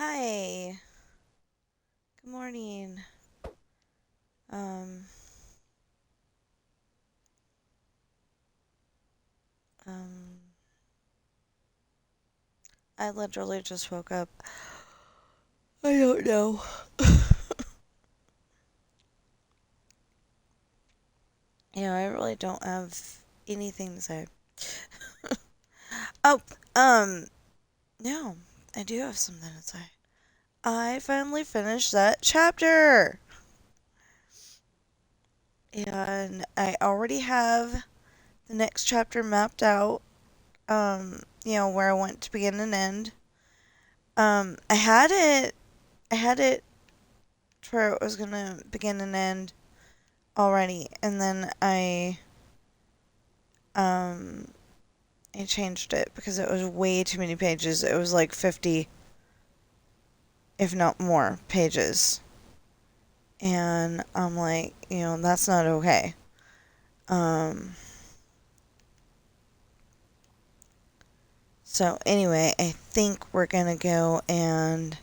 Hi. Good morning. Um, um, I literally just woke up. I don't know. I really don't have anything to say. Oh, um, no, I do have something to say. I finally finished that chapter. And I already have the next chapter mapped out, where I want to begin and end. I had it to where it was gonna begin and end already, and then um I changed it because it was way too many pages. It was like 50, if not more, pages. And I'm like, that's not okay. Um so anyway, I think we're gonna go and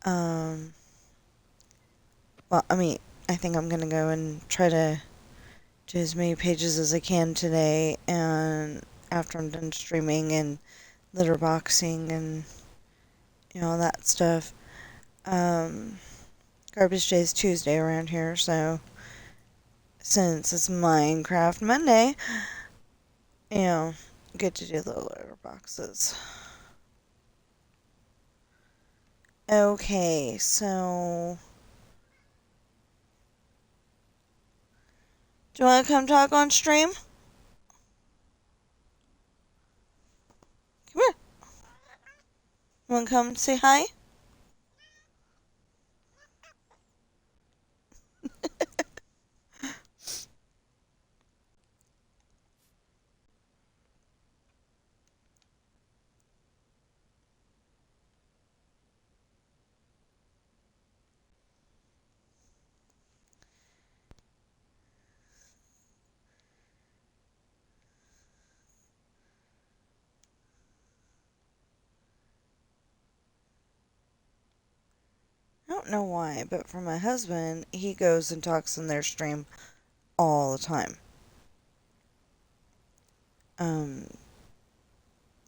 um I think I'm gonna go and try to do as many pages as I can today, and after I'm done streaming and litter boxing and that stuff. Um, Garbage Day is Tuesday around here, so since it's Minecraft Monday, get to do the litter boxes. Okay, so do you want to come talk on stream? Come here. You want to come say hi? I don't know why, but for my husband, he goes and talks in their stream all the time. Um,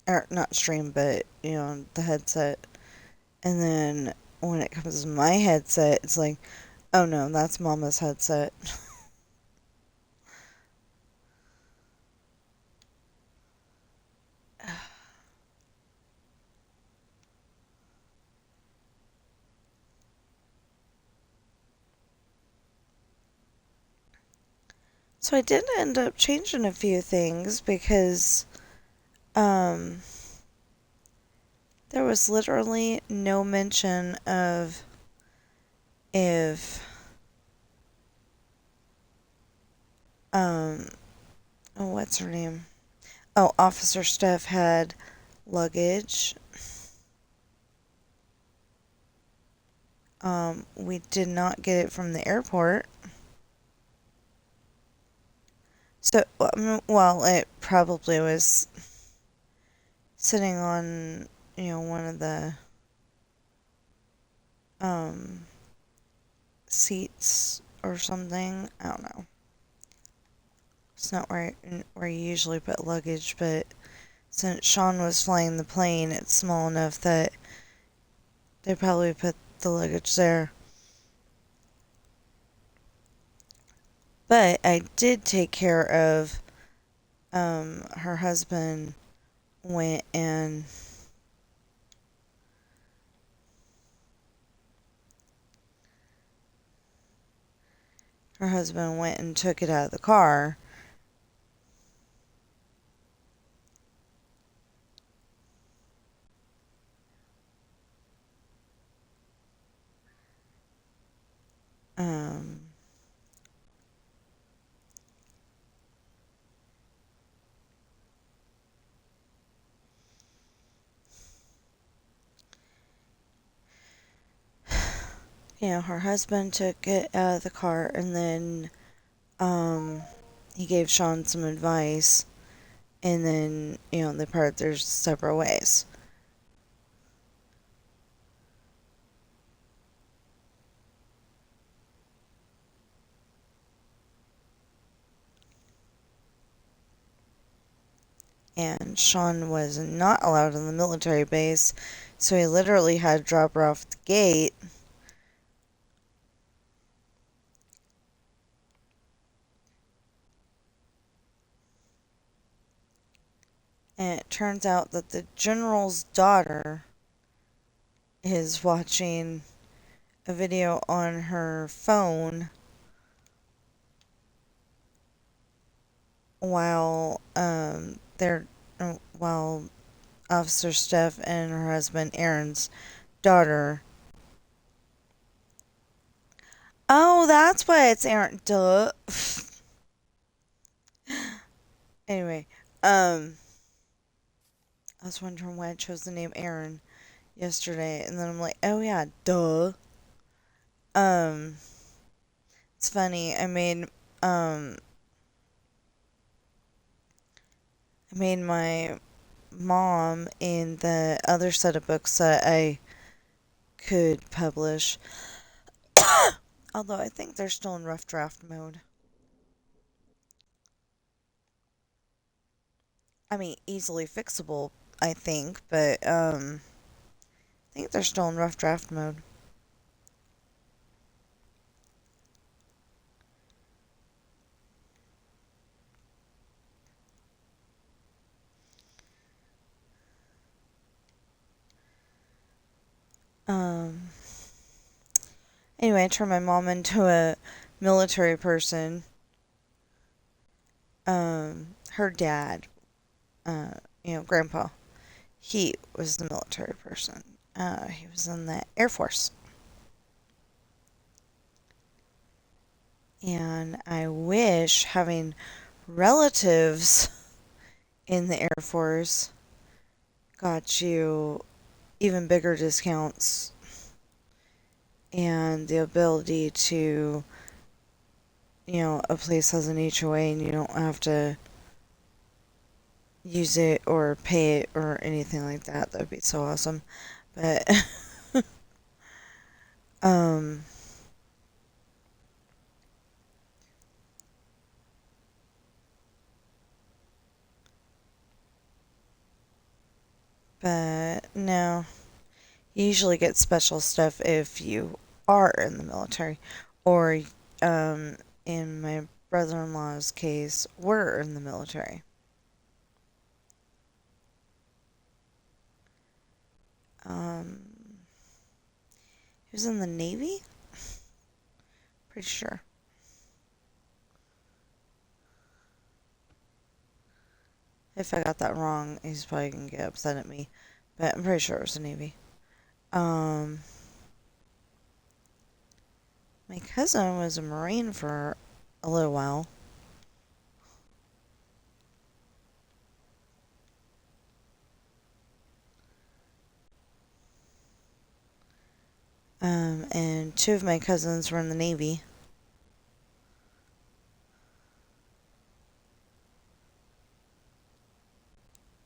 or not stream, but the headset. And then when it comes to my headset, it's like, oh no, that's Mama's headset. So I did end up changing a few things because um, there was literally no mention of if um, oh, what's her name? Oh, Officer Steph had luggage. We did not get it from the airport. So, well, it probably was sitting on, one of the um, seats or something. I don't know. It's not where you usually put luggage, but since Sean was flying the plane, it's small enough that they probably put the luggage there. But I did take care of her husband went and took it out of the car. Um, her husband took it out of the car, and then he gave Sean some advice, and then, they part their separate ways. And Sean was not allowed in the military base, so he literally had to drop her off the gate. And it turns out that the general's daughter is watching a video on her phone while while Officer Steph and her husband Aaron's daughter. Oh, that's why it's Aaron. Duh. Anyway, I was wondering why I chose the name Aaron yesterday, and then I'm like, oh yeah, duh. Um, it's funny. I made my mom in the other set of books that I could publish. Although I think they're still in rough draft mode. I mean, easily fixable, I think, but I think they're still in rough draft mode. Um, anyway, I turned my mom into a military person. Her dad, Grandpa, he was the military person. He was in the Air Force. And I wish having relatives in the Air Force got you even bigger discounts and the ability to, a place has an HOA and you don't have to use it or pay it or anything like that. That would be so awesome. But, um, but no. You usually get special stuff if you are in the military, or um, in my brother-in-law's case, were in the military. Um, he was in the Navy? Pretty sure. If I got that wrong, he's probably gonna get upset at me, but I'm pretty sure it was the Navy. Um, my cousin was a Marine for a little while. And two of my cousins were in the Navy.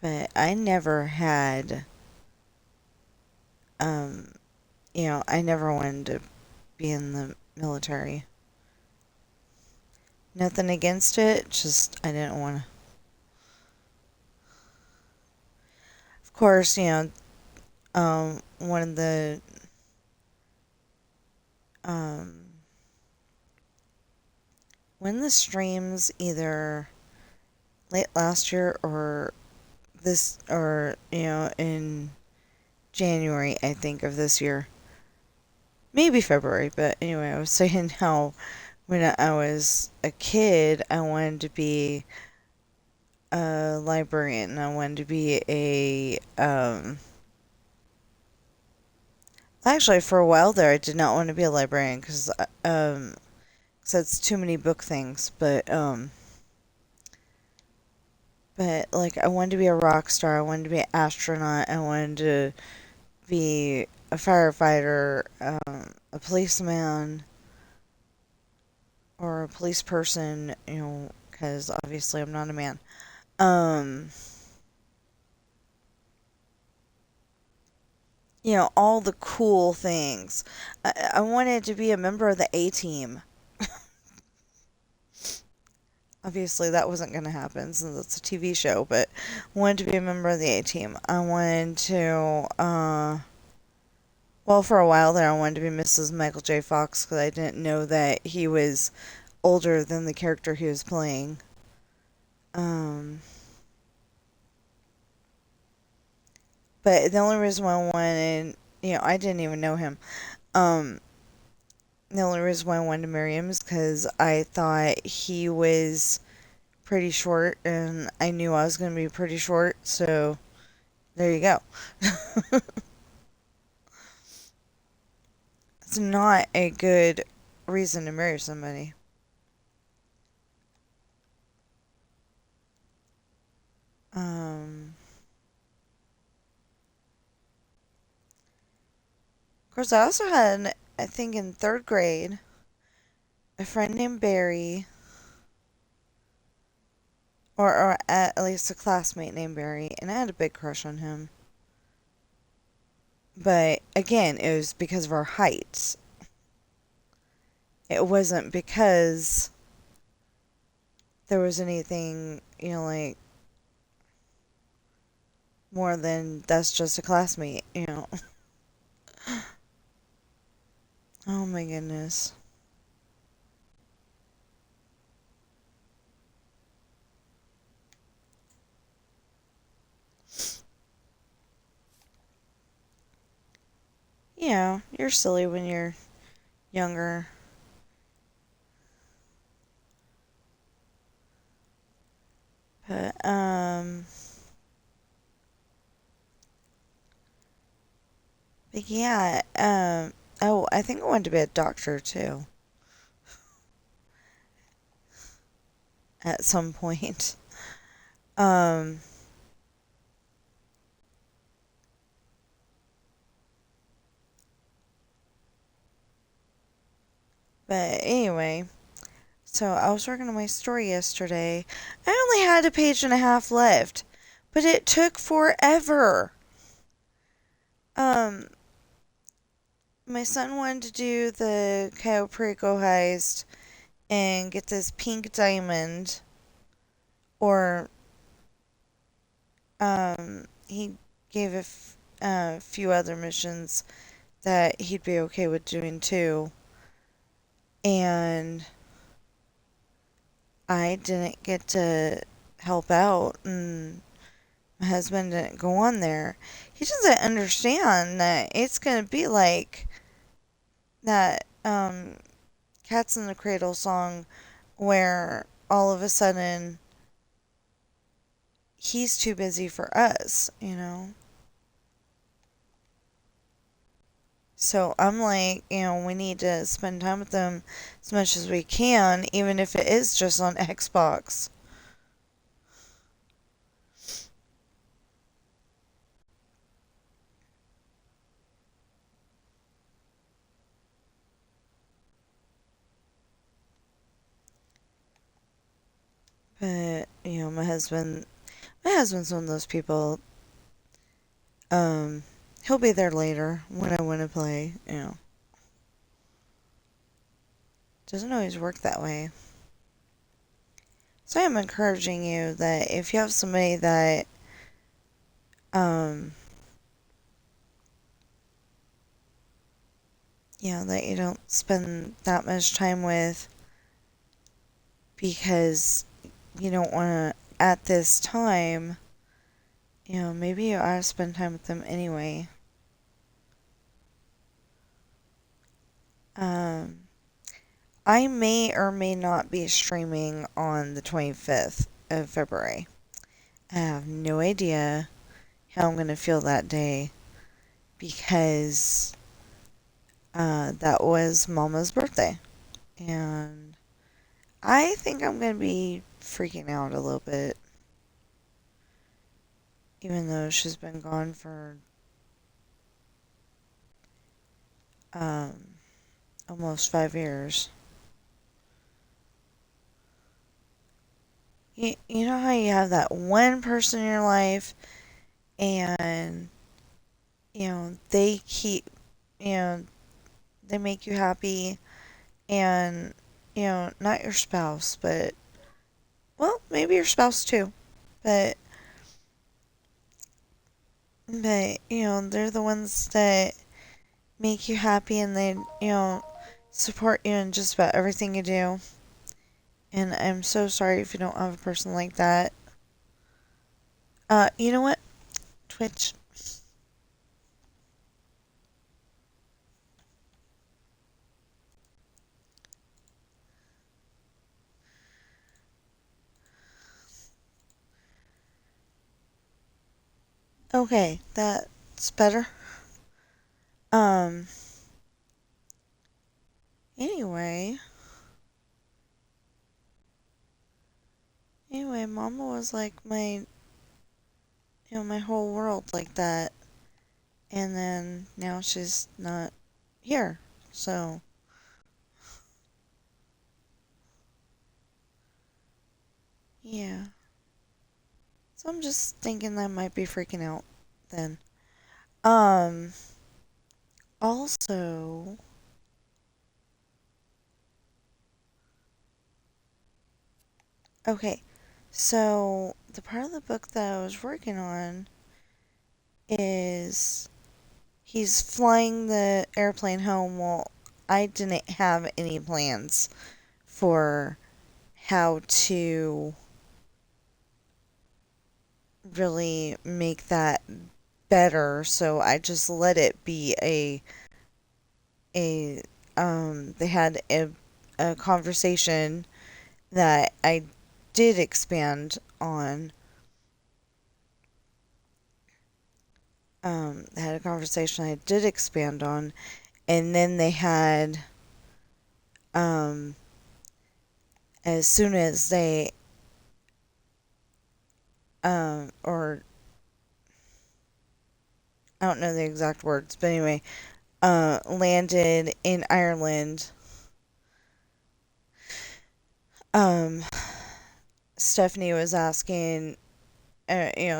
But I never had, um, I never wanted to be in the military. Nothing against it, just I didn't want to. Of course, one of the um, when the streams either late last year or this or in January, I think, of this year, maybe February, but anyway, I was saying how when I was a kid I wanted to be a librarian. I wanted to be a actually, for a while there, I did not want to be a librarian because it's too many book things. But like, I wanted to be a rock star. I wanted to be an astronaut. I wanted to be a firefighter, a policeman, or a police person. Because obviously I'm not a man. Um, all the cool things. I wanted to be a member of the A team. Obviously, that wasn't going to happen since it's a TV show, but wanted to be a member of the A team. I wanted to, well, for a while there, I wanted to be Mrs. Michael J. Fox because I didn't know that he was older than the character he was playing. Um, but the only reason why I wanted, I didn't even know him. Um, the only reason why I wanted to marry him is because I thought he was pretty short, and I knew I was going to be pretty short, so there you go. It's not a good reason to marry somebody. Of course, I also had, I think in third grade, a friend named Barry, or at least a classmate named Barry, and I had a big crush on him. But again, it was because of our heights. It wasn't because there was anything, like more than that's just a classmate. Oh my goodness. You're silly when you're younger. But yeah, oh, I think I wanted to be a doctor too at some point. Um, but anyway, so I was working on my story yesterday. I only had a page and a half left, but it took forever. Um, my son wanted to do the Cayo Perico heist and get this pink diamond, or he gave a few other missions that he'd be okay with doing too. And I didn't get to help out, and my husband didn't go on there. He doesn't understand that it's going to be like that Cats in the Cradle song where all of a sudden he's too busy for us. So I'm like, we need to spend time with them as much as we can, even if it is just on Xbox. But, my husband's one of those people, he'll be there later when I want to play. Doesn't always work that way. So I'm encouraging you that if you have somebody that, um, that you don't spend that much time with because you don't want to, at this time, maybe you ought to spend time with them anyway. Um, I may or may not be streaming on the 25th of February. I have no idea how I'm going to feel that day because that was Mama's birthday. And I think I'm going to be freaking out a little bit. Even though she's been gone for um, almost 5 years. you know how you have that one person in your life and, they keep, you know, they make you happy and, not your spouse, but, well, maybe your spouse too, but, they're the ones that make you happy and they, support you in just about everything you do. And I'm so sorry if you don't have a person like that. You know what? Twitch. Okay, that's better. Um, anyway. Anyway, Mama was like my whole world like that. And then now she's not here. So, yeah. So I'm just thinking that I might be freaking out then. Um, also, okay. So, the part of the book that I was working on is he's flying the airplane home. Well, I didn't have any plans for how to really make that better, so I just let it be a they had a conversation that I did expand on. They had a conversation I did expand on, and then they had um as soon as they or I don't know the exact words, but anyway, landed in Ireland. Um, Stephanie was asking,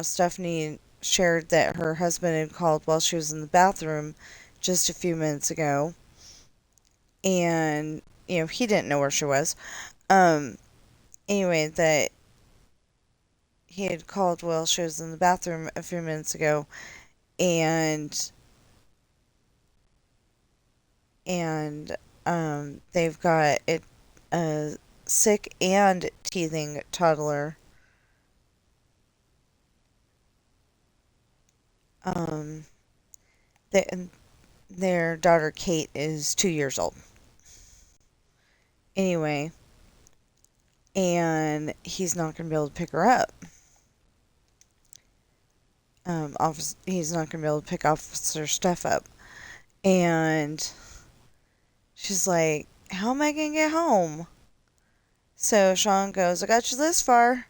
Stephanie shared that her husband had called while she was in the bathroom just a few minutes ago, and he didn't know where she was. Um, anyway, that he had called while she was in the bathroom a few minutes ago, and they've got a sick and teething toddler. Um, th- their daughter Kate is 2 years old. Anyway, and he's not going to be able to pick her up. He's not going to be able to pick Officer Steph up. And she's like, how am I going to get home? So Sean goes, I got you this far.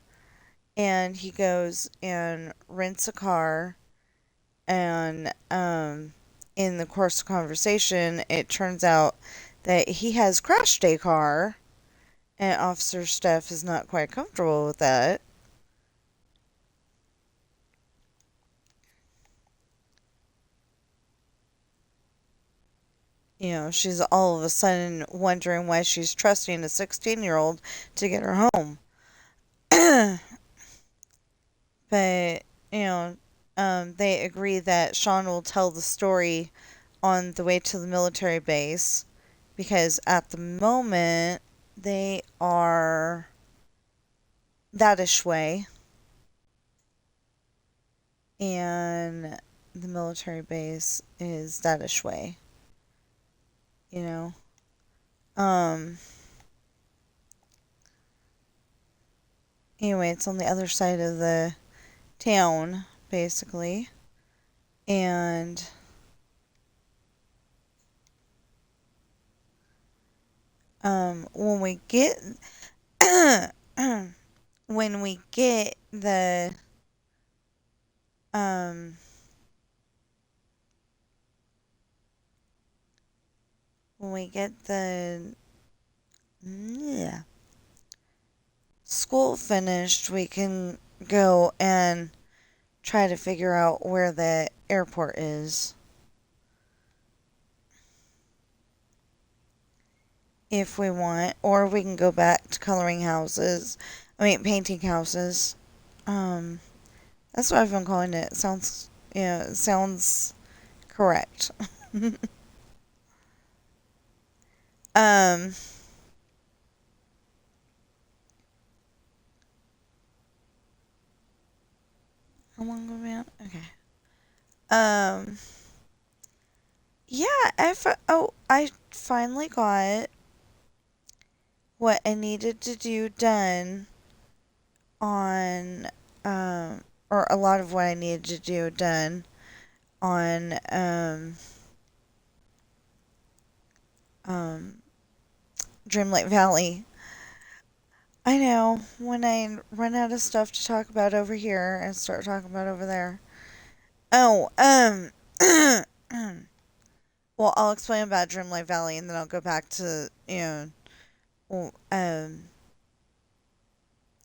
And he goes and rents a car. And in the course of conversation, it turns out that he has crashed a car. And Officer Steph is not quite comfortable with that. She's all of a sudden wondering why she's trusting a 16-year-old to get her home. But, they agree that Sean will tell the story on the way to the military base because at the moment they are that-ish way, and the military base is that-ish way, you know. Um, anyway, it's on the other side of the town, basically. And when we get when we get the um when we get the yeah. school finished, we can go and try to figure out where the airport is. If we want, or we can go back to coloring houses. I mean, painting houses. Um, that's what I've been calling it. Sounds, yeah, it sounds correct. um, how long have we been? Okay. Um, yeah, I finally got what I needed to do done on, um, or a lot of what I needed to do done on, um, Dreamlight Valley. I know, when I run out of stuff to talk about over here and start talking about over there. Oh, well, I'll explain about Dreamlight Valley and then I'll go back to,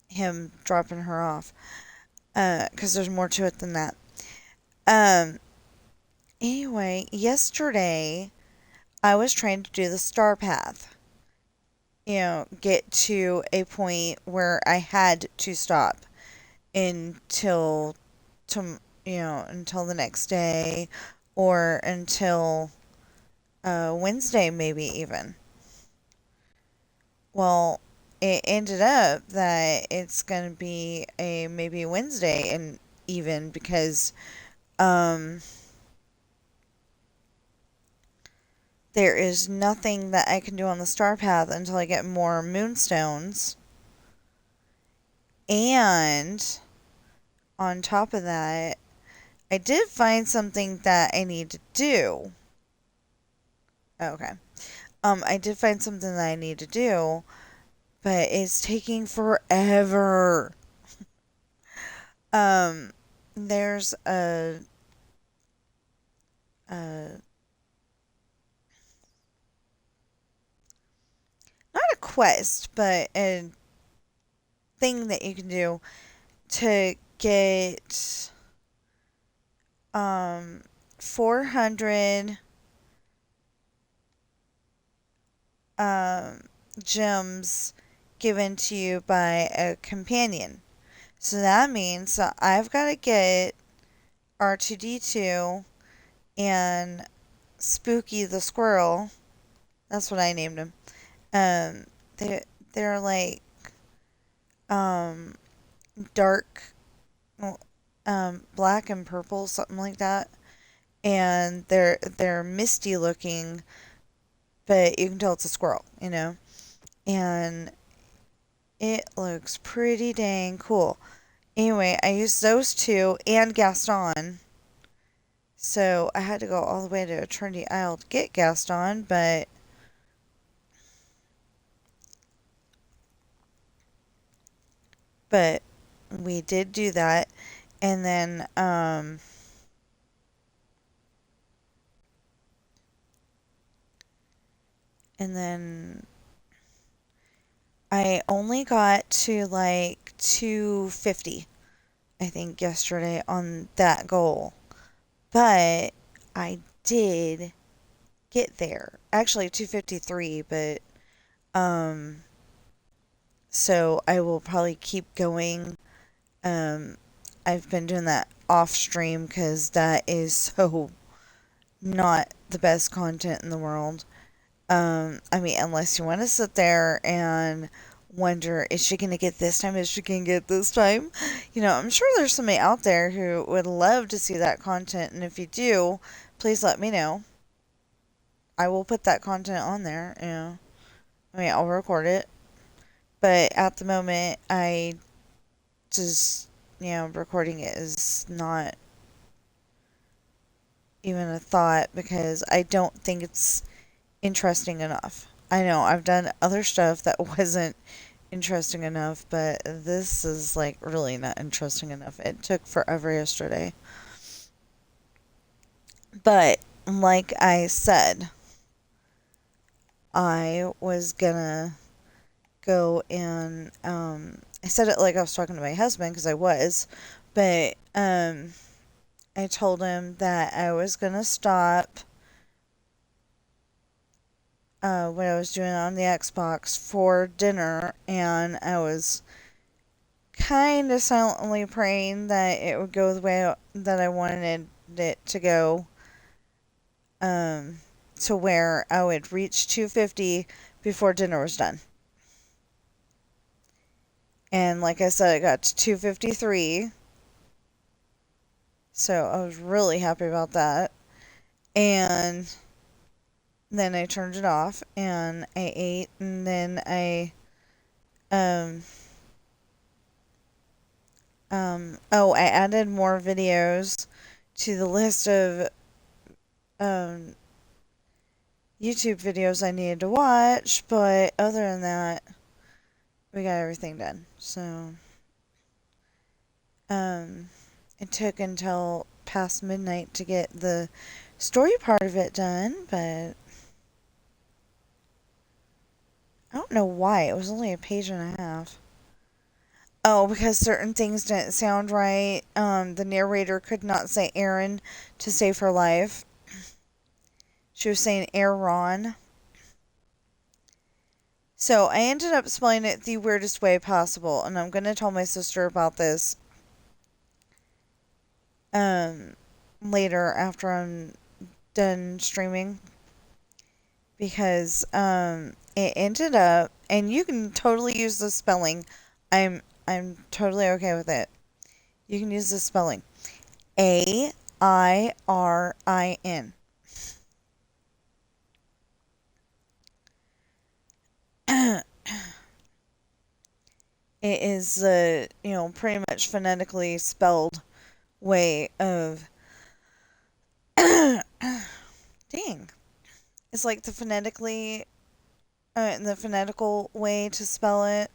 him dropping her off. 'Cause there's more to it than that. Um, anyway, yesterday I was trying to do the star path. Get to a point where I had to stop until until the next day or until Wednesday, maybe even. Well, it ended up that it's going to be a maybe Wednesday and even because um, there is nothing that I can do on the star path until I get more moonstones. And on top of that, I did find something that I need to do. Okay. I did find something that I need to do, but it's taking forever. Um, there's a not a quest, but a thing that you can do to get 400 um gems given to you by a companion. So that means that I've got to get R2D2 and Spooky the Squirrel. That's what I named him. Um, they're like um dark, black and purple, something like that, and they're misty looking, but you can tell it's a squirrel. And it looks pretty dang cool. Anyway, I used those two and Gaston. So I had to go all the way to Eternity Isle to get Gaston, but we did do that. And then and then I only got to like 250, I think, yesterday on that goal. But I did get there. Actually 253, but um so I will probably keep going. Um I've been doing that off stream cuz that is so not the best content in the world. I mean, unless you want to sit there and wonder, is she going to get this time? Is she going to get this time? I'm sure there's somebody out there who would love to see that content. And if you do, please let me know. I will put that content on there. I mean, I'll record it. But at the moment, I just, recording it is not even a thought because I don't think it's interesting enough. I know I've done other stuff that wasn't interesting enough, but this is like really not interesting enough. It took forever yesterday. But like I said, I was gonna go and I said it like I was talking to my husband because I was, but I told him that I was gonna stop what I was doing on the Xbox for dinner, and I was kind of silently praying that it would go the way that I wanted it to go, um, to where I would reach 250 before dinner was done. And like I said, I got to 253, so I was really happy about that. And then I turned it off and I ate, and then um, I added more videos to the list of um, YouTube videos I needed to watch, but other than that, we got everything done. So, um, it took until past midnight to get the story part of it done, but I don't know why. It was only a page and a half. Oh, because certain things didn't sound right. The narrator could not say Aaron to save her life. She was saying Aaron. So I ended up spelling it the weirdest way possible, and I'm gonna tell my sister about this um later after I'm done streaming, because it ended up, and you can totally use the spelling. I'm totally okay with it. You can use the spelling. Airin. It is the, pretty much phonetically spelled way of dang. It's like the phonetical way to spell it.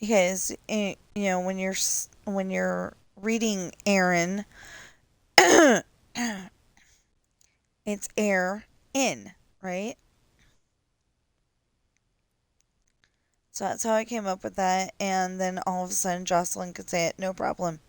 Because when you're reading Aaron, it's air in, right? So that's how I came up with that, and then all of a sudden Jocelyn could say it, no problem.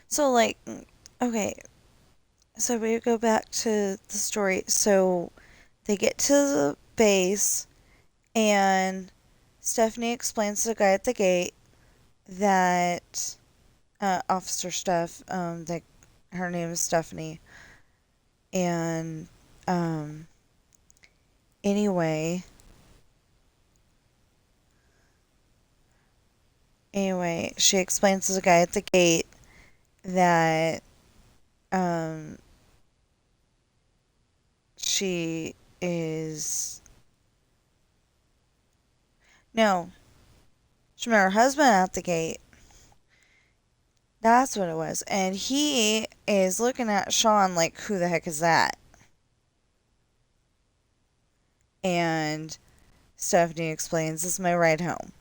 So okay, so we go back to the story. So they get to the base, and Stephanie explains to the guy at the gate that Officer Steph, that her name is Stephanie, and um, anyway, she explains to the guy at the gate that um, she is no, she met her husband at the gate. That's what it was. And he is looking at Sean like, who the heck is that? And Stephanie explains, this is my ride home.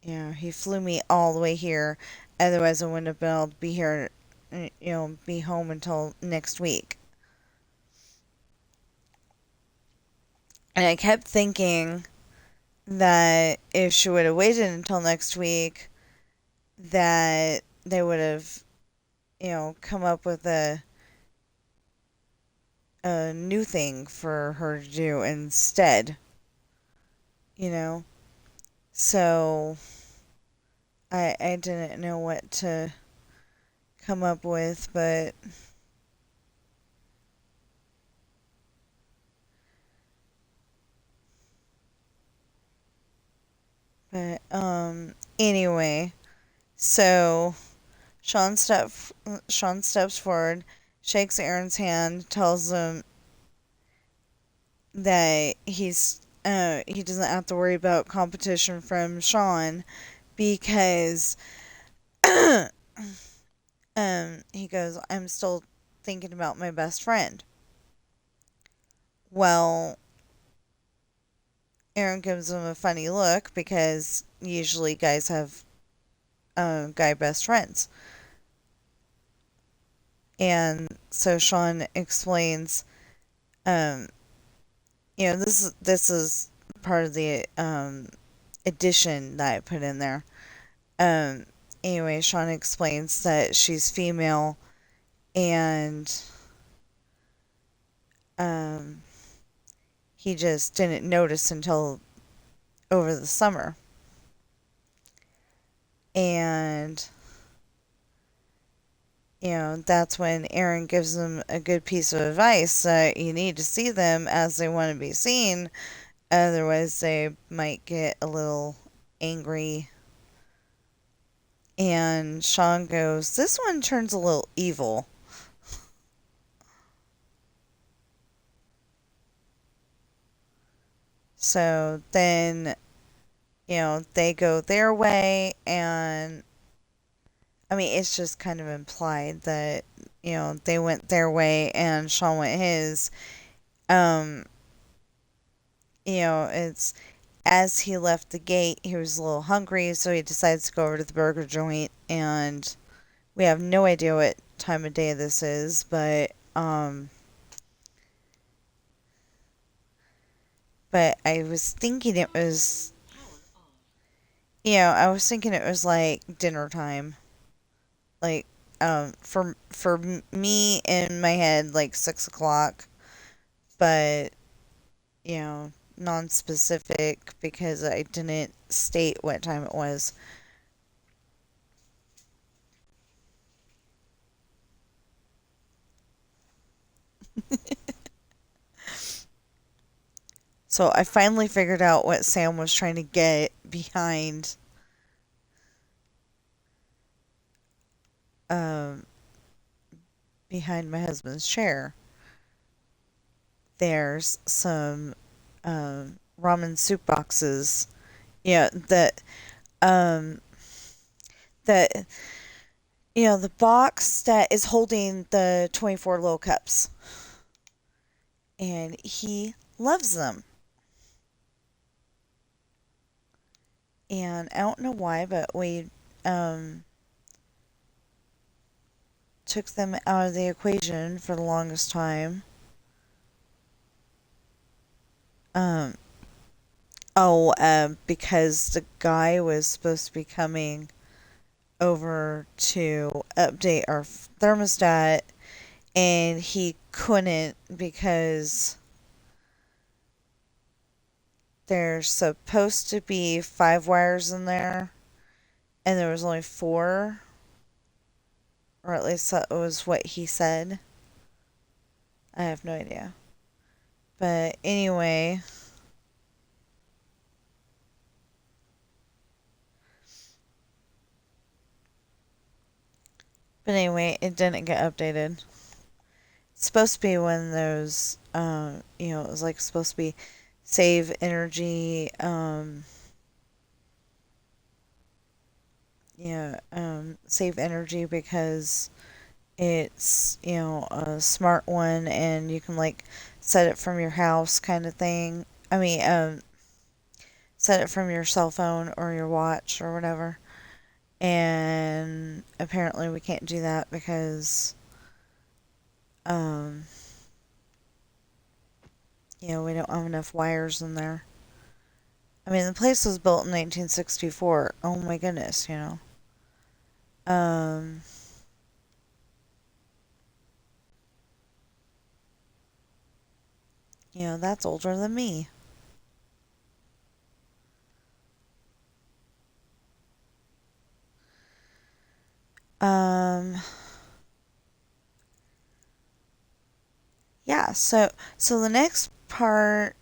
He flew me all the way here. Otherwise, I wouldn't have been able to be here, be home until next week. And I kept thinking that if she would have waited until next week, that they would have, come up with a new thing for her to do instead, you know? So I didn't know what to come up with, but anyway, so Sean steps forward, shakes Aaron's hand, tells him that he doesn't have to worry about competition from Sean because he goes, I'm still thinking about my best friend. Well, Aaron gives him a funny look because usually guys have guy best friends. And so Sean explains, um, this is part of the addition that I put in there. Um, anyway, Sean explains that she's female and um, he just didn't notice until over the summer. And that's when Aaron gives them a good piece of advice that you need to see them as they want to be seen. Otherwise, they might get a little angry. And Sean goes, "This one turns a little evil." So then, they go their way. And I mean, it's just kind of implied that, they went their way and Sean went his. Um, it's as he left the gate, he was a little hungry, so he decides to go over to the burger joint. And we have no idea what time of day this is, but I was thinking it was, I was thinking it was like dinner time, like for me in my head like 6 o'clock, but non-specific because I didn't state what time it was. So I finally figured out what Sam was trying to get um behind my husband's chair. There's some ramen soup boxes. Yeah, um that the box that is holding the 24 little cups. And he loves them. And I don't know why, but we um took them out of the equation for the longest time. Um because the guy was supposed to be coming over to update our thermostat and he couldn't because there's supposed to be 5 wires in there and there was only 4, or at least that was what he said. I have no idea. But anyway, it didn't get updated. It's supposed to be one of those, it was like supposed to be save energy, save energy because it's, a smart one and you can like set it from your house kind of thing. I mean, set it from your cell phone or your watch or whatever. And apparently we can't do that because, um, we don't have enough wires in there. I mean, the place was built in 1964. Oh my goodness. Um, that's older than me. Um, yeah, so the next part,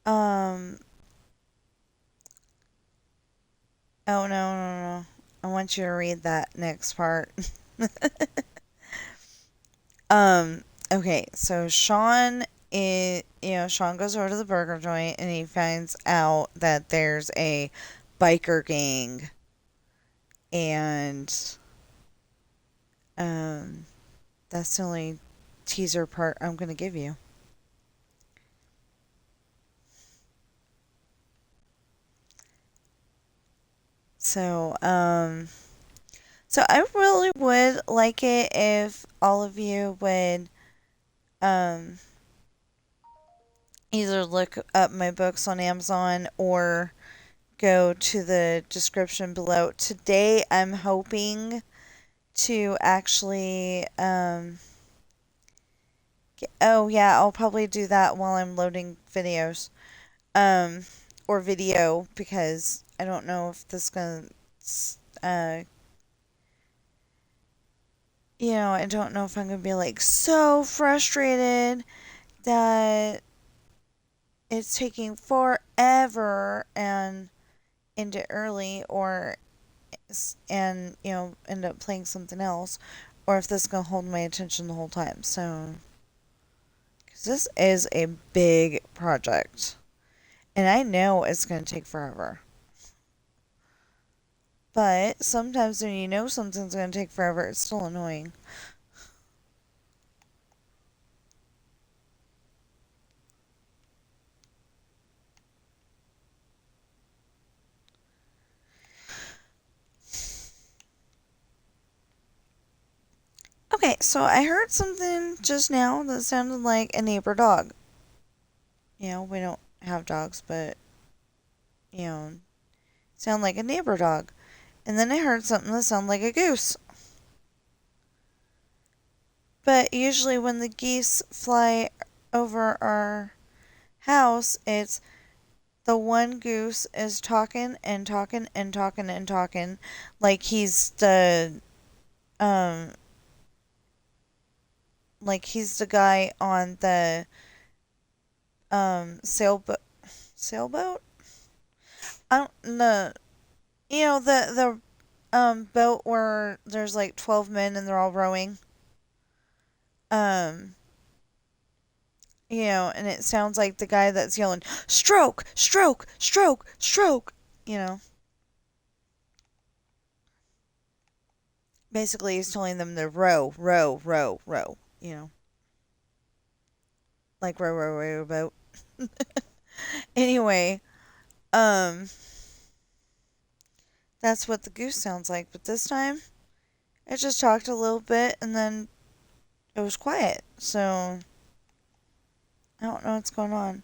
um, oh no. I want you to read that next part. Um, okay, so Sean goes over to the burger joint and he finds out that there's a biker gang and um that's the only teaser part I'm gonna give you. So, so I really would like it if all of you would um, either look up my books on Amazon or go to the description below. Today, I'm hoping to actually, oh yeah, I'll probably do that while I'm loading videos, um, or video because I don't know if this is gonna, uh, I don't know if I'm gonna be like so frustrated that it's taking forever and end it early, or and end up playing something else, or if this is gonna hold my attention the whole time. So, because this is a big project, and I know it's gonna take forever. But sometimes when you know something's gonna take forever, it's still annoying. Okay, so I heard something just now that sounded like a neighbor dog. We don't have dogs, but you know, sound like a neighbor dog. And then I heard something that sounded like a goose. But usually when the geese fly over our house, it's the one goose is talking and talking and talking and talking um like he's the guy on the sailboat. I don't know. The boat where there's like 12 men and they're all rowing. Um and it sounds like the guy that's yelling, stroke, stroke, stroke, stroke, you know. Basically, he's telling them to row, row, row, row, like row, row, row, boat. Anyway, um, that's what the goose sounds like. But this time, it just talked a little bit and then it was quiet. So, I don't know what's going on.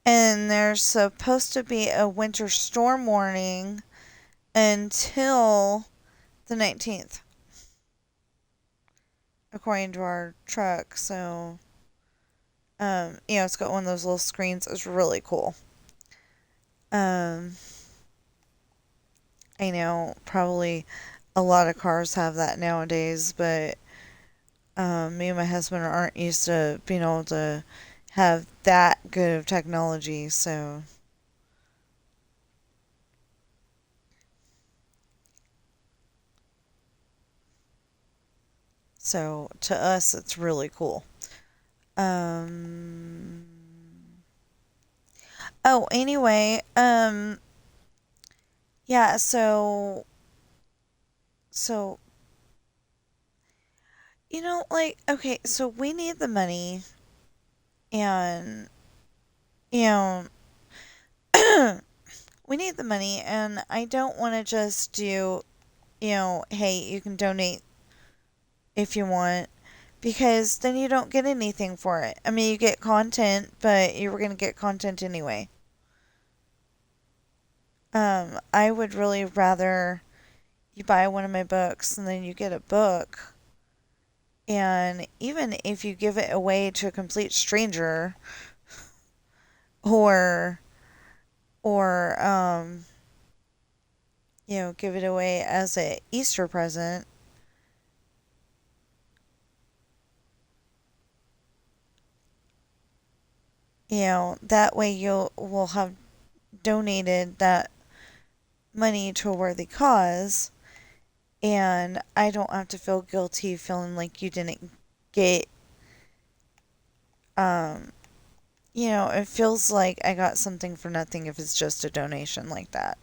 And there's supposed to be a winter storm warning until the 19th, according to our truck. So, it's got one of those little screens. It's really cool. Um, I know probably a lot of cars have that nowadays, but me and my husband aren't used to being able to have that good of technology. So to us, it's really cool. Um, oh, anyway, yeah, so, like, okay, so we need the money, and, you know, we need the money, and I don't want to just do, hey, you can donate if you want, because then you don't get anything for it. I mean, you get content, but you were going to get content anyway. I would really rather you buy one of my books and then you get a book. And even if you give it away to a complete stranger or or give it away as a Easter present, that way you will have donated that money to a worthy cause, and I don't have to feel guilty feeling like you didn't get um it feels like I got something for nothing if it's just a donation like that.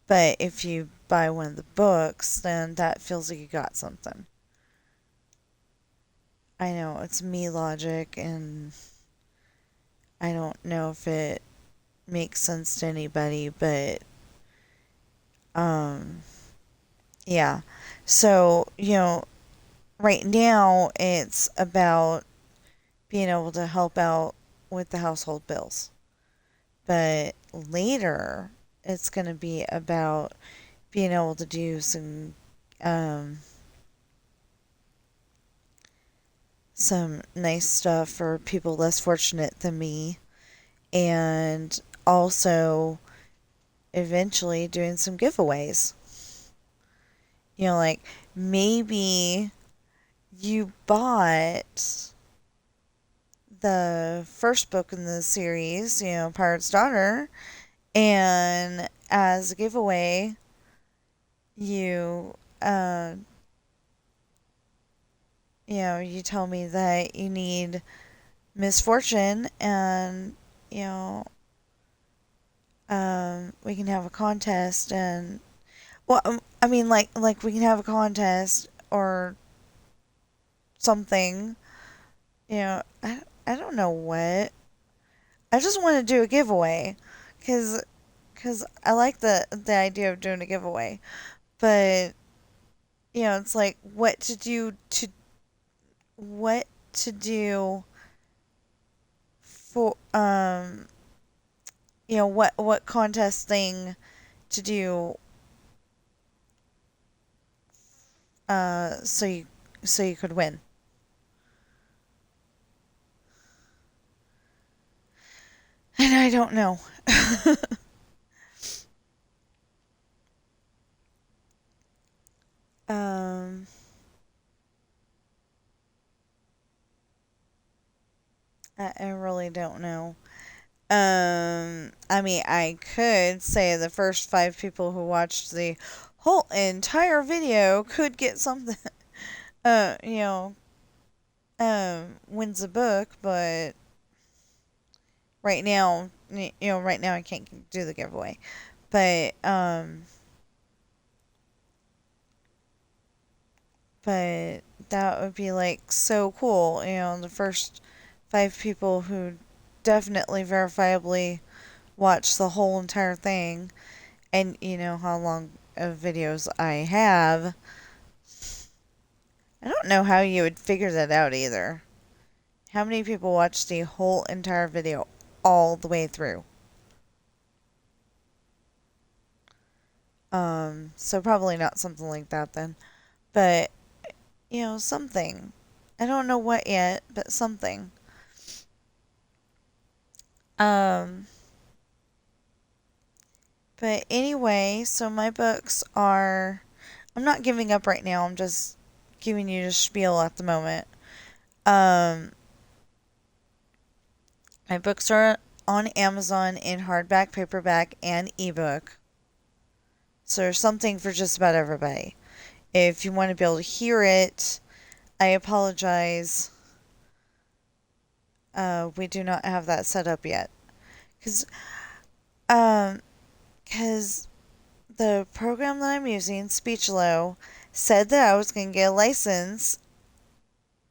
But if you buy one of the books, then that feels like you got something. I know it's me logic, and I don't know if it makes sense to anybody, but Um, yeah. So, right now it's about being able to help out with the household bills. But later, it's going to be about being able to do um, some nice stuff for people less fortunate than me, and also eventually doing some giveaways. Like maybe you bought the first book in the series, Pirate's Daughter, and as a giveaway, you you tell me that you need Misfortune, and you know we can have a contest. And well, I mean, like we can have a contest or something. I don't know what. I just want to do a giveaway, cause I like the idea of doing a giveaway. But it's like what to do for what contest thing to do so you could win. And I don't know. um I really don't know. I mean, I could say the first 5 people who watched the whole entire video could get something, uh, you know, wins a book, but right now I can't do the giveaway. But, but that would be like so cool, the first 5 people who definitely verifiably watched the whole entire thing, and how long of videos I have. I don't know how you would figure that out either. How many people watched the whole entire video all the way through? So probably not something like that then. But, something. I don't know what yet, but something. Um, but anyway, so my books are. I'm not giving up right now. I'm just giving you the spiel at the moment. Um, my books are on Amazon in hardback, paperback, and ebook. So there's something for just about everybody. If you want to be able to hear it, I apologize. We do not have that set up yet. Because um, cause the program that I'm using, Speechlo, said that I was going to get a license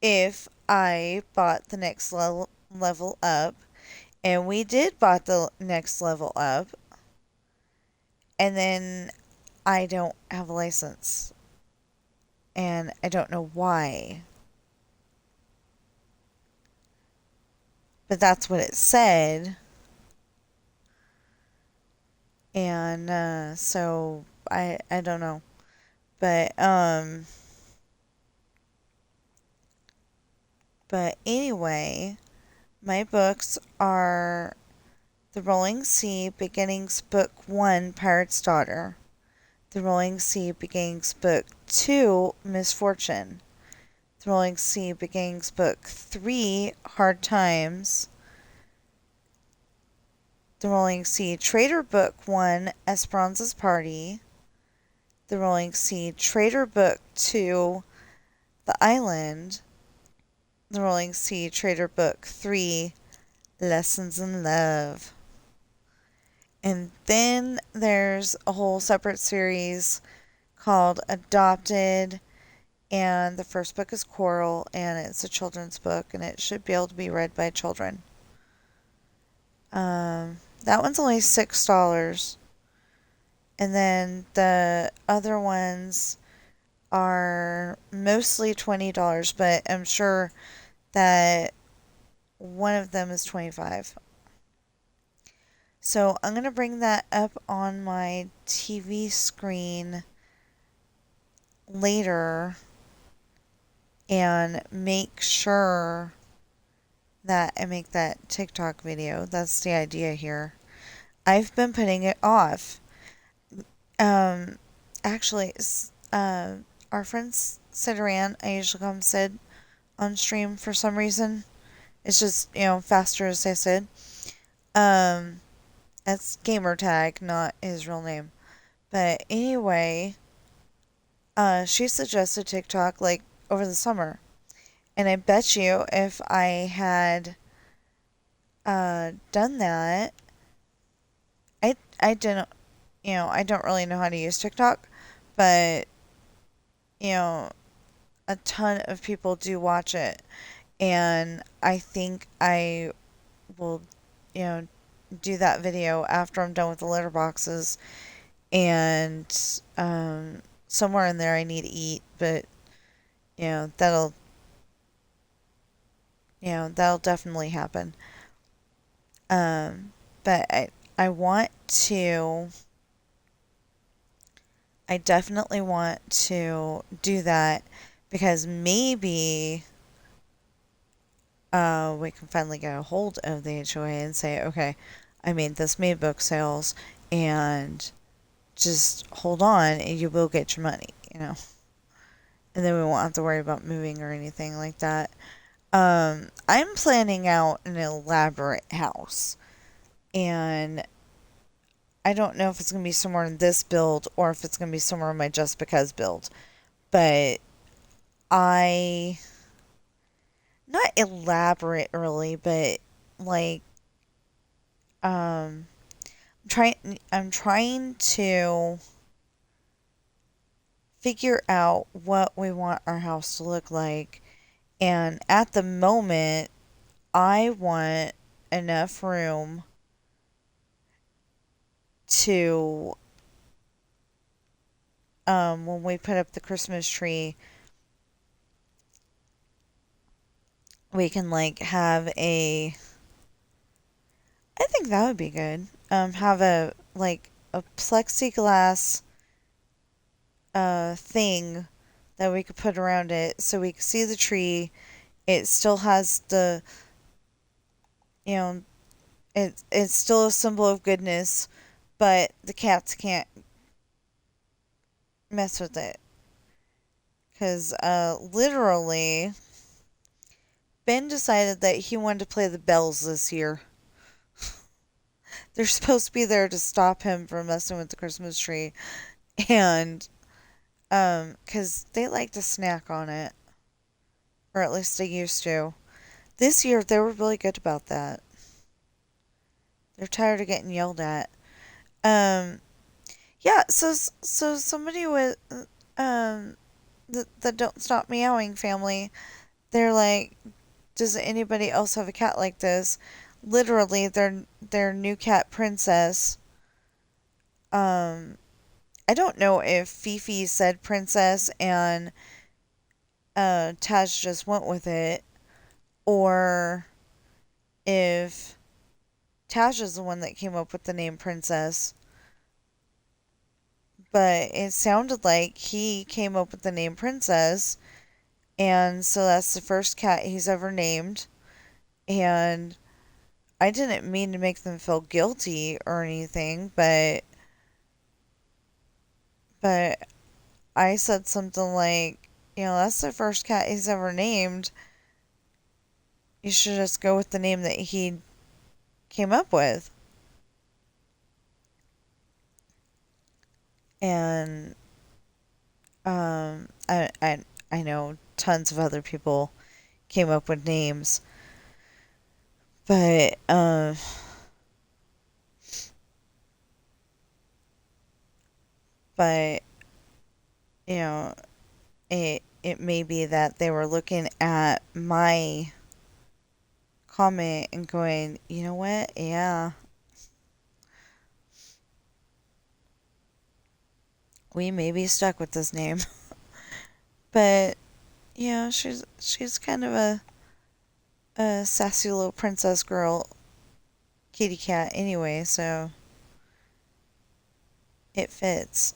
if I bought the next level up. And we did bought the next level up. And then I don't have a license. And I don't know why. But that's what it said. And so I don't know. But but anyway, my books are The Rolling Sea Beginnings Book 1, Pirate's Daughter. The Rolling Sea Beginnings Book 2, Misfortune. The Rolling Sea Beginnings Book 3, Hard Times. The Rolling Sea Traitor Book 1, Esperanza's Party. The Rolling Sea Traitor Book 2, The Island. The Rolling Sea Traitor Book 3, Lessons in Love. And then there's a whole separate series called Adopted, and the first book is Coral, and it's a children's book, and it should be able to be read by children. That one's only $6. And then the other ones are mostly $20, but I'm sure that one of them is 25. So I'm going to bring that up on my TV screen later and make sure that I make that TikTok video. That's the idea here. I've been putting it off. Um, actually, our friend Cideran, I usually call him Sid, on stream for some reason. It's just, faster to say Sid. Um, that's gamer tag, not his real name. But anyway, she suggested TikTok like over the summer. And I bet you if I had done that, I didn't, I don't really know how to use TikTok, but, you know, a ton of people do watch it. And I think I will, you know, do that video after I'm done with the litter boxes. And somewhere in there I need to eat, but, you know, that'll, that'll definitely happen. Um, but I want to, I definitely want to do that because maybe we can finally get a hold of the HOA and say, okay, I made this made book sales and just hold on and you will get your money. And then we won't have to worry about moving or anything like that. I'm planning out an elaborate house and I don't know if it's going to be somewhere in this build or if it's going to be somewhere in my Just Because build. But I, not elaborate really, but like, um, I'm trying to figure out what we want our house to look like. And at the moment, I want enough room to, when we put up the Christmas tree, we can like have I think that would be good. Have a plexiglass thing that we could put around it so we can see the tree. It still has you know, it's still a symbol of goodness, but the cats can't mess with it. Because literally, Ben decided that he wanted to play the bells this year. They're supposed to be there to stop him from messing with the Christmas tree. And, because they like to snack on it. Or at least they used to. This year, they were really good about that. They're tired of getting yelled at. Um, yeah, so somebody with, um, the Don't Stop Meowing family, they're like, does anybody else have a cat like this? Literally, their new cat, Princess. Um, I don't know if Fifi said Princess and Taj just went with it, or if Taj is the one that came up with the name Princess. But it sounded like he came up with the name Princess, and so that's the first cat he's ever named. And I didn't mean to make them feel guilty or anything, but I said something like, that's the first cat he's ever named. You should just go with the name that he came up with. And I know tons of other people came up with names, but but you know it may be that they were looking at my comment and going, you know what? Yeah, we may be stuck with this name. But she's kind of a sassy little princess girl kitty cat anyway, so it fits.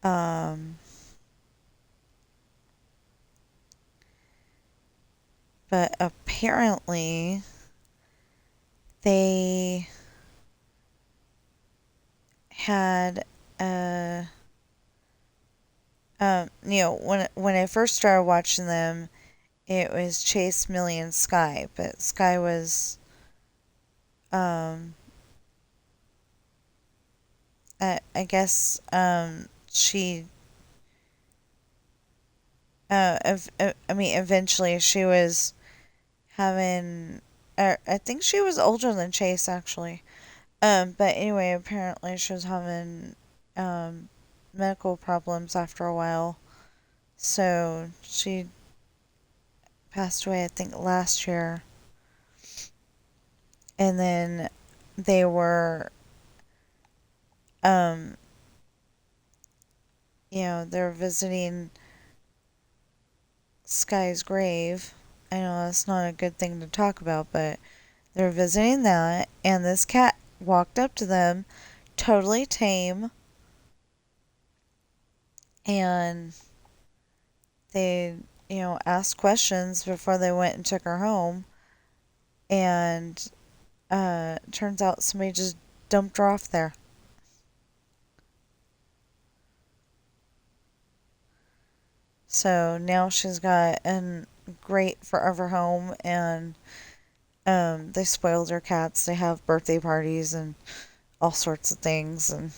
Um, but apparently they had a when I first started watching them, it was Chase, Millie, and Sky, but Sky was um I guess she I mean eventually she was having I think she was older than Chase actually. But anyway, apparently she was having um medical problems after a while. So she passed away I think last year. And then they were um they're visiting Sky's grave. I know that's not a good thing to talk about, but they're visiting that, and this cat walked up to them, totally tame, and they, asked questions before they went and took her home. And turns out somebody just dumped her off there. So now she's got a great forever home, and they spoiled her cats. They have birthday parties and all sorts of things, and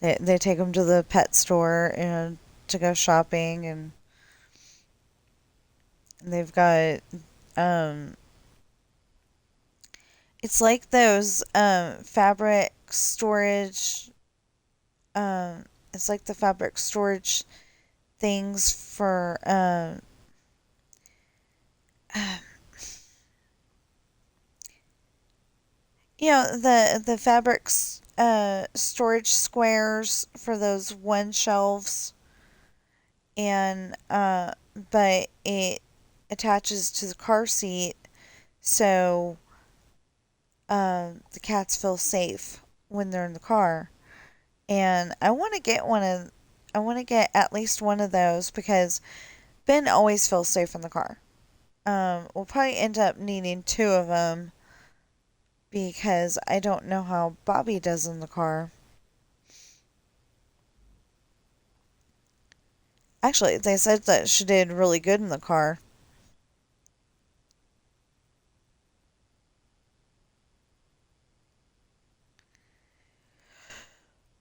they take them to the pet store and to go shopping, and they've got um, it's like those fabric storage. It's like the fabric storage things for the fabrics storage squares for those one shelves, and but it attaches to the car seat, so the cats feel safe when they're in the car. And I want to get at least one of those because Ben always feels safe in the car. We'll probably end up needing two of them because I don't know how Bobby does in the car. Actually, they said that she did really good in the car.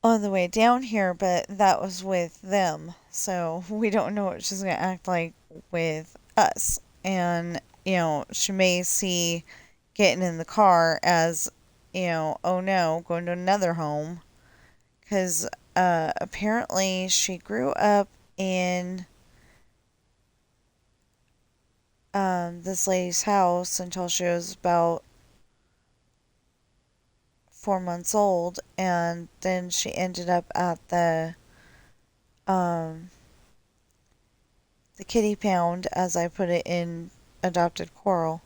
On the way down here, but that was with them. So we don't know what she's going to act like with us. And, she may see getting in the car as, oh no, going to another home. Because apparently she grew up in this lady's house until she was about 4 months old. And then she ended up at um, the kitty pound, as I put it in Adopted Coral.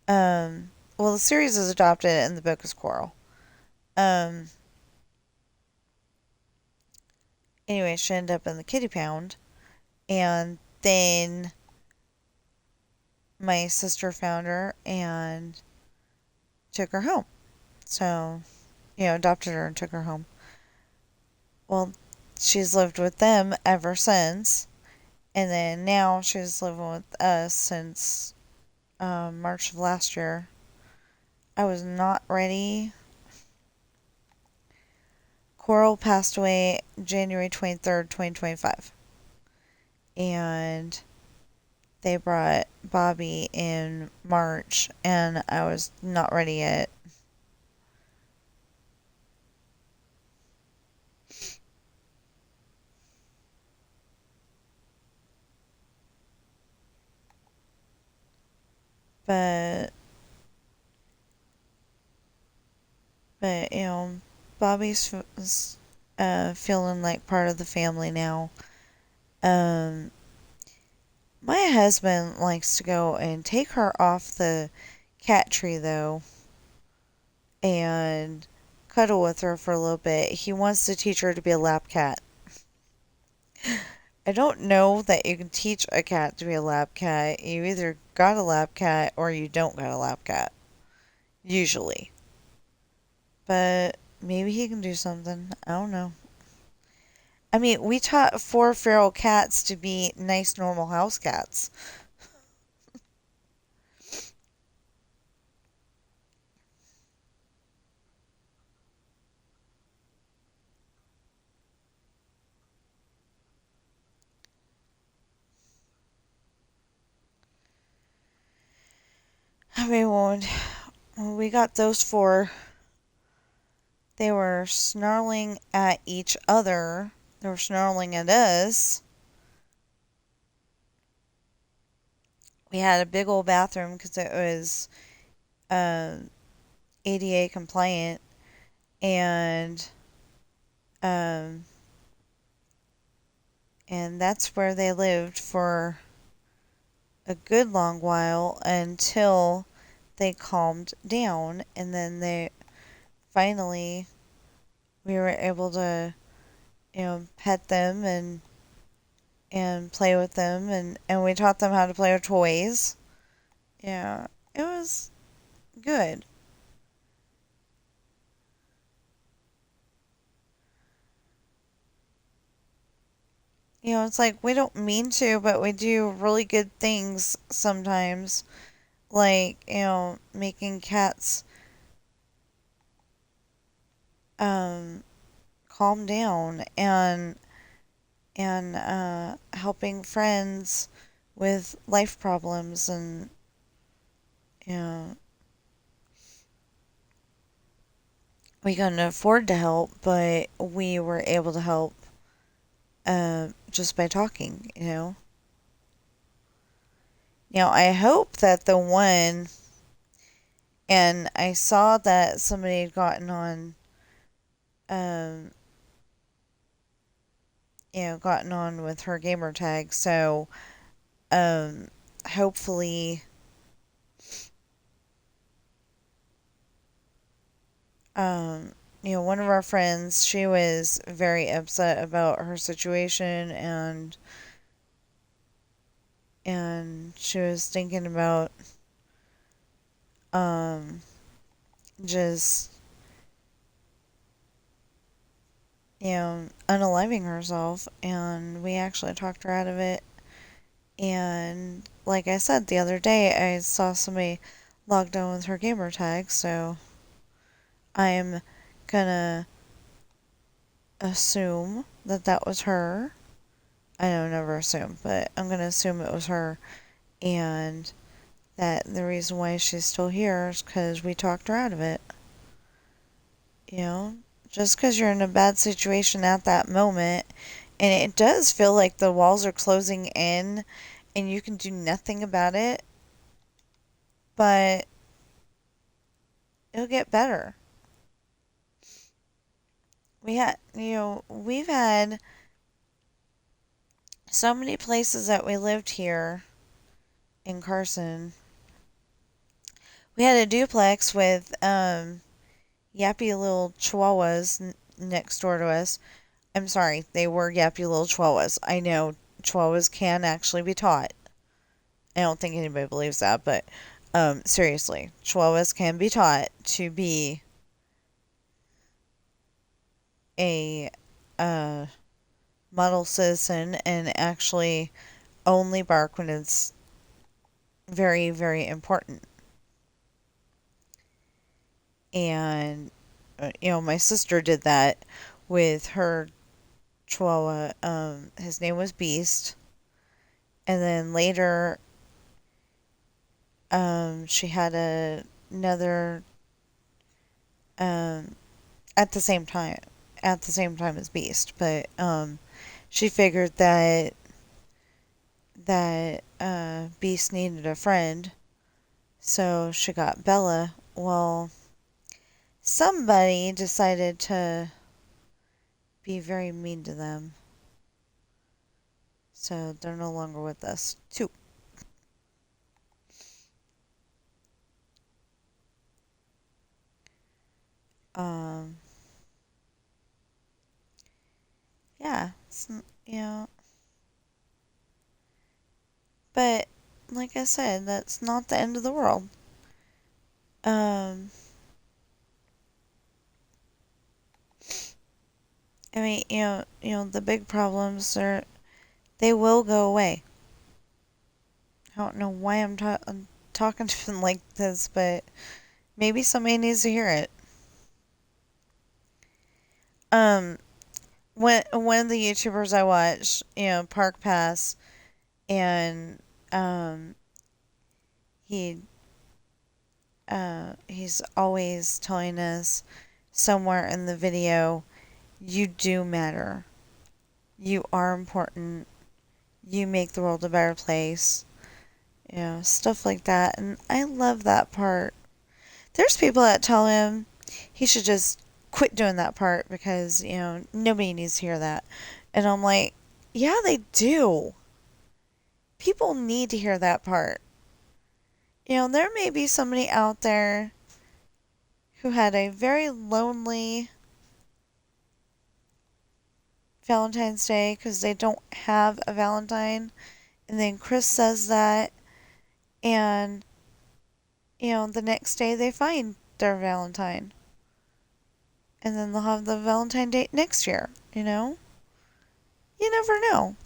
Well, the series is adopted and the book is Coral. Um, anyway, she ended up in the kitty pound, and then my sister found her and took her home. So, adopted her and took her home. Well, she's lived with them ever since, and then now she's living with us since March of last year. I was not ready. Coral passed away January 23rd, 2025. And they brought Bobby in March, and I was not ready yet. But But, Bobby's feeling like part of the family now. Um, my husband likes to go and take her off the cat tree, though, and cuddle with her for a little bit. He wants to teach her to be a lap cat. I don't know that you can teach a cat to be a lap cat. You either got a lap cat or you don't got a lap cat. Usually. But maybe he can do something. I don't know. I mean, we taught 4 feral cats to be nice, normal house cats. I mean, when we got those 4, they were snarling at each other. They were snarling at us. We had a big old bathroom because it was uh, ADA compliant, and um, and that's where they lived for a good long while until they calmed down, and then they finally we were able to pet them and play with them, and we taught them how to play with toys. Yeah, it was good. It's like we don't mean to, but we do really good things sometimes, like making cats um calm down, and helping friends with life problems, and you know we couldn't afford to help, but we were able to help just by talking. I hope that the one, and I saw that somebody had um gotten on with her gamer tag, so um hopefully um one of our friends, she was very upset about her situation, and she was thinking about um just unaliving herself, and we actually talked her out of it. And like I said the other day, I saw somebody logged on with her gamer tag, so I'm gonna assume that that was her. I don't never assume, but I'm gonna assume it was her, and that the reason why she's still here is because we talked her out of it. You know, just because you're in a bad situation at that moment, and it does feel like the walls are closing in, and you can do nothing about it, but it'll get better. We've had so many places that we lived here in Carson. We had a duplex with yappy little chihuahuas next door to us. I'm sorry, they were yappy little chihuahuas. I know chihuahuas can actually be taught. I don't think anybody believes that, but seriously, chihuahuas can be taught to be a uh, model citizen and actually only bark when it's very, very important. And, my sister did that with her chihuahua. His name was Beast. And then later, she had another, um, at the same time, as Beast. But, she figured that Beast needed a friend, so she got Bella. Well, somebody decided to be very mean to them. So they're no longer with us, too. Um, yeah, you know, but like I said, that's not the end of the world. Um, I mean, the big problems they will go away. I don't know why I'm talking to them like this, but maybe somebody needs to hear it. Um, one of the YouTubers I watch, Park Pass, and he he's always telling us somewhere in the video, you do matter. You are important. You make the world a better place. Stuff like that. And I love that part. There's people that tell him he should just quit doing that part because, nobody needs to hear that. And I'm like, yeah, they do. People need to hear that part. There may be somebody out there who had a very lonely Valentine's Day because they don't have a Valentine. And then Chris says that, and, the next day they find their Valentine. And then they'll have the Valentine date next year, you know? You never know.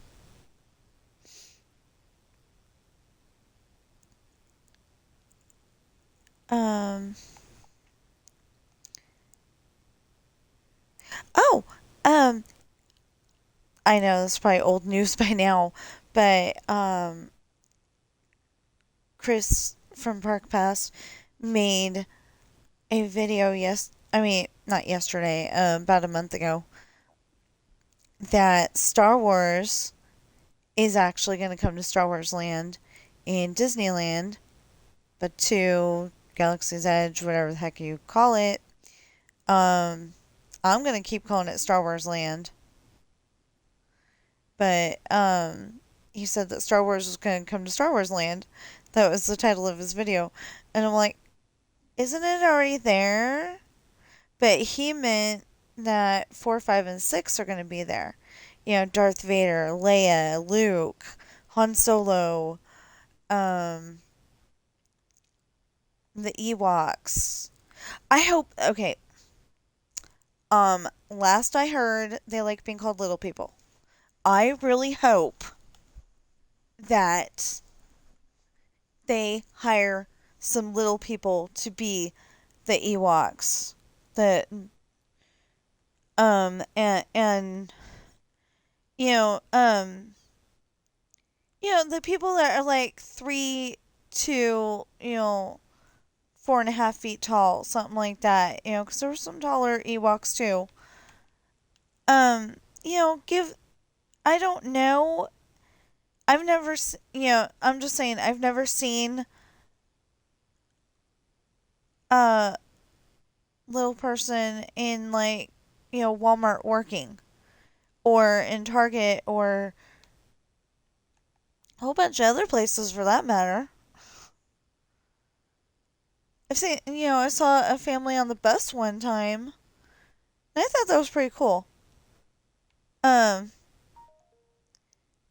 Um, oh, um, I know this is probably old news by now, but, Chris from Park Pass made a video not yesterday, about a month ago, that Star Wars is actually going to come to Star Wars Land in Disneyland, but to Galaxy's Edge, whatever the heck you call it. I'm going to keep calling it Star Wars Land. But he said that Star Wars was going to come to Star Wars Land. That was the title of his video. And I'm like, isn't it already there? But he meant that 4, 5, and 6 are going to be there. Darth Vader, Leia, Luke, Han Solo, um, the Ewoks. I hope, okay. Last I heard, they like being called little people. I really hope that they hire some little people to be the Ewoks. The and you know, um the people that are like 3 to 4.5 feet tall, something like that. Because there were some taller Ewoks too. Give. I don't know. I've never. I'm just saying. I've never seen a little person in like Walmart working, or in Target, or a whole bunch of other places for that matter. I saw a family on the bus one time, and I thought that was pretty cool. Um,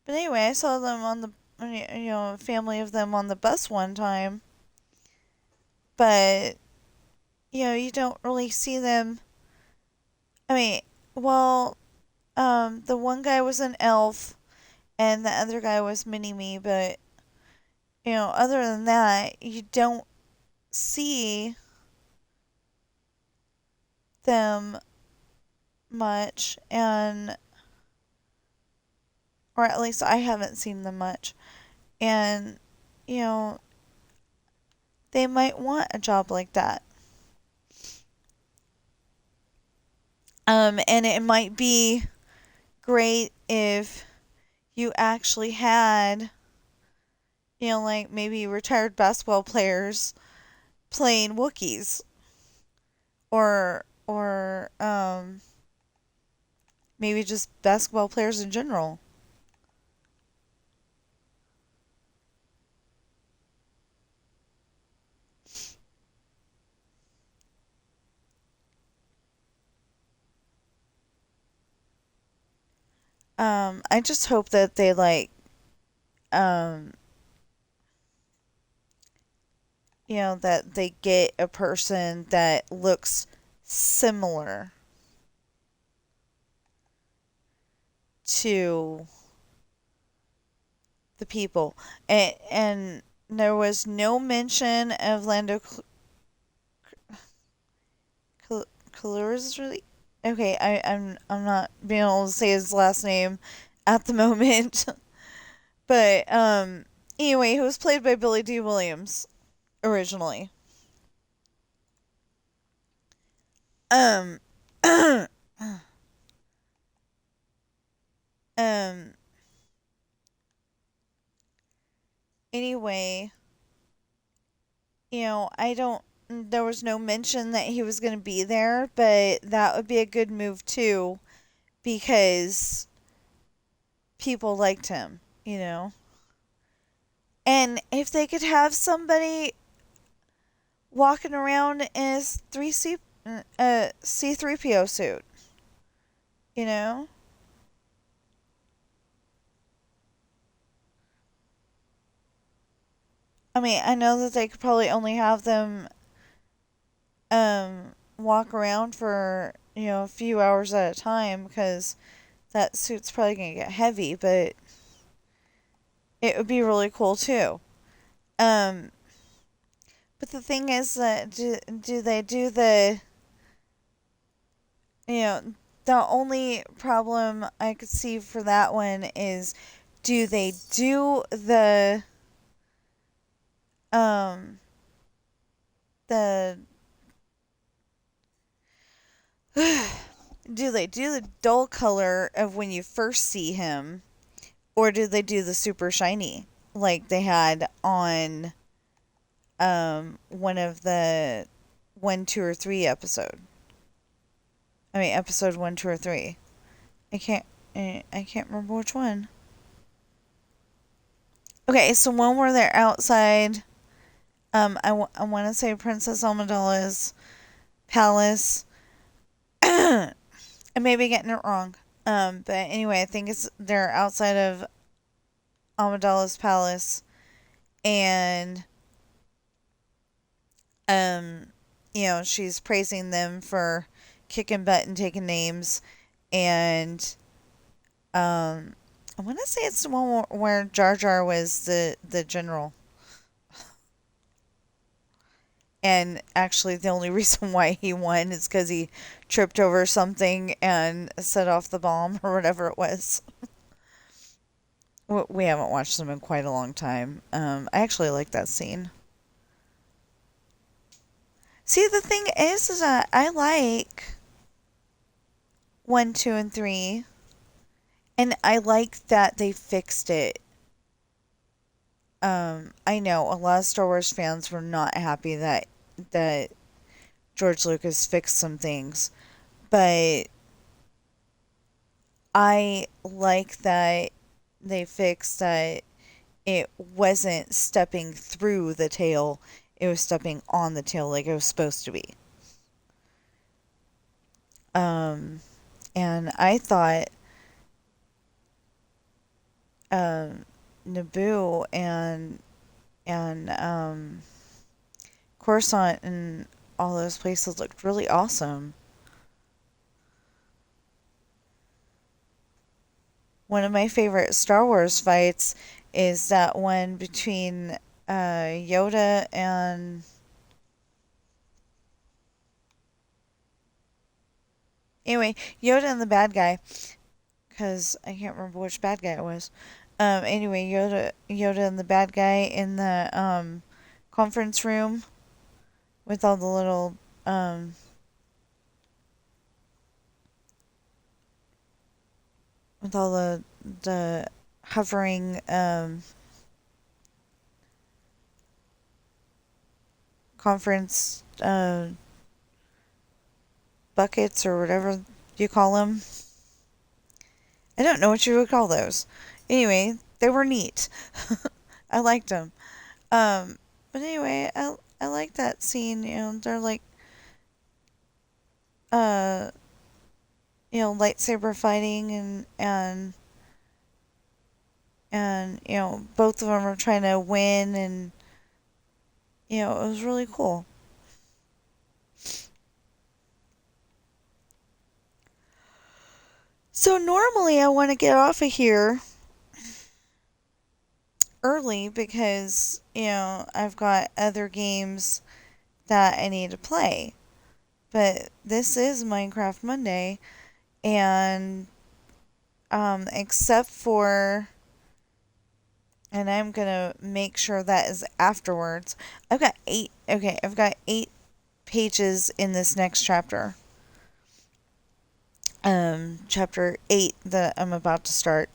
but anyway, I saw them on the, a family of them on the bus one time, but, you don't really see them. I mean, well, the one guy was an elf, and the other guy was Mini-Me, but, other than that, you don't see them much, or at least I haven't seen them much. And, you know, they might want a job like that. And it might be great if you actually had, like maybe retired basketball players playing Wookiees, or maybe just basketball players in general. I just hope that they um, that they get a person that looks similar to the people. And there was no mention of Lando Calrissian. Really? Okay, I'm not being able to say his last name at the moment, but anyway, he was played by Billy D. Williams originally. Um, um. Anyway, I don't. There was no mention that he was going to be there, but that would be a good move too because people liked him. And if they could have somebody walking around in his C3PO suit, you know? I mean, I know that they could probably only have them walk around for, a few hours at a time because that suit's probably going to get heavy, but it would be really cool too. Um, but the thing is that do they do you know, the only problem I could see for that one is do they do um the do they do the dull color of when you first see him, or do they do the super shiny like they had on one of the 1, 2, or 3 episode? I mean episode 1, 2, or 3. I can't I can't remember which one. Okay, so when were they outside? I want to say Princess Amidala's palace. I may be getting it wrong. But anyway, I think they're outside of Amidala's palace, and um, she's praising them for kicking butt and taking names, and I want to say it's the one where Jar Jar was the general. And actually, the only reason why he won is because he tripped over something and set off the bomb or whatever it was. We haven't watched them in quite a long time. I actually like that scene. See, the thing is that I like 1, 2, and 3, and I like that they fixed it. I know a lot of Star Wars fans were not happy that George Lucas fixed some things, but I like that they fixed that it wasn't stepping through the tail, it was stepping on the tail like it was supposed to be. Um, and I thought um, Naboo and Coruscant and all those places looked really awesome. One of my favorite Star Wars fights is that one between Yoda and anyway Yoda and the bad guy, because I can't remember which bad guy it was. Anyway, Yoda and the bad guy in the conference room with all the little with all the hovering conference buckets or whatever you call them. I don't know what you would call those. Anyway, they were neat. I liked them. But anyway, I like that scene. They're like, uh, lightsaber fighting and both of them are trying to win, and it was really cool. So normally I want to get off of here early because I've got other games that I need to play. But this is Minecraft Monday, and except for, and I'm gonna make sure that is afterwards. I've got eight. Okay, I've got 8 pages in this next chapter. Chapter 8 that I'm about to start.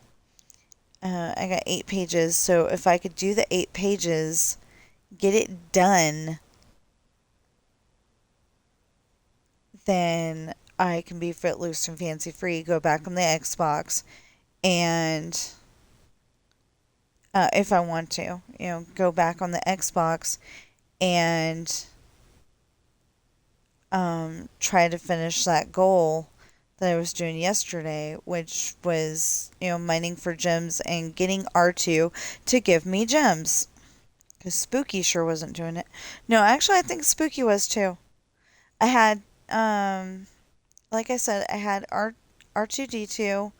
I got 8 pages, so if I could do the 8 pages, get it done, then I can be footloose and fancy free, go back on the Xbox, and if I want to, go back on the Xbox and try to finish that goal that I was doing yesterday, which was, mining for gems and getting R2 to give me gems. Because Spooky sure wasn't doing it. No, actually, I think Spooky was too. I had, like I said, I had R2D2.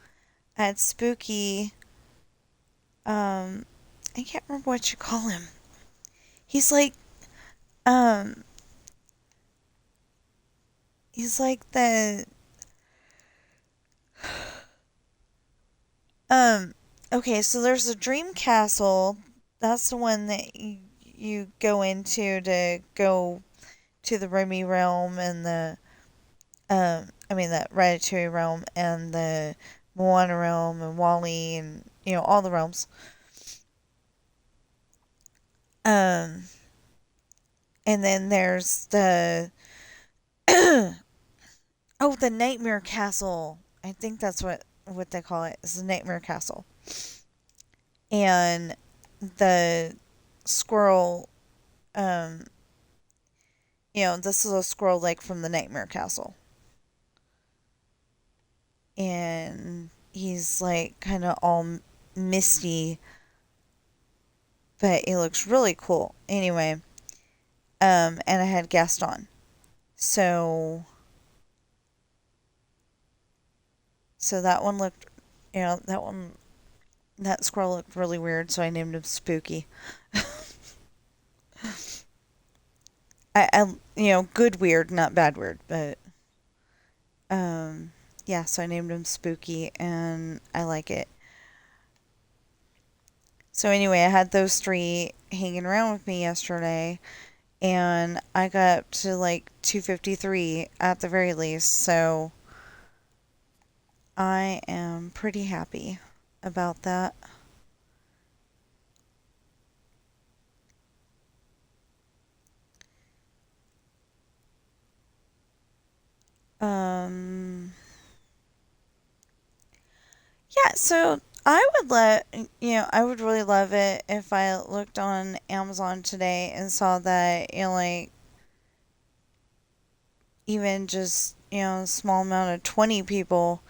I had Spooky. I can't remember what you call him. He's like, um, he's like the, um, okay, so there's a dream castle. That's the one that you go into to go to the Remy realm and the Ratatouille realm and the Moana realm and Wally and, all the realms. Um, and then there's the, oh, the Nightmare Castle. I think that's what they call it. It's the Nightmare Castle. And the squirrel, um, this is a squirrel like from the Nightmare Castle. And he's like kind of all misty, but he looks really cool. Anyway, and I had Gaston. So that one looked, that squirrel looked really weird, so I named him Spooky. Good weird, not bad weird, but yeah, so I named him Spooky, and I like it. So anyway, I had those 3 hanging around with me yesterday, and I got up to like 253 at the very least, so I am pretty happy about that. Um, yeah, so I would really love it if I looked on Amazon today and saw that, like, even just, a small amount of 20 people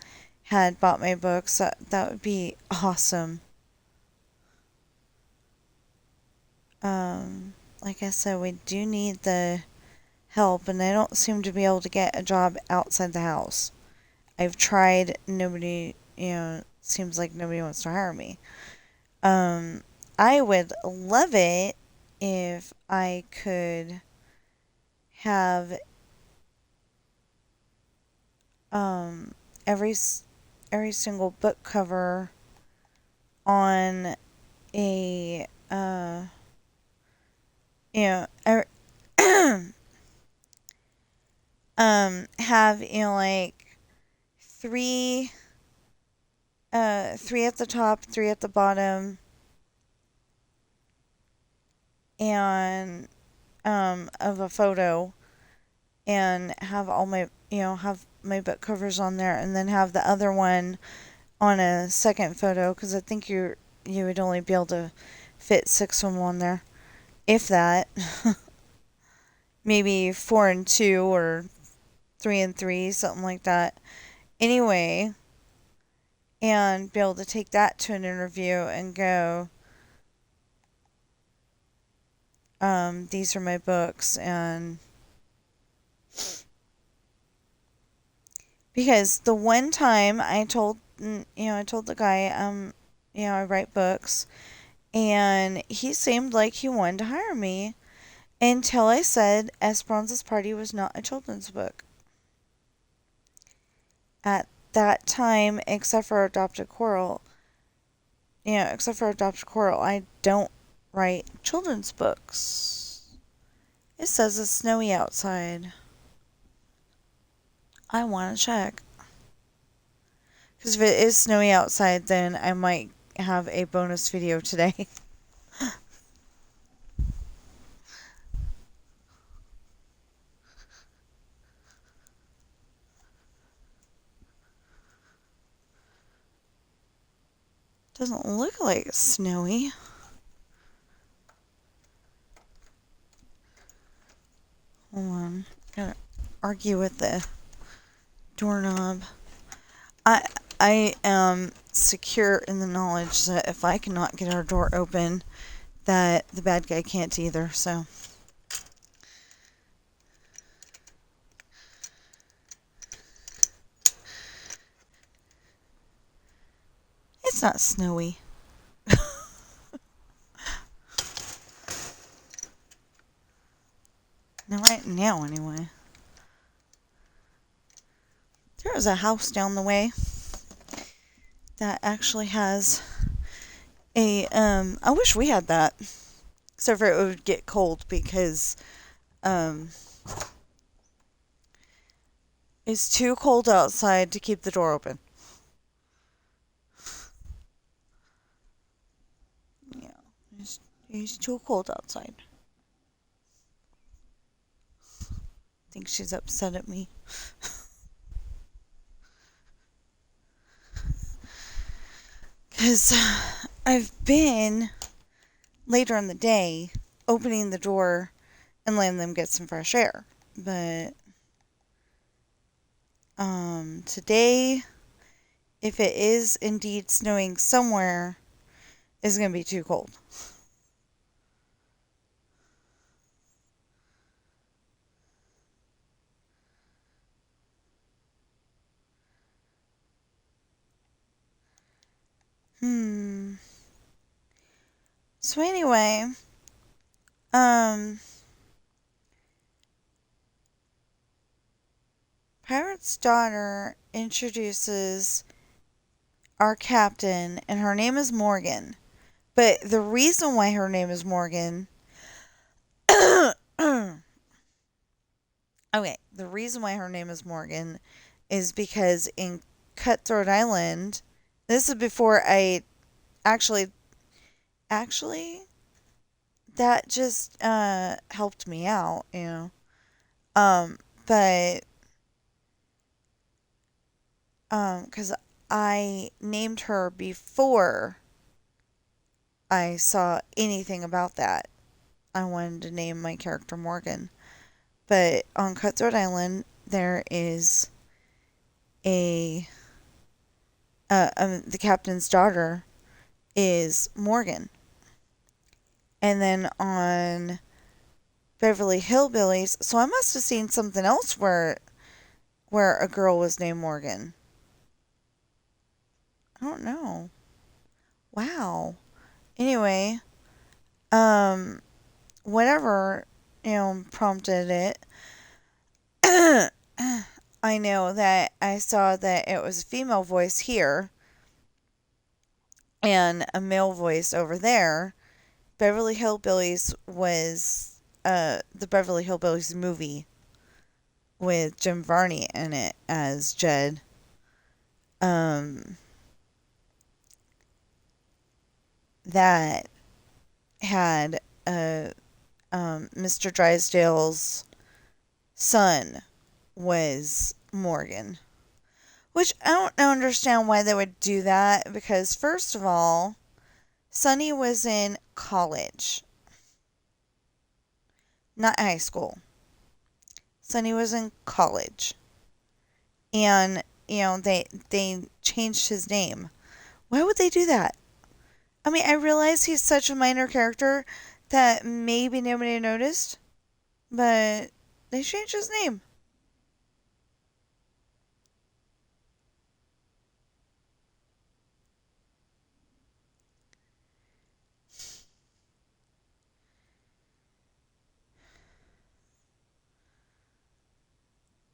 had bought my books. That would be awesome. Like I said, we do need the help, and I don't seem to be able to get a job outside the house. I've tried, nobody, seems like nobody wants to hire me. Um, I would love it if I could have um every every single book cover on a you know er, have like three 3 at the top, 3 at the bottom, and of a photo, and have all my have my book covers on there, and then have the other one on a second photo, because I think you would only be able to fit 6 of them on there, if that. Maybe 4 and 2 or 3 and 3, something like that. Anyway, and be able to take that to an interview and go, these are my books. And because the one time I told the guy, I write books, and he seemed like he wanted to hire me until I said Esperanza's Party was not a children's book. At that time, except for Adopted Coral, I don't write children's books. It says it's snowy outside. I want to check. Because if it is snowy outside, then I might have a bonus video today. Doesn't look like it's snowy. Hold on. Gotta argue with the doorknob. I am secure in the knowledge that if I cannot get our door open, that the bad guy can't either, so. It's not snowy. Not right now, anyway. There is a house down the way that actually has a, I wish we had that. Except for it would get cold because, it's too cold outside to keep the door open. Yeah, it's too cold outside. I think she's upset at me. Because I've been, later in the day, opening the door and letting them get some fresh air. But, today, if it is indeed snowing somewhere, it's going to be too cold. So anyway, Pirate's daughter introduces our captain, and her name is Morgan. But the reason why her name is Morgan... Okay, the reason why her name is Morgan is because in Cutthroat Island... This is before I... Actually, that just helped me out, But... Because I named her before I saw anything about that. I wanted to name my character Morgan. But on Cutthroat Island, there is the captain's daughter is Morgan. And then on Beverly Hillbillies, so I must have seen something else where a girl was named Morgan. I don't know. Wow. Anyway, whatever, prompted it. I know that I saw that it was a female voice here and a male voice over there. Beverly Hillbillies was the Beverly Hillbillies movie with Jim Varney in it as Jed. That had Mr. Drysdale's son was Morgan. Which I don't understand why they would do that because, first of all, Sunny was in college, not high school. Sunny was in college. And, they changed his name. Why would they do that? I mean, I realize he's such a minor character that maybe nobody noticed, but they changed his name.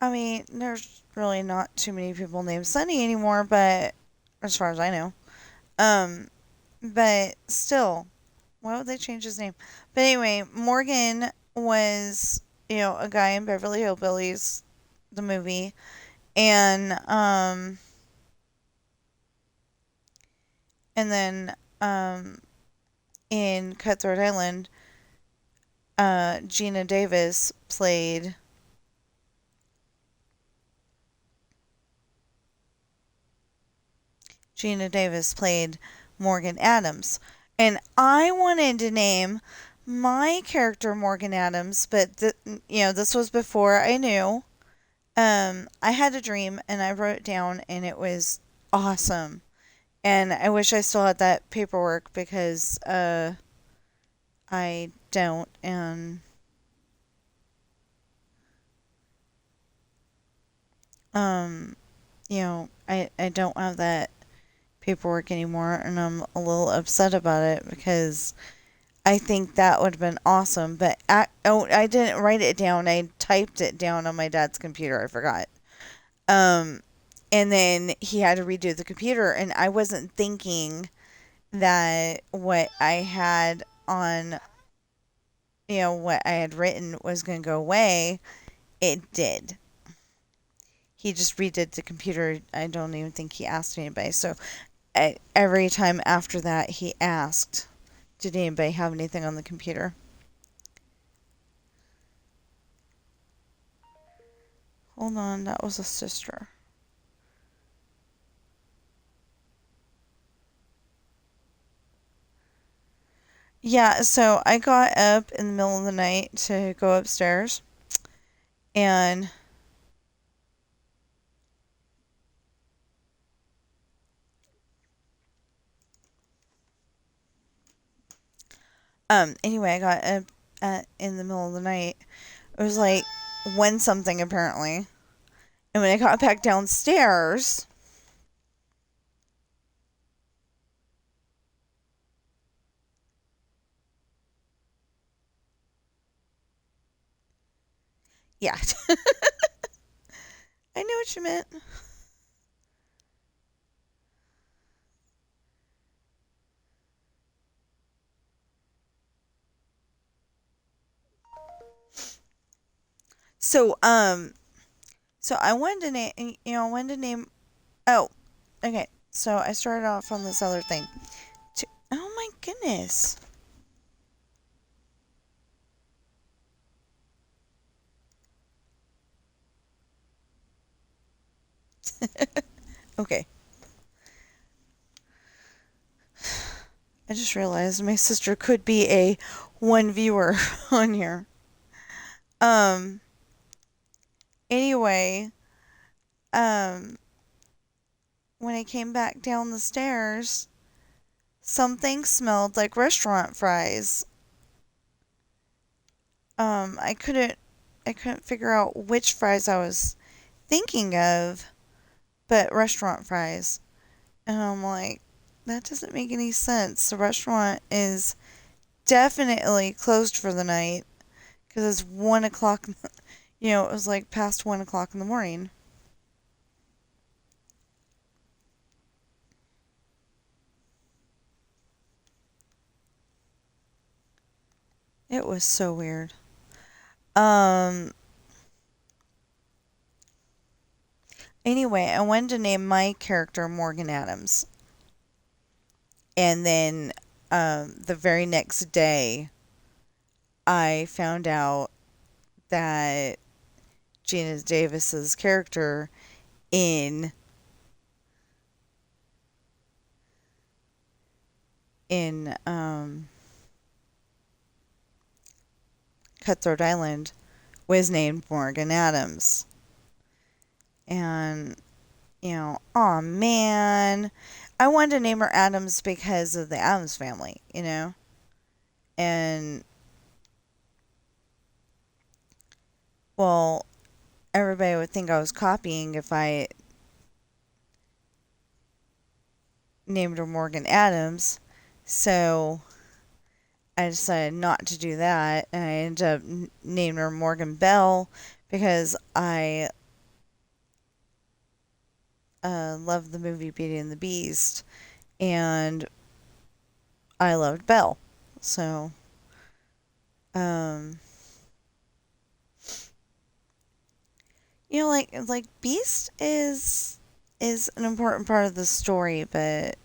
I mean, there's really not too many people named Sunny anymore, but as far as I know. Um, but still, why would they change his name? But anyway, Morgan was, a guy in Beverly Hillbillies, the movie, and and then in Cutthroat Island, Gina Davis played Gina Davis played Morgan Adams. And I wanted to name my character Morgan Adams, but this was before I knew. I had a dream and I wrote it down and it was awesome. And I wish I still had that paperwork because I don't, and um I don't have that paperwork anymore and I'm a little upset about it because I think that would have been awesome, but I didn't write it down. I typed it down on my dad's computer. I forgot. Um, and then he had to redo the computer, and I wasn't thinking that what I had on, what I had written was going to go away. It did. He just redid the computer. I don't even think he asked anybody. So every time after that, he asked, did anybody have anything on the computer? Hold on, that was a sister. Yeah, so I got up in the middle of the night to go upstairs and anyway, I got up in the middle of the night. It was like one something apparently. And when I got back downstairs, yeah. I knew what you meant. So so I wanted to name I wanted to name oh, okay. So I started off on this other thing. Oh my goodness. Okay. I just realized my sister could be a one viewer on here. Um, anyway, um, when I came back down the stairs, something smelled like restaurant fries. I couldn't figure out which fries I was thinking of, but restaurant fries. And I'm like, that doesn't make any sense. The restaurant is definitely closed for the night because it's 1 o'clock. It was like past 1 o'clock in the morning. It was so weird. Um, anyway, I wanted to name my character Morgan Adams. And then the very next day, I found out that Gina Davis's character in in Cutthroat Island was named Morgan Adams. And, oh man, I wanted to name her Adams because of the Adams family, And, well, everybody would think I was copying if I named her Morgan Adams. So I decided not to do that. And I ended up naming her Morgan Bell because I loved the movie Beauty and the Beast. And I loved Belle. So, um, like Beast is an important part of the story, but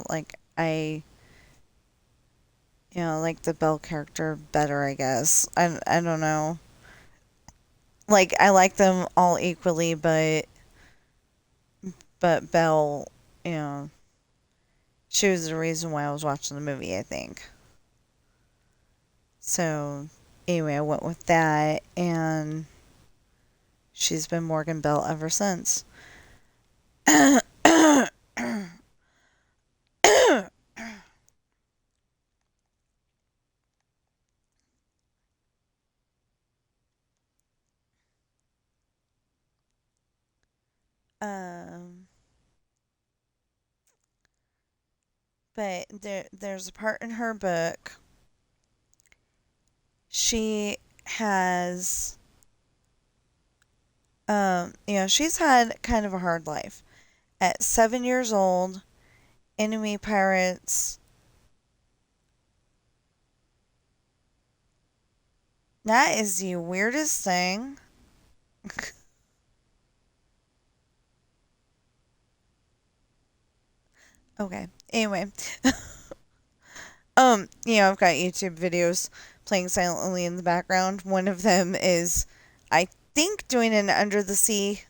like I like the Belle character better, I guess. I don't know. Like I like them all equally, but Belle, you know, she was the reason why I was watching the movie, I think. So anyway, I went with that, and she's been Morgan Bell ever since. um, but there's a part in her book. She has, she's had kind of a hard life. At 7 years old, enemy pirates. That is the weirdest thing. Okay. Anyway, I've got YouTube videos playing silently in the background. One of them is, I think, doing an under the sea,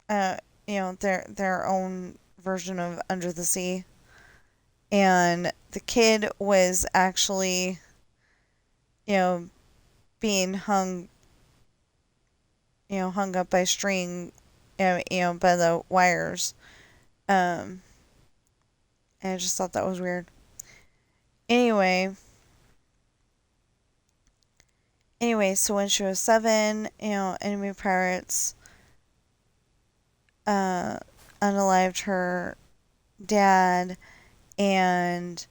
uh, their own version of Under the Sea. And the kid was actually, you know, being hung up by string, by the wires. Um, and I just thought that was weird. Anyway, so when she was 7, enemy pirates uh, unalived her dad, and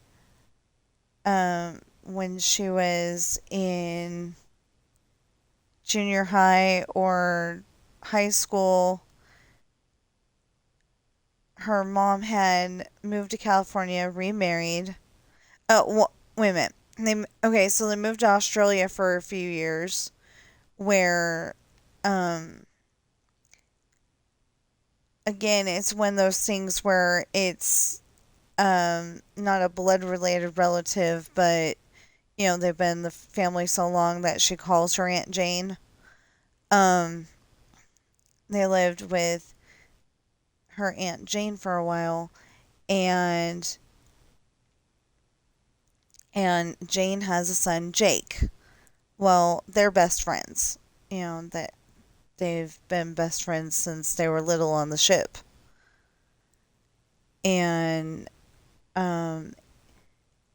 when she was in junior high or high school, her mom had moved to California, remarried. Oh, wait a minute. So they moved to Australia for a few years, where, um, again, it's one of those things where it's, not a blood related relative, but, they've been in the family so long that she calls her Aunt Jane. Um, they lived with her Aunt Jane for a while, and Jane has a son, Jake. Well, they're best friends. That they've been best friends since they were little on the ship. And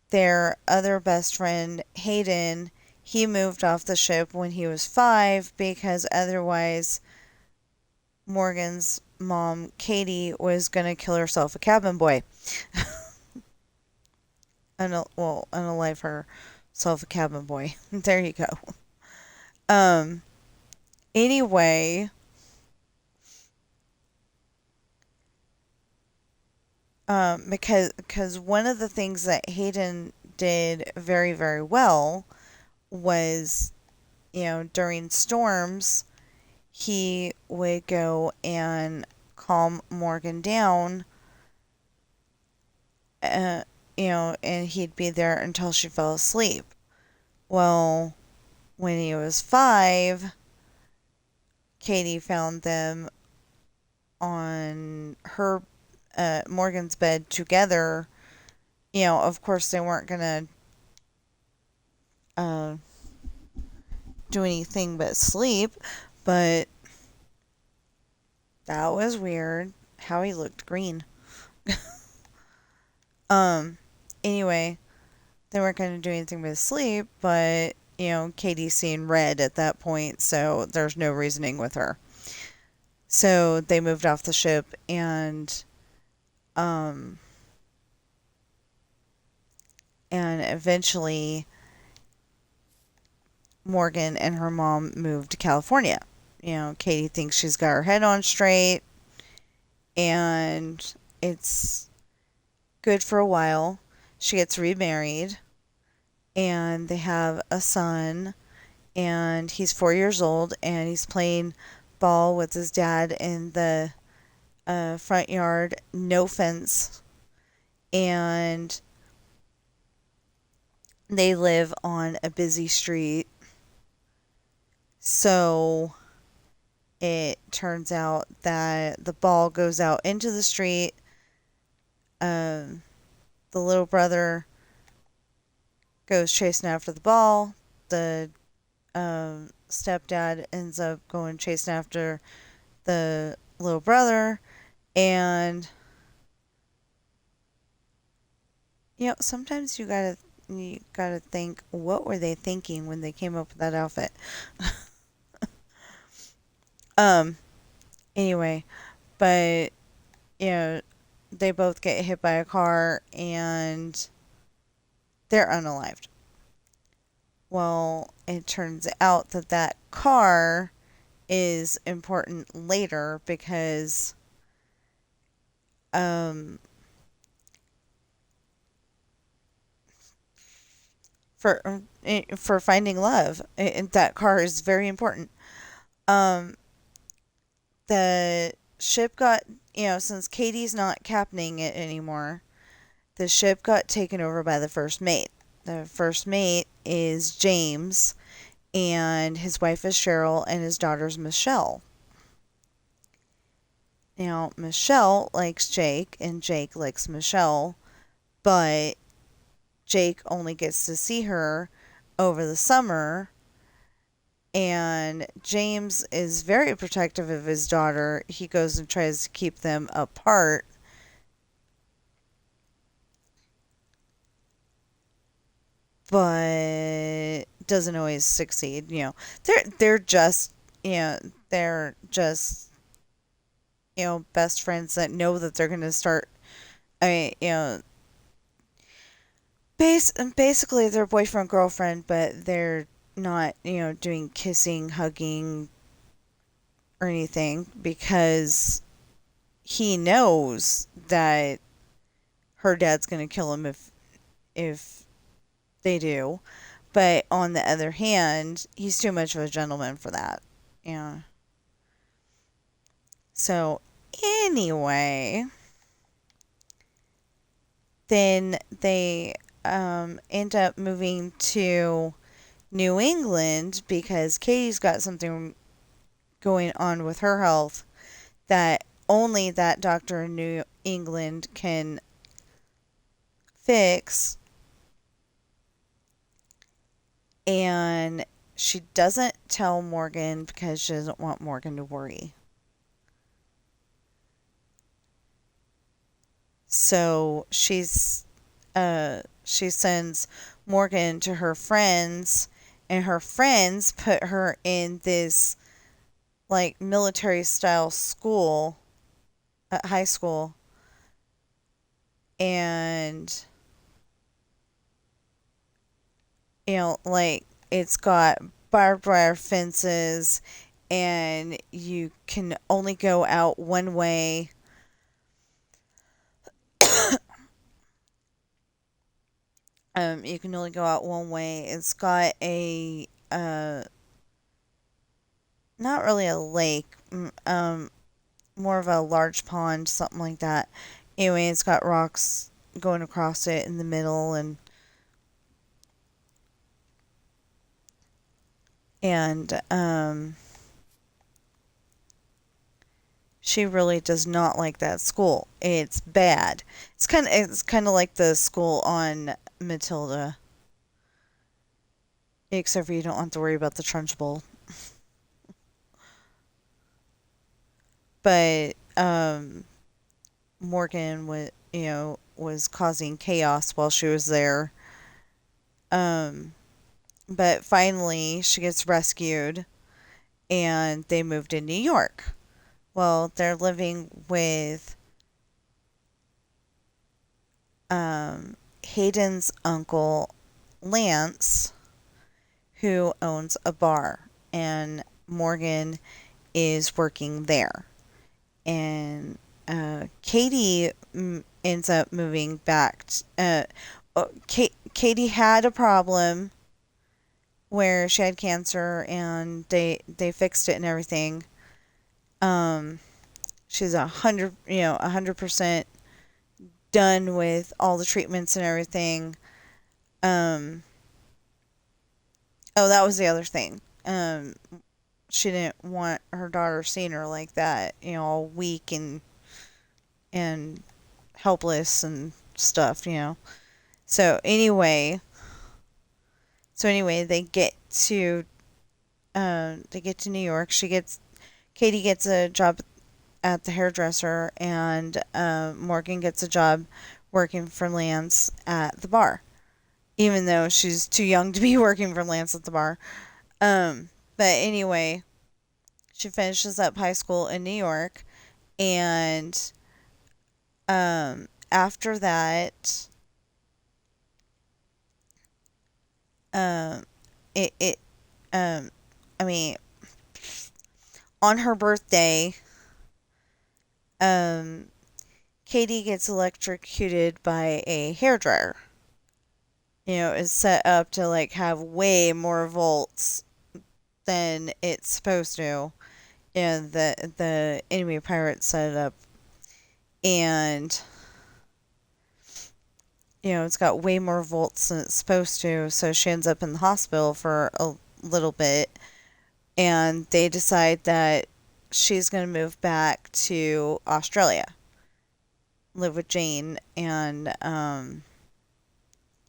their other best friend, Hayden, he moved off the ship when he was 5 because otherwise Morgan's mom, Katie, was going to kill herself a cabin boy. Unalive herself a cabin boy. There you go. Um, anyway, because one of the things that Hayden did very, very well was, during storms, he would go and calm Morgan down, uh, and he'd be there until she fell asleep. Well, when he was 5, Katie found them on her Morgan's bed together. Of course they weren't gonna uh, do anything but sleep, but that was weird. How he looked green. Um. Anyway, they weren't gonna do anything but sleep, but Katie's seeing red at that point, so there's no reasoning with her. So they moved off the ship, um and eventually Morgan and her mom moved to California. Katie thinks she's got her head on straight, and it's good for a while. She gets remarried, and they have a son, and he's 4 years old, and he's playing ball with his dad in the front yard, no fence, and they live on a busy street. So it turns out that the ball goes out into the street. Um, the little brother goes chasing after the ball. The stepdad ends up going chasing after the little brother. And, sometimes you gotta think, what were they thinking when they came up with that outfit? Um, anyway, but, you know, they both get hit by a car and they're unalived. Well, it turns out that that car is important later because um for finding love, and that car is very important. Um the ship got, since Katie's not captaining it anymore, the ship got taken over by the first mate. The first mate is James, and his wife is Cheryl, and his daughter's Michelle. Now, Michelle likes Jake, and Jake likes Michelle, but Jake only gets to see her over the summer, and James is very protective of his daughter. He goes and tries to keep them apart, but doesn't always succeed. They're just you know they're just best friends that know that they're going to start. I mean, basically they're boyfriend girlfriend, but they're not doing kissing, hugging, or anything because he knows that her dad's going to kill him if they do. But on the other hand, he's too much of a gentleman for that. Yeah. So anyway, then they end up moving to New England because Katie's got something going on with her health that only that doctor in New England can fix. And she doesn't tell Morgan because she doesn't want Morgan to worry. So she sends Morgan to her friends, and her friends put her in this like military style school at high school, and like it's got barbed wire fences, and you can only go out one way. You can only go out one way. It's got a not really a lake, more of a large pond, something like that. Anyway, it's got rocks going across it in the middle, and She really does not like that school. It's bad. It's kind of like the school on Matilda, except for you don't have to worry about the Trunch Bowl. But Morgan was causing chaos while she was there. Um, but finally she gets rescued and they moved to New York. Well, they're living with Hayden's uncle Lance, who owns a bar, and Morgan is working there. And Katie ends up moving back. Katie had a problem where she had cancer, and they fixed it and everything. She's 100% done with all the treatments and everything. Um, oh, that was the other thing. She didn't want her daughter seeing her like that, all weak and helpless and stuff. So anyway, they get to New York. Katie gets a job at the hairdresser, and Morgan gets a job working for Lance at the bar, even though she's too young to be working for Lance at the bar. But anyway, she finishes up high school in New York, and after that, um, it I mean, on her birthday, um, Katie gets electrocuted by a hairdryer. It's set up to like have way more volts than it's supposed to. And the enemy pirates set it up, and it's got way more volts than it's supposed to, so she ends up in the hospital for a little bit, and they decide that she's going to move back to Australia, live with Jane, and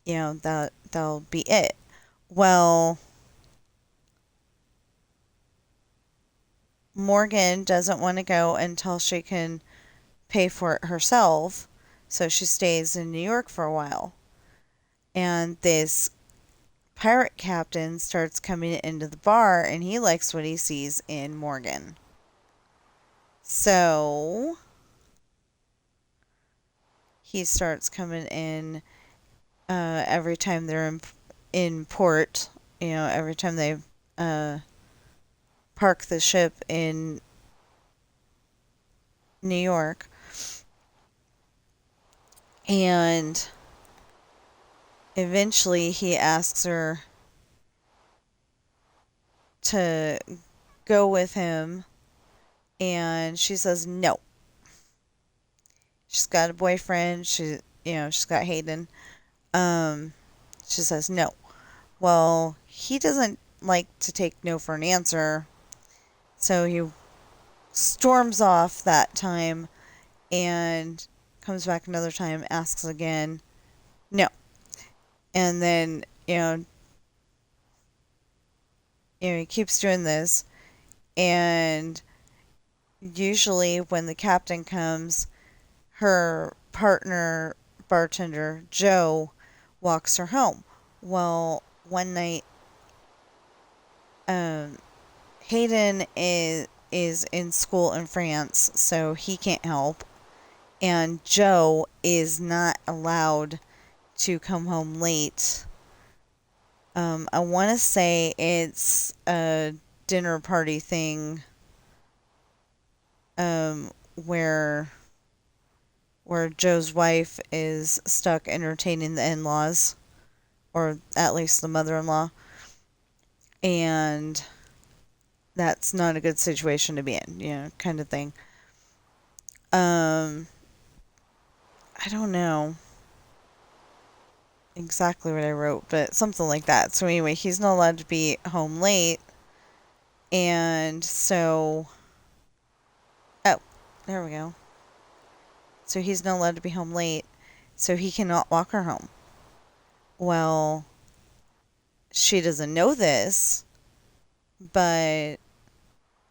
that'll be it. Well, Morgan doesn't want to go until she can pay for it herself, so she stays in New York for a while. And this pirate captain starts coming into the bar, and he likes what he sees in Morgan. So he starts coming in every time they're in port. Every time they park the ship in New York. And eventually he asks her to go with him, and she says no. She's got a boyfriend. She's got Hayden. She says no. Well, he doesn't like to take no for an answer, so he storms off that time and comes back another time, asks again, no. And then, he keeps doing this, and usually when the captain comes, her partner bartender, Joe, walks her home. Well, one night, Hayden is in school in France, so he can't help, and Joe is not allowed to come home late. I want to say it's a dinner party thing, where Joe's wife is stuck entertaining the in-laws, or at least the mother-in-law, and that's not a good situation to be in, kind of thing. I don't know exactly what I wrote, but something like that. So anyway, he's not allowed to be home late, and so, oh, There we go. So he's not allowed to be home late, so he cannot walk her home. Well, she doesn't know this, but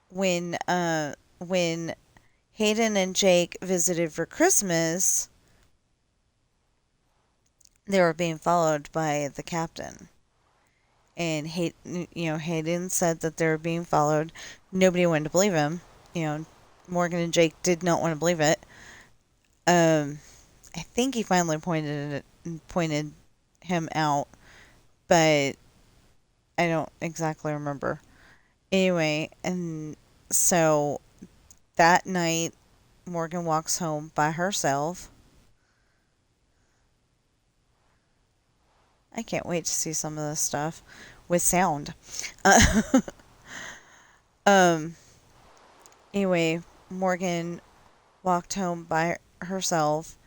when Hayden and Jake visited for Christmas, they were being followed by the captain. And Hayden said that they were being followed. Nobody wanted to believe him. Morgan and Jake did not want to believe it. I think he finally pointed him out, but I don't exactly remember. Anyway, and so that night, Morgan walks home by herself. I can't wait to see some of this stuff with sound. um. Anyway, Morgan walked home by herself,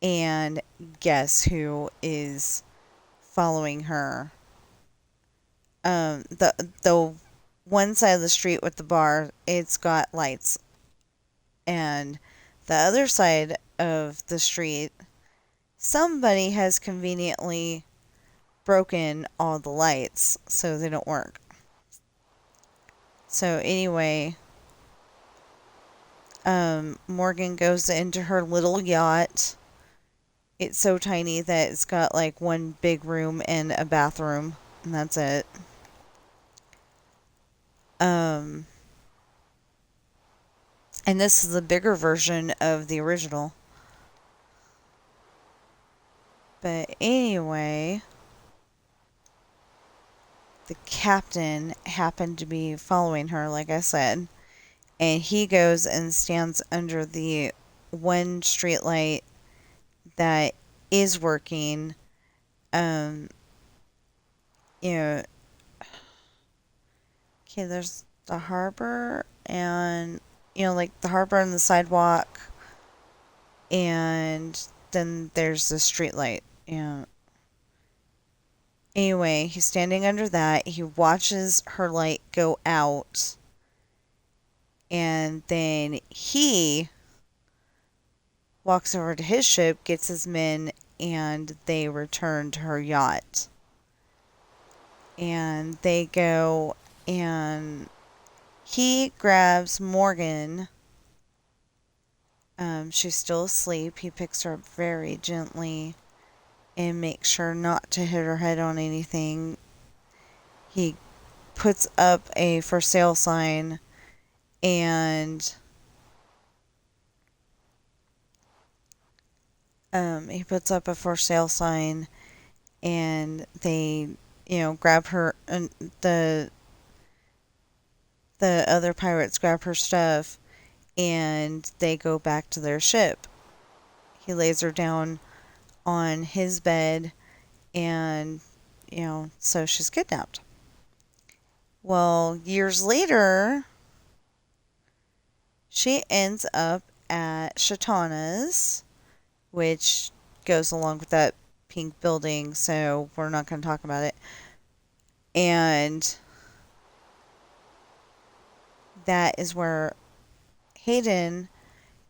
and guess who is following her? The one side of the street with the bar, it's got lights, and the other side of the street, somebody has conveniently broken all the lights so they don't work. So anyway, Morgan goes into her little yacht. It's so tiny that it's got like one big room and a bathroom, and that's it. And this is the bigger version of the original. But anyway, the captain happened to be following her, like I said, and he goes and stands under the one street light that is working. Okay, there's the harbor and like the harbor and the sidewalk, and then there's the street light. Anyway, he's standing under that. He watches her light go out, and then he walks over to his ship, gets his men, and they return to her yacht. And they go, and he grabs Morgan. She's still asleep. He picks her up very gently and makes sure not to hit her head on anything. He puts up a for sale sign, and he puts up a for sale sign, and they grab her, and the other pirates grab her stuff, and they go back to their ship. He lays her down on his bed, and so she's kidnapped. Well, years later, she ends up at Shatana's, which goes along with that pink building, so we're not going to talk about it. And that is where Hayden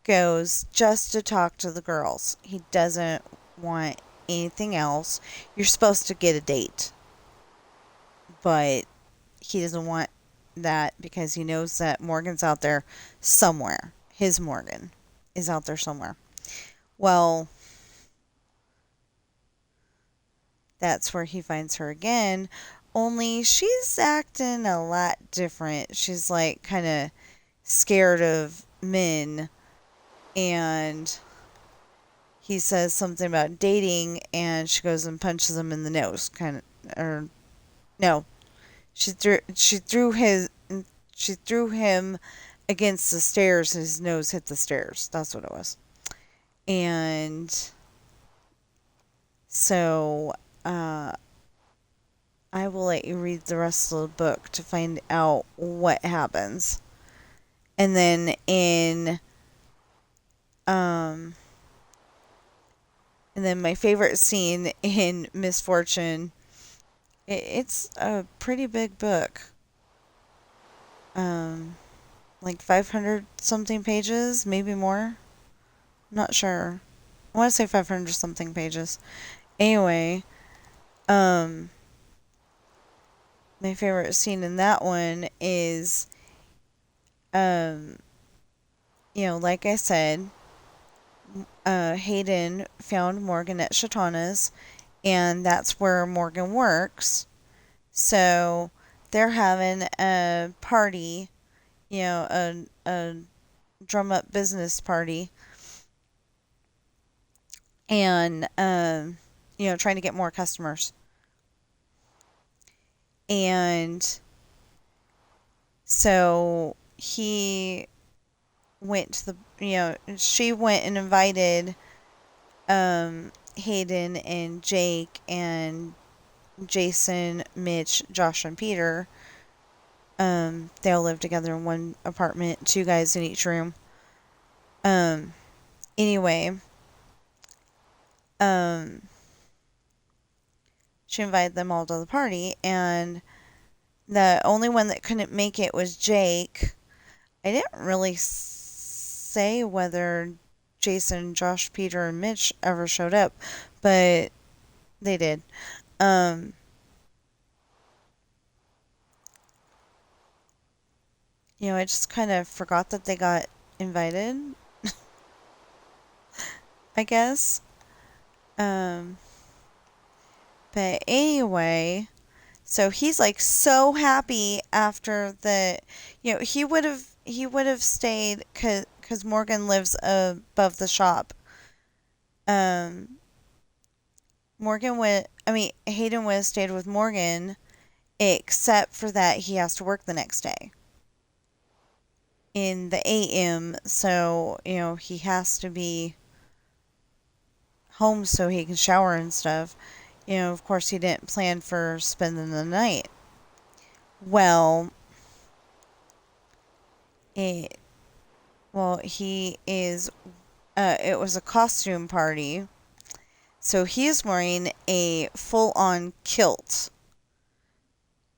goes just to talk to the girls. He doesn't want anything else. You're supposed to get a date, but he doesn't want that because he knows that Morgan's out there somewhere. His Morgan is out there somewhere. Well, that's where he finds her again, only she's acting a lot different. She's like kind of scared of men, and he says something about dating, and she goes and punches him in the nose, kind of, or no, she threw him against the stairs, and his nose hit the stairs. That's what it was. And so I will let you read the rest of the book to find out what happens. And then and then my favorite scene in Misfortune, it's a pretty big book. like 500 something pages, maybe more. Not sure. I want to say 500 something pages. Anyway, um, my favorite scene in that one is, um, like I said, Hayden found Morgan at Shatana's, and that's where Morgan works. So they're having a party, a drum up business party, and trying to get more customers. And so he went to she went and invited Hayden and Jake and Jason, Mitch, Josh, and Peter. They all live together in one apartment, two guys in each room. Anyway, she invited them all to the party, and the only one that couldn't make it was Jake. I didn't really say whether Jason, Josh, Peter, and Mitch ever showed up, but they did. I just kind of forgot that they got invited, I guess. Um, but anyway, so he's like so happy after he would have stayed because Morgan lives above the shop. Um, Hayden would have stayed with Morgan, except for that he has to work the next day in the AM, so he has to be home so he can shower and stuff. Of course, he didn't plan for spending the night. Well, it he is. It was a costume party, so he is wearing a full-on kilt.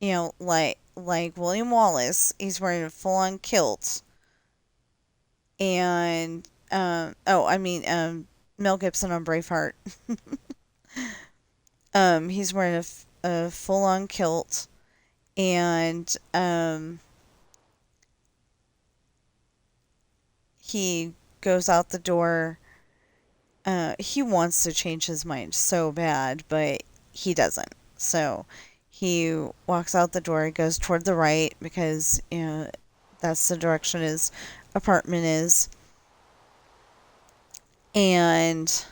Like William Wallace, he's wearing a full-on kilt. And Mel Gibson on Braveheart. He's wearing a full-on kilt, and he goes out the door. He wants to change his mind so bad, but he doesn't. So he walks out the door, goes toward the right because that's the direction his apartment is, and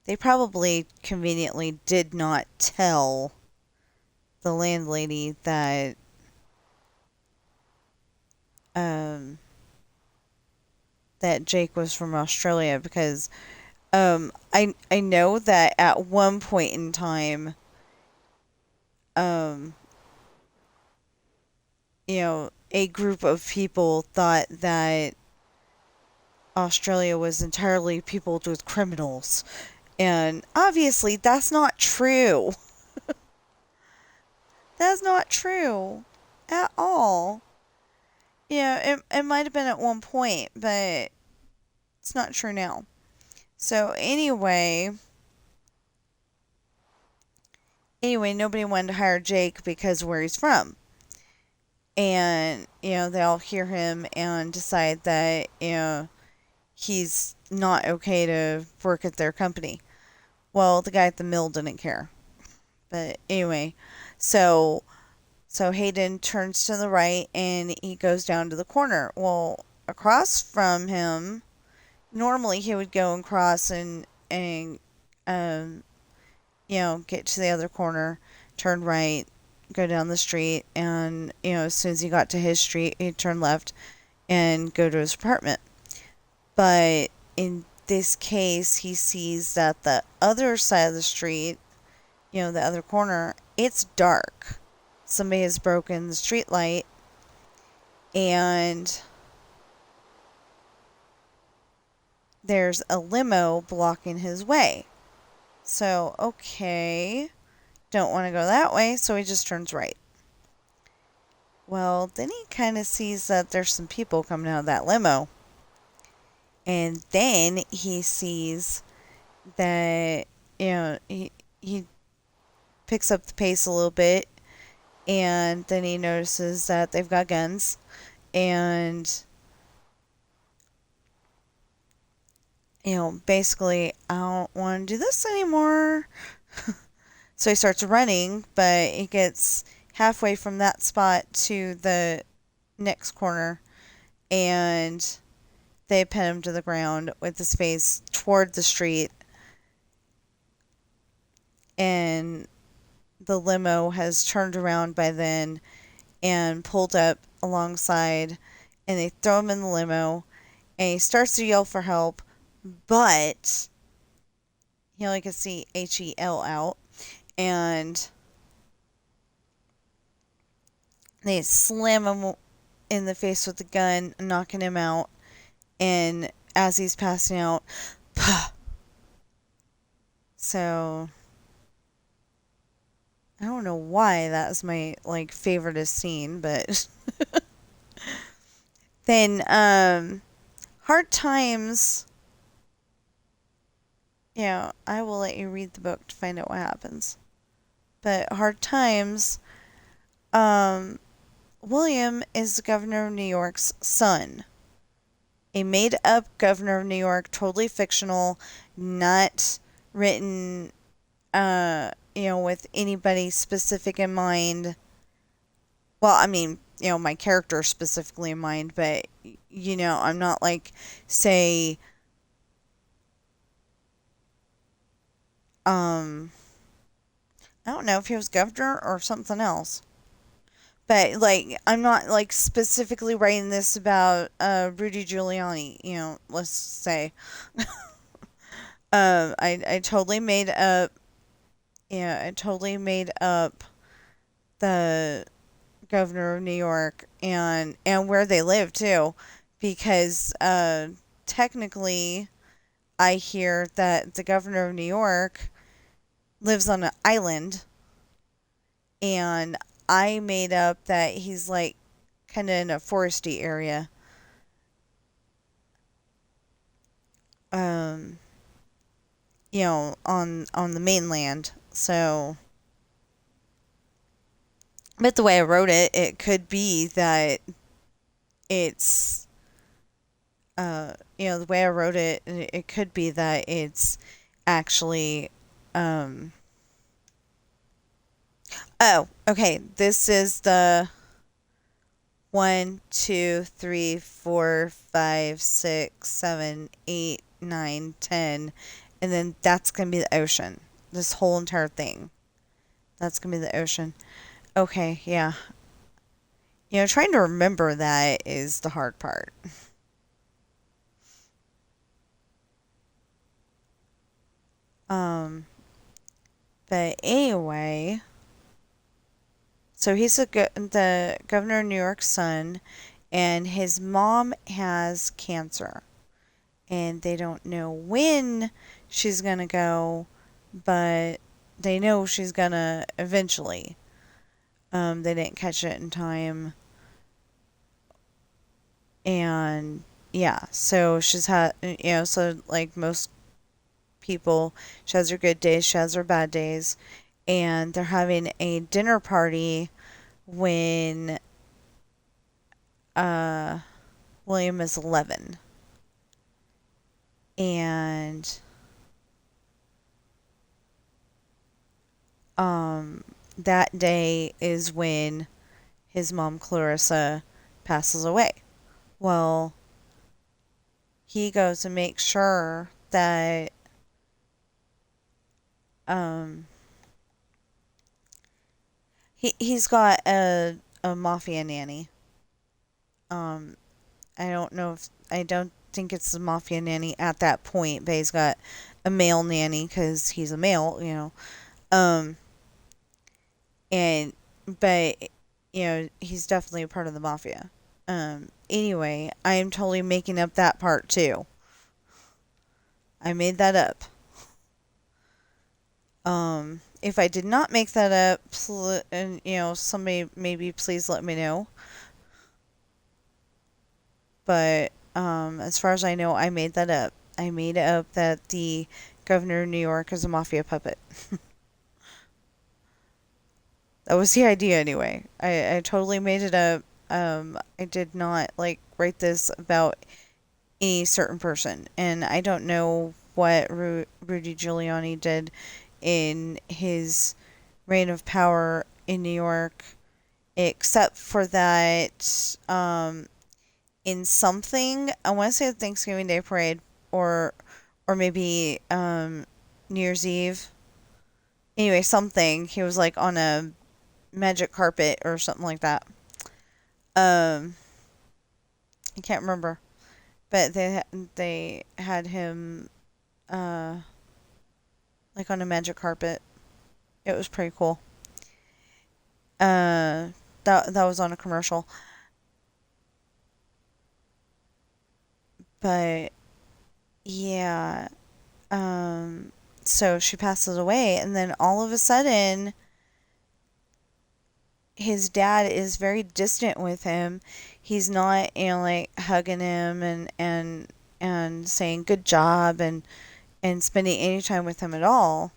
they probably conveniently did not tell the landlady that um, that Jake was from Australia because I know that at one point in time um, a group of people thought that Australia was entirely peopled with criminals, and obviously that's not true. That's not true at all. It might have been at one point, but it's not true now. So anyway, nobody wanted to hire Jake because of where he's from. And, they all hear him and decide that, he's not okay to work at their company. Well, the guy at the mill didn't care. But anyway, so Hayden turns to the right and he goes down to the corner. Well, across from him, normally he would go and cross and get to the other corner, turn right, go down the street, and as soon as he got to his street, he'd turn left and go to his apartment. But in this case, he sees that the other side of the street, the other corner, it's dark. Somebody has broken the street light, and there's a limo blocking his way. So, okay, don't want to go that way, so he just turns right. Well, then he kind of sees that there's some people coming out of that limo. And then he sees that, he picks up the pace a little bit. And then he notices that they've got guns. And, basically, I don't want to do this anymore. So he starts running, but he gets halfway from that spot to the next corner. And they pin him to the ground with his face toward the street. And the limo has turned around by then and pulled up alongside. And they throw him in the limo. And he starts to yell for help. But he only can see HEL out. And they slam him in the face with the gun, knocking him out. And as he's passing out, so I don't know why that was my favoriteest scene, but then Hard Times. I will let you read the book to find out what happens. But Hard Times, William is the governor of New York's son. A made-up governor of New York, totally fictional, not written, with anybody specific in mind. Well, I mean, my character specifically in mind, but, I'm not say, I don't know if he was governor or something else. But, I'm not, specifically writing this about, Rudy Giuliani, let's say. I totally made up, the governor of New York and where they live, too. Because, technically, I hear that the governor of New York lives on an island. And I made up that he's kind of in a foresty area. On the mainland. So, but the way I wrote it, it could be that it's the way I wrote it, it could be that it's actually oh, okay. This is the 1, 2, 3, 4, 5, 6, 7, 8, 9, 10. And then that's going to be the ocean. This whole entire thing. That's going to be the ocean. Okay, yeah. Trying to remember that is the hard part. But anyway, so he's the governor of New York's son, and his mom has cancer. And they don't know when she's going to go, but they know she's going to eventually. They didn't catch it in time. And yeah, so she's had, so like most people, she has her good days, she has her bad days. And they're having a dinner party when William is 11. And that day is when his mom Clarissa passes away. Well, he goes to make sure that he's got a mafia nanny. I don't think it's a mafia nanny at that point, but he's got a male nanny because he's a male, and but he's definitely a part of the mafia. Anyway, I am totally making up that part too. I made that up. If I did not make that up, and somebody maybe please let me know. But as far as I know, I made that up. I made up that the governor of New York is a mafia puppet. That was the idea anyway. I totally made it up. I did not like write this about a certain person, and I don't know what Rudy Giuliani did in his reign of power in New York, except for that in something I want to say the Thanksgiving Day parade or maybe New Year's Eve. Anyway, something he was like on a magic carpet or something like that. Um, I can't remember, but they had him uh like on a magic carpet. It was pretty cool. Uh, that was on a commercial, but yeah. Um, so she passes away, and then all of a sudden, his dad is very distant with him. He's not, like hugging him and saying good job and spending any time with him at all.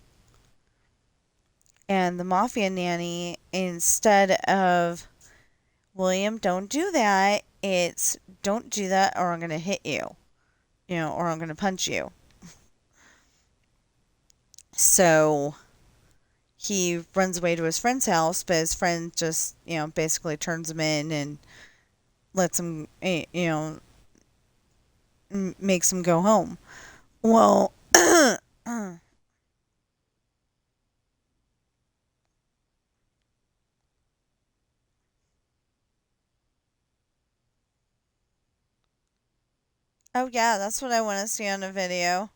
And the mafia nanny, instead of William, don't do that, it's don't do that or I'm going to hit you, or I'm going to punch you. So he runs away to his friend's house, but his friend just, basically turns him in and lets him, makes him go home. Well, oh yeah, that's what I want to see on a video.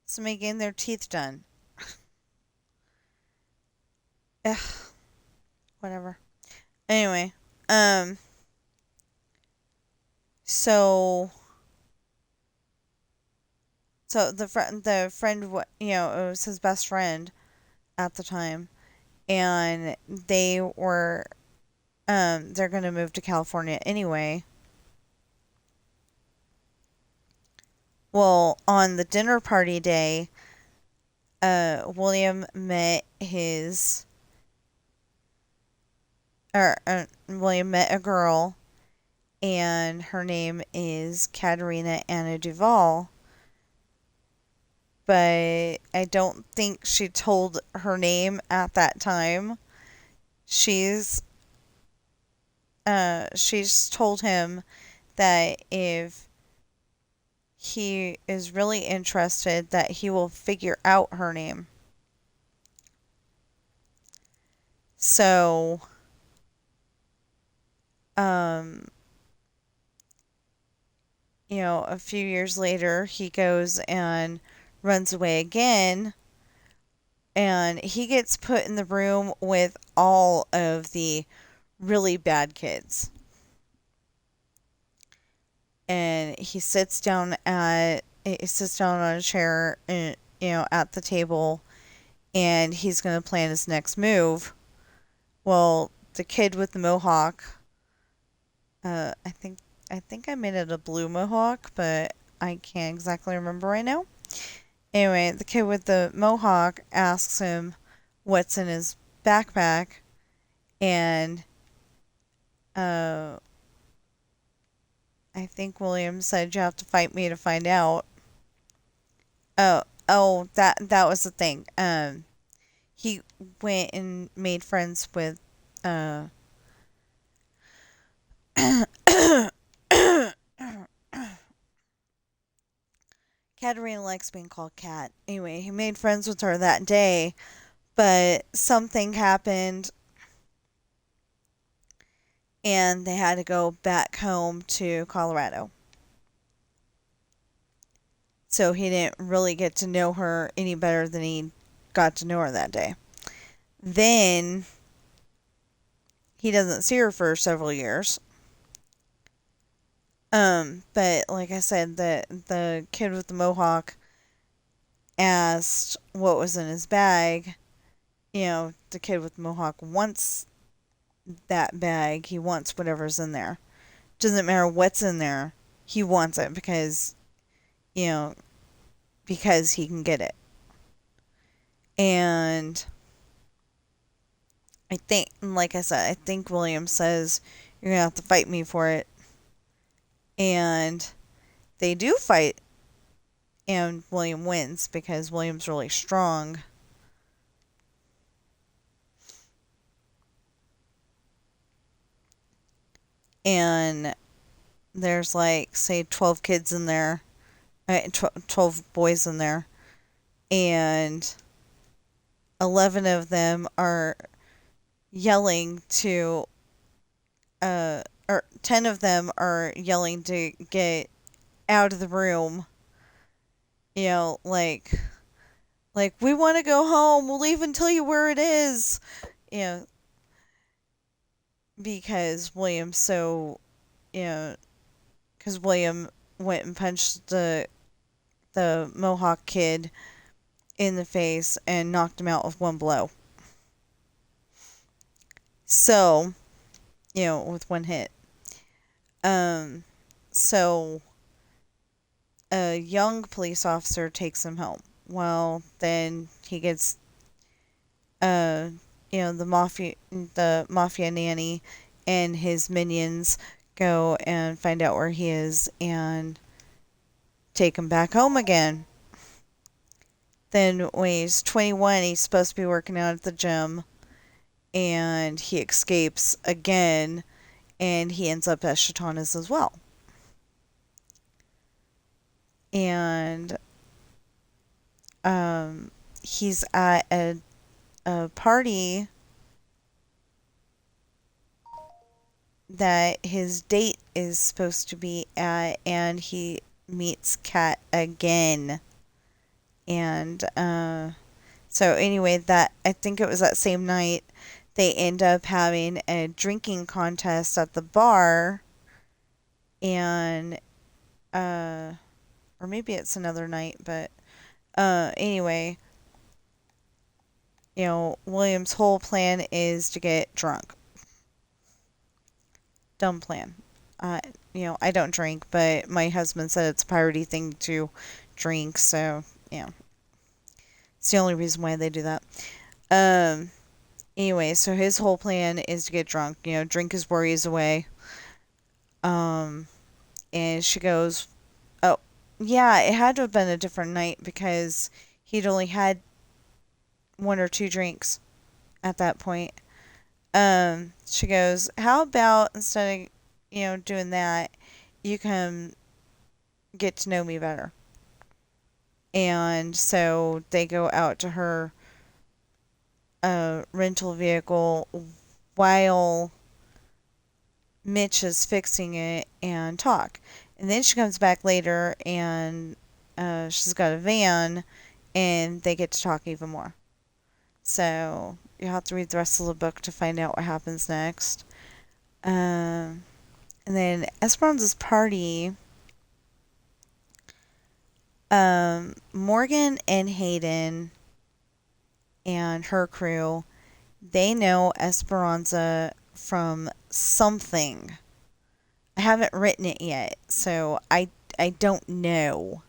Somebody getting their teeth done. Ugh, whatever. Anyway, um, so the friend, it was his best friend at the time, and they're gonna move to California anyway. Well, on the dinner party day, William met William met a girl, and her name is Katerina Anna Duval. But I don't think she told her name at that time. She's she's told him that if he is really interested, that he will figure out her name. So, um, a few years later, he goes and runs away again, and he gets put in the room with all of the really bad kids. And he sits down on a chair, at the table, and he's going to plan his next move. Well, the kid with the mohawk, I think I made it a blue mohawk, but I can't exactly remember right now. Anyway, the kid with the mohawk asks him what's in his backpack, and uh, I think William said you have to fight me to find out. That was the thing. He went and made friends with uh Katerina likes being called Cat. Anyway, he made friends with her that day, but something happened and they had to go back home to Colorado. So he didn't really get to know her any better than he got to know her that day. Then he doesn't see her for several years. But like I said, the kid with the mohawk asked what was in his bag, the kid with the mohawk wants that bag. He wants whatever's in there. Doesn't matter what's in there. He wants it you know, because he can get it. And I think, like I said, I think William says, "You're going to have to fight me for it." And they do fight, and William wins because William's really strong. And there's like, say, 12 kids in there, 12 boys in there, and 11 of them are yelling to, or 10 of them are yelling to get out of the room. Like we want to go home. We'll even tell you where it is. You know, because William's so, you know, because William went and punched the Mohawk kid in the face and knocked him out with one blow. So, with one hit. Um, so a young police officer takes him home. Well, then he gets, uh, the mafia nanny and his minions go and find out where he is and take him back home again. Then when he's 21, he's supposed to be working out at the gym, and he escapes again, and he ends up at Shatana's as well. And he's at a party that his date is supposed to be at, and he meets Kat again. And so anyway, that I think it was that same night they end up having a drinking contest at the bar, and or maybe it's another night, but anyway, William's whole plan is to get drunk. Dumb plan. Uh, I don't drink, but my husband said it's a piratey thing to drink, so it's the only reason why they do that. Um, Anyway, so his whole plan is to get drunk, drink his worries away. Um, and she goes, "Oh, yeah, it had to have been a different night because he'd only had one or two drinks at that point." She goes, "How about instead of, doing that, you can get to know me better?" And so they go out to her rental vehicle while Mitch is fixing it and talk. And then she comes back later and she's got a van and they get to talk even more. So you have to read the rest of the book to find out what happens next. And then Esperanza's party, Morgan and Hayden and her crew, they know Esperanza from something. I haven't written it yet, so I don't know.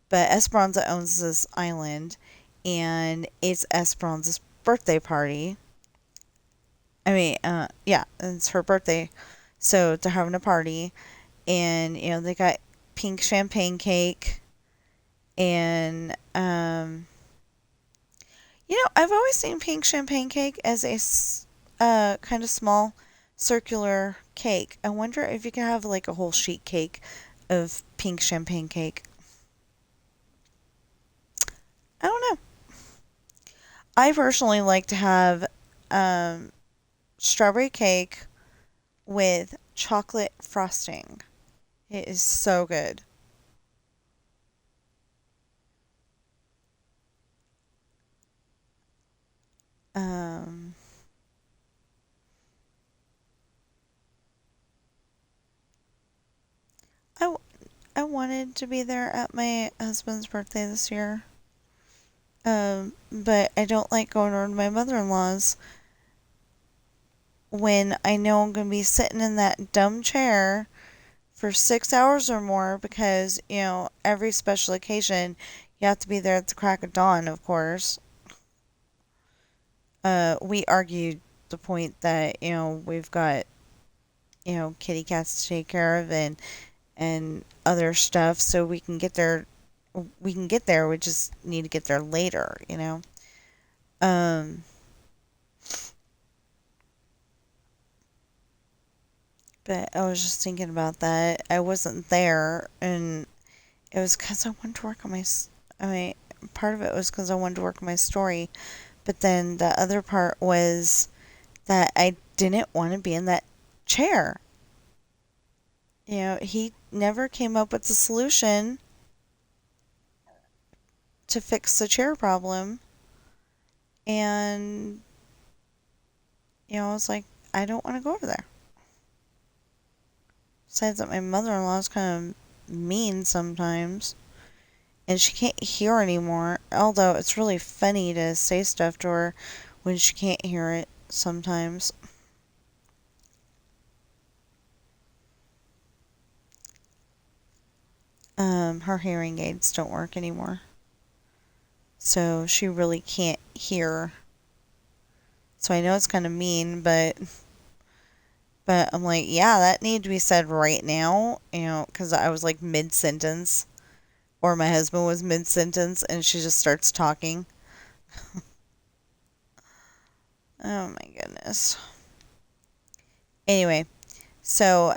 But Esperanza owns this island, and it's Esperanza's birthday party. I mean, yeah, it's her birthday, so they're having a party, and they got pink champagne cake, and I've always seen pink champagne cake as a kind of small circular cake. I wonder if you can have like a whole sheet cake of pink champagne cake. I don't know. I personally like to have um, strawberry cake with chocolate frosting. It is so good. Um, I, I wanted to be there at my husband's birthday this year. But I don't like going over to my mother-in-law's when I know I'm going to be sitting in that dumb chair for 6 hours or more because, every special occasion you have to be there at the crack of dawn, of course. We argued the point that, we've got, kitty cats to take care of and other stuff so we can get there, we just need to get there later. Um, but I was just thinking about that. I wasn't there, and it was because I wanted to work on I mean, part of it was because I wanted to work on my story, but then the other part was that I didn't want to be in that chair. He never came up with the solution to fix the chair problem, and I was like, I don't want to go over there. Besides that, my mother-in-law is kind of mean sometimes, and she can't hear anymore. Although it's really funny to say stuff to her when she can't hear it sometimes. Her hearing aids don't work anymore, so she really can't hear. So I know it's kind of mean, but I'm like, yeah, that needed to be said right now, because I was like mid sentence, or my husband was mid sentence, and she just starts talking. Oh my goodness. Anyway, so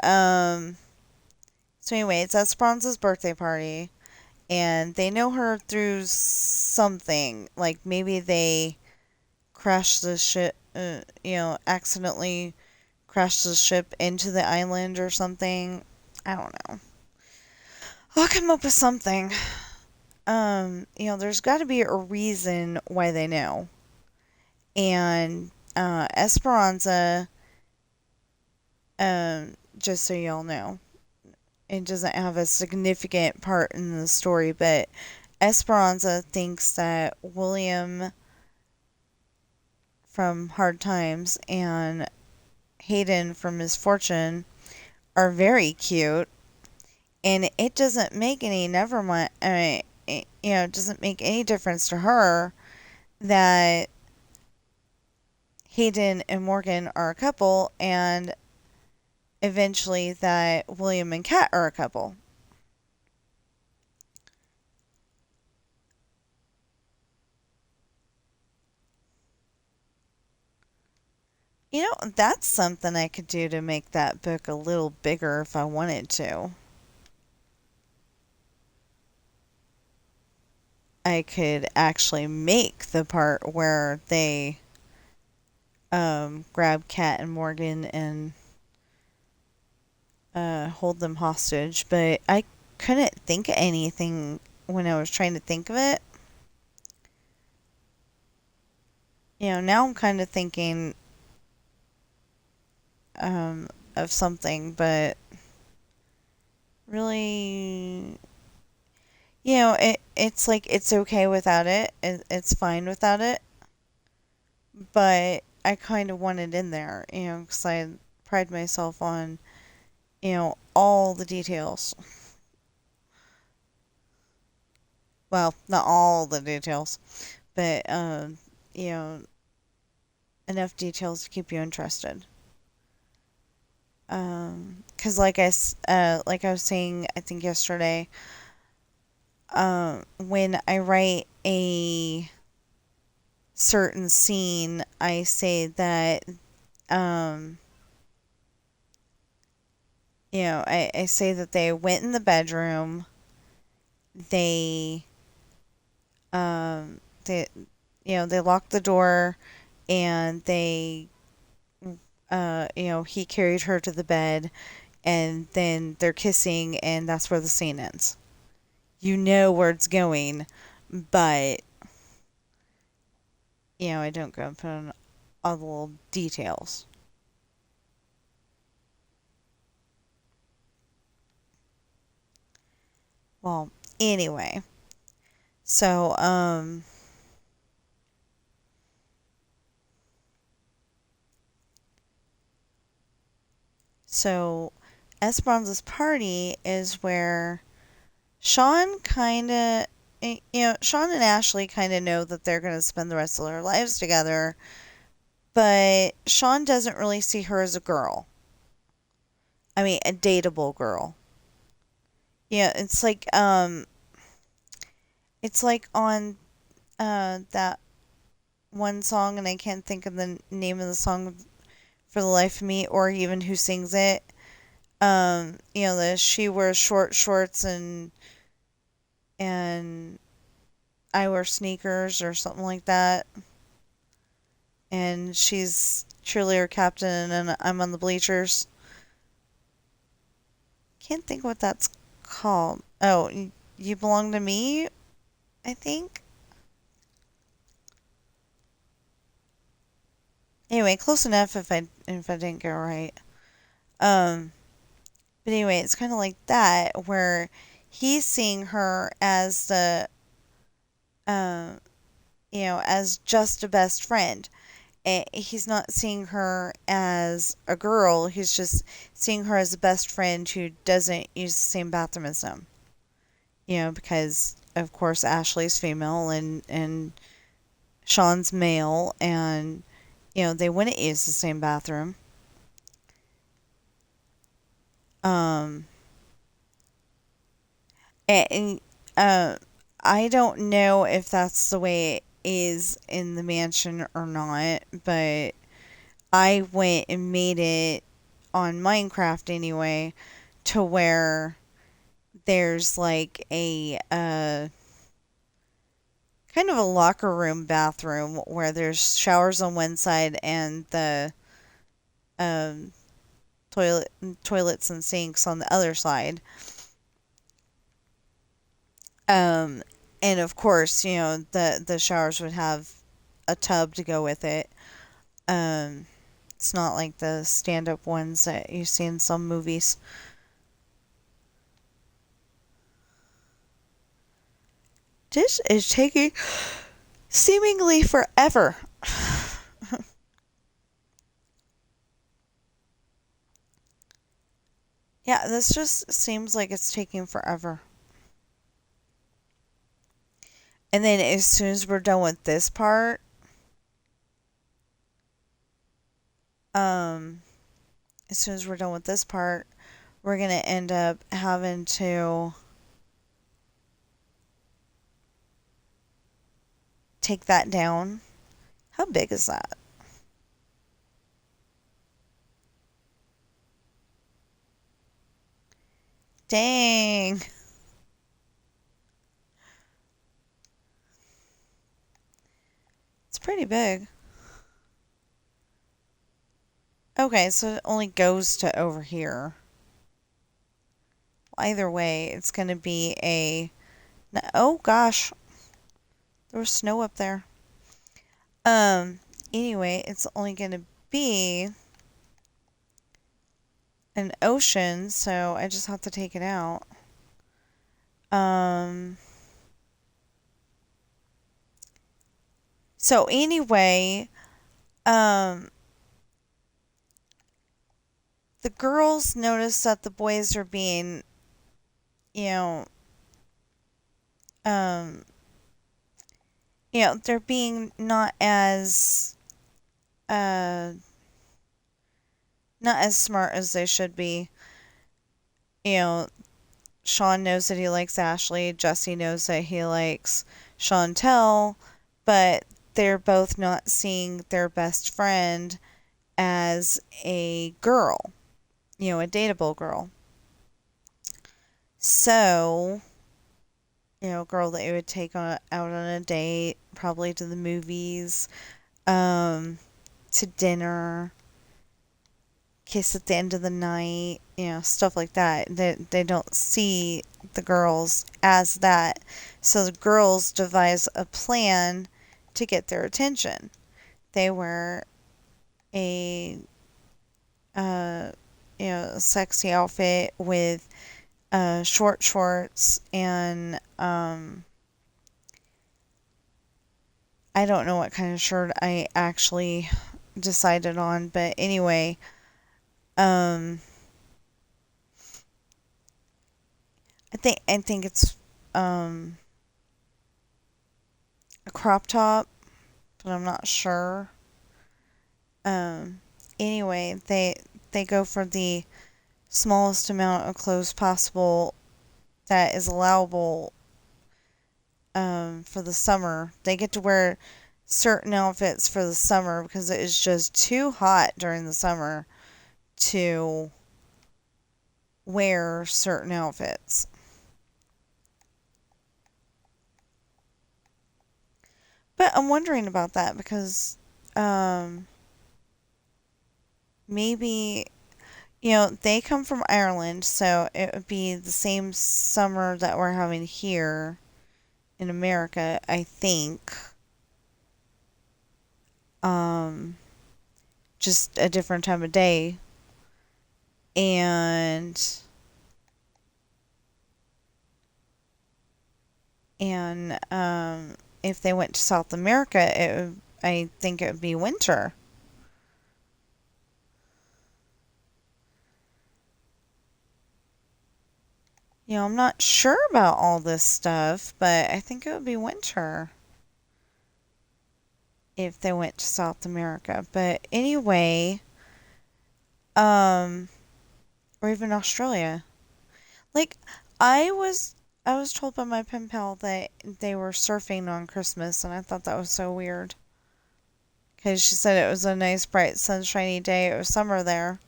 it's Esperanza's birthday party, and they know her through something. Like maybe they crashed the ship, accidentally crashed the ship into the island or something. I don't know. I'll come up with something. There's got to be a reason why they know. And Esperanza, just so y'all know, it doesn't have a significant part in the story, but Esperanza thinks that William from Hard Times and Hayden from Misfortune are very cute, and it doesn't make any never mind. It doesn't make any difference to her that Hayden and Morgan are a couple, and eventually that William and Kat are a couple. That's something I could do to make that book a little bigger if I wanted to. I could actually make the part where they grab Kat and Morgan and hold them hostage, but I couldn't think of anything when I was trying to think of it. Now I'm kind of thinking of something, but really, it's like it's okay without it's fine without it, but I kind of want it in there, because I pride myself on, all the details. Well, not all the details, but, you know, enough details to keep you interested. 'Cause like I was saying, I think yesterday, when I write a certain scene, I say that, um, I say that they went in the bedroom, they, um, they, they locked the door, and he carried her to the bed, and then they're kissing, and that's where the scene ends. You know where it's going, but, I don't go and put on all the little details. Well, anyway, so, So Esperanza's party is where Sean kind of, Sean and Ashley kind of know that they're going to spend the rest of their lives together, but Sean doesn't really see her as a girl. I mean, a dateable girl. Yeah, it's like on that one song, and I can't think of the name of the song for the life of me, or even who sings it. The she wears short shorts and I wear sneakers or something like that. And she's cheerleader captain and I'm on the bleachers. Can't think what that's called. Oh, you belong to me, I think. Anyway, close enough if I didn't get it right. Um, but anyway, it's kind of like that where he's seeing her as um, as just a best friend. He's not seeing her as a girl. He's just seeing her as a best friend who doesn't use the same bathroom as him. Because of course Ashley's female and Sean's male, and they wouldn't use the same bathroom. Um, and I don't know if that's the way it is in the mansion or not, but I went and made it on Minecraft anyway, to where there's like a kind of a locker room bathroom where there's showers on one side and the um, toilets and sinks on the other side. Um, and of course, the showers would have a tub to go with it. Um, it's not like the stand-up ones that you see in some movies. This is taking seemingly forever. Yeah, this just seems like it's taking forever. And then as soon as we're done with this part, um, as soon as we're done with this part, we're gonna end up having to take that down. How big is that? Dang. It's pretty big. Okay, so it only goes to over here. Either way, it's gonna be a... Oh gosh, there was snow up there. Um, anyway, it's only gonna be an ocean, so I just have to take it out. Um, so anyway, um, the girls notice that the boys are being, you know, um, they're being uh, not as smart as they should be. You know, Sean knows that he likes Ashley. Jesse knows that he likes Chantel, but they're both not seeing their best friend as a girl, a dateable girl. So, a girl that you would take out on a date, probably to the movies, um, to dinner, kiss at the end of the night, stuff like that. They don't see the girls as that. So the girls devise a plan to get their attention. They wear a uh, sexy outfit with short shorts and I don't know what kind of shirt I actually decided on, but anyway, um, I think it's a crop top, but I'm not sure. Um, anyway, they go for the smallest amount of clothes possible that is allowable for the summer. They get to wear certain outfits for the summer because it is just too hot during the summer to wear certain outfits. But I'm wondering about that because um, maybe, they come from Ireland, so it would be the same summer that we're having here in America, I think. Um, just a different time of day. And and if they went to South America, I think it would be winter. I'm not sure about all this stuff, but I think it would be winter if they went to South America. But anyway, um, or even Australia. Like I was told by my pen pal that they were surfing on Christmas, and I thought that was so weird. Because she said it was a nice, bright, sunshiny day. It was summer there.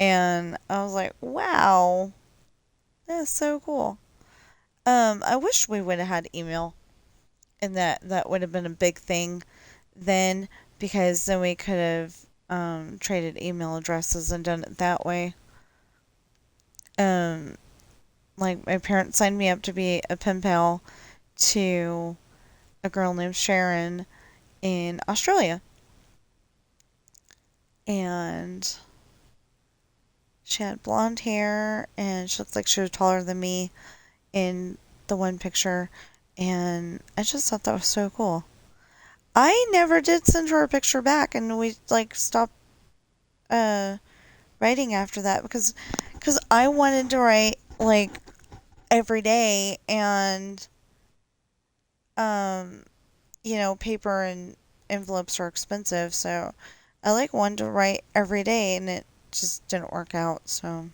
And I was like, wow, that's so cool. I wish we would have had email, and that would have been a big thing then, because then we could have traded email addresses and done it that way. Um, like my parents signed me up to be a pen pal to a girl named Sharon in Australia, and she had blonde hair and she looked like she was taller than me in the one picture, and I just thought that was so cool. I never did send her a picture back, and we like stopped uh writing after that because I wanted to write like every day, and um paper and envelopes are expensive, so I like wanted to write every day, and it just didn't work out. So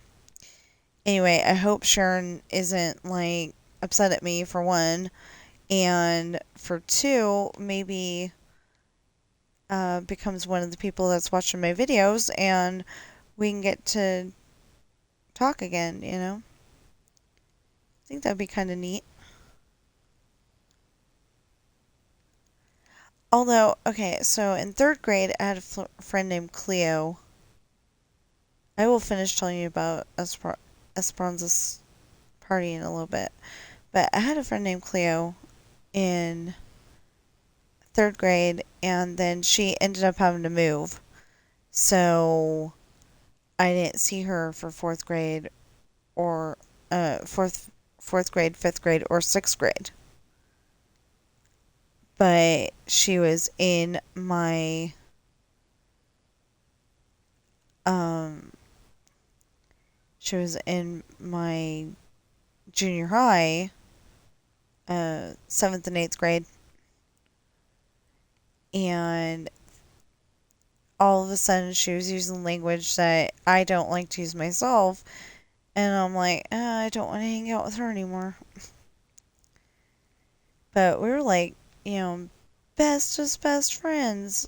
anyway, I hope Sharon isn't like upset at me for one, and for two, maybe becomes one of the people that's watching my videos, and we can get to talk again. I think that'd be kind of neat. Although, okay, so in third grade, I had a friend named Cleo. I will finish telling you about Esperanza's party in a little bit. But I had a friend named Cleo in third grade, and then she ended up having to move. So I didn't see her for fourth grade or fourth grade, fifth grade, or sixth grade. But um she was in my junior high, seventh and eighth grade, and all of a sudden she was using language that I don't like to use myself, and I'm like, I don't want to hang out with her anymore. But we were like, bestest best friends,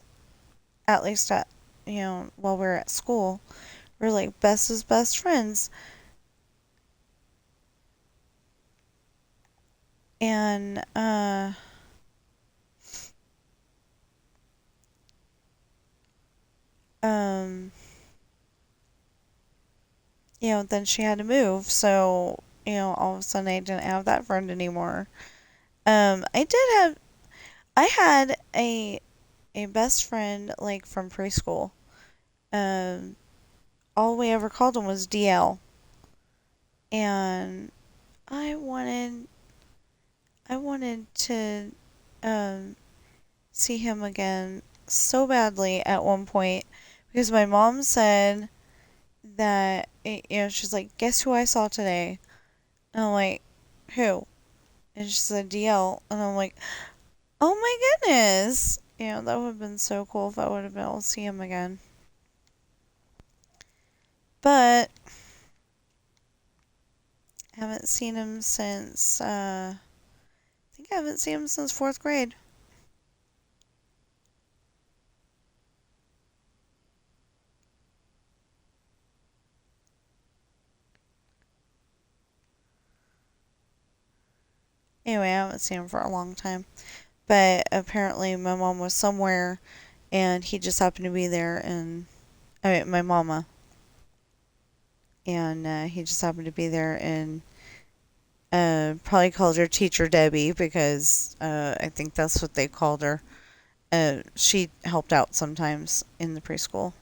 at least while we were at school. We were like bestest best friends. And um then she had to move, so all of a sudden I didn't have that friend anymore. I did have I had a best friend like from preschool. Um, all we ever called him was DL, and I wanted I wanted to um see him again so badly at one point because my mom said that she's like, guess who I saw today? And I'm like, who? And she said DL. And I'm like, oh my goodness. That would have been so cool if I would have been able to see him again. But I haven't seen him since, I think I haven't seen him since fourth grade. Anyway, I haven't seen him for a long time. But apparently my mom was somewhere and he just happened to be there, and I mean my mama, and he just happened to be there, and probably called her Teacher Debbie because I think that's what they called her. She helped out sometimes in the preschool.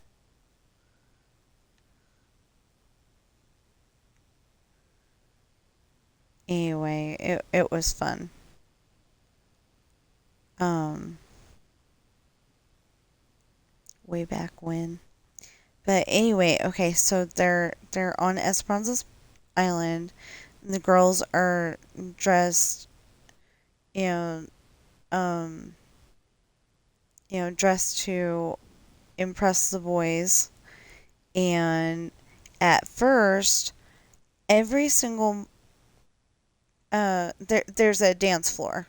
Anyway, it was fun. Um, Way back when. But anyway, okay, so they're on Esperanza's island. And the girls are dressed, you know, um, dressed to impress the boys. And at first, every single there's a dance floor.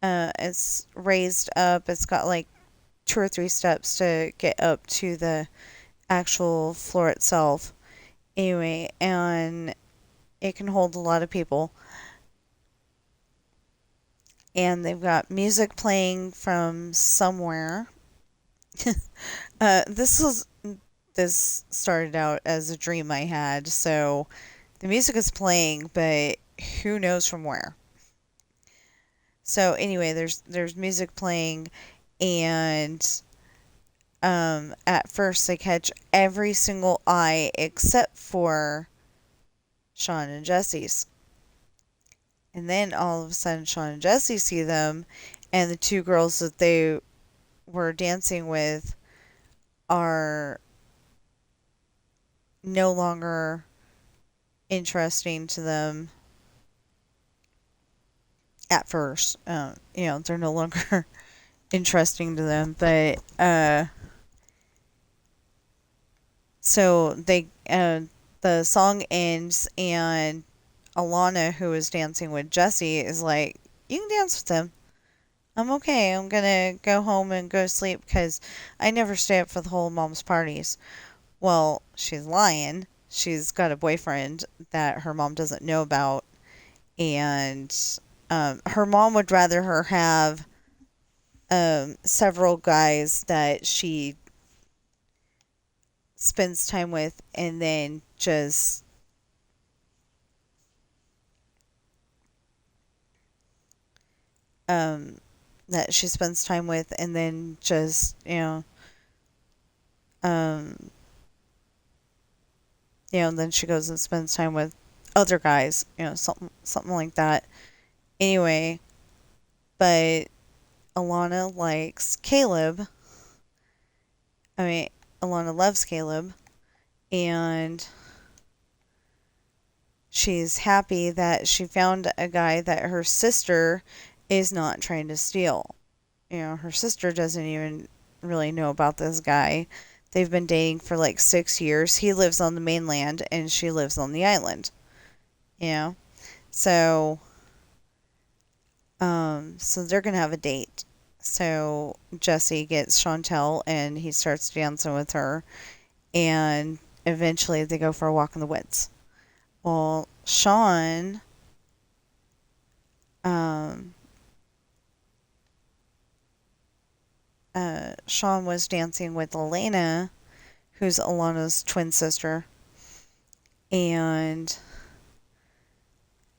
It's raised up. It's got like two or three steps to get up to the actual floor itself. Anyway, and it can hold a lot of people. And they've got music playing from somewhere. uh, this was this started out as a dream I had, so the music is playing, but who knows from where. So anyway, there's music playing, and at first they catch every single eye except for Sean and Jesse's. And then all of a sudden Sean and Jesse see them, and the two girls that they were dancing with are no longer interesting to them at first. They're no longer interesting to them, but so the song ends, and Alana, who is dancing with Jesse, is like, "You can dance with them. I'm okay. I'm gonna go home and go to sleep because I never stay up for the whole mom's parties." Well, she's lying. She's got a boyfriend that her mom doesn't know about, and her mom would rather her have several guys that she spends time with, and then just um, that she spends time with, and then just um, then she goes and spends time with other guys, something like that. Anyway, but Alana likes Caleb. I mean, Alana loves Caleb, and she's happy that she found a guy that her sister is not trying to steal. Her sister doesn't even really know about this guy. They've been dating for like 6 years. He lives on the mainland and she lives on the island. You know? So, so they're gonna have a date. So Jesse gets Chantel and he starts dancing with her, and eventually they go for a walk in the woods. Well, um, Sean was dancing with Elena, who's Alana's twin sister, and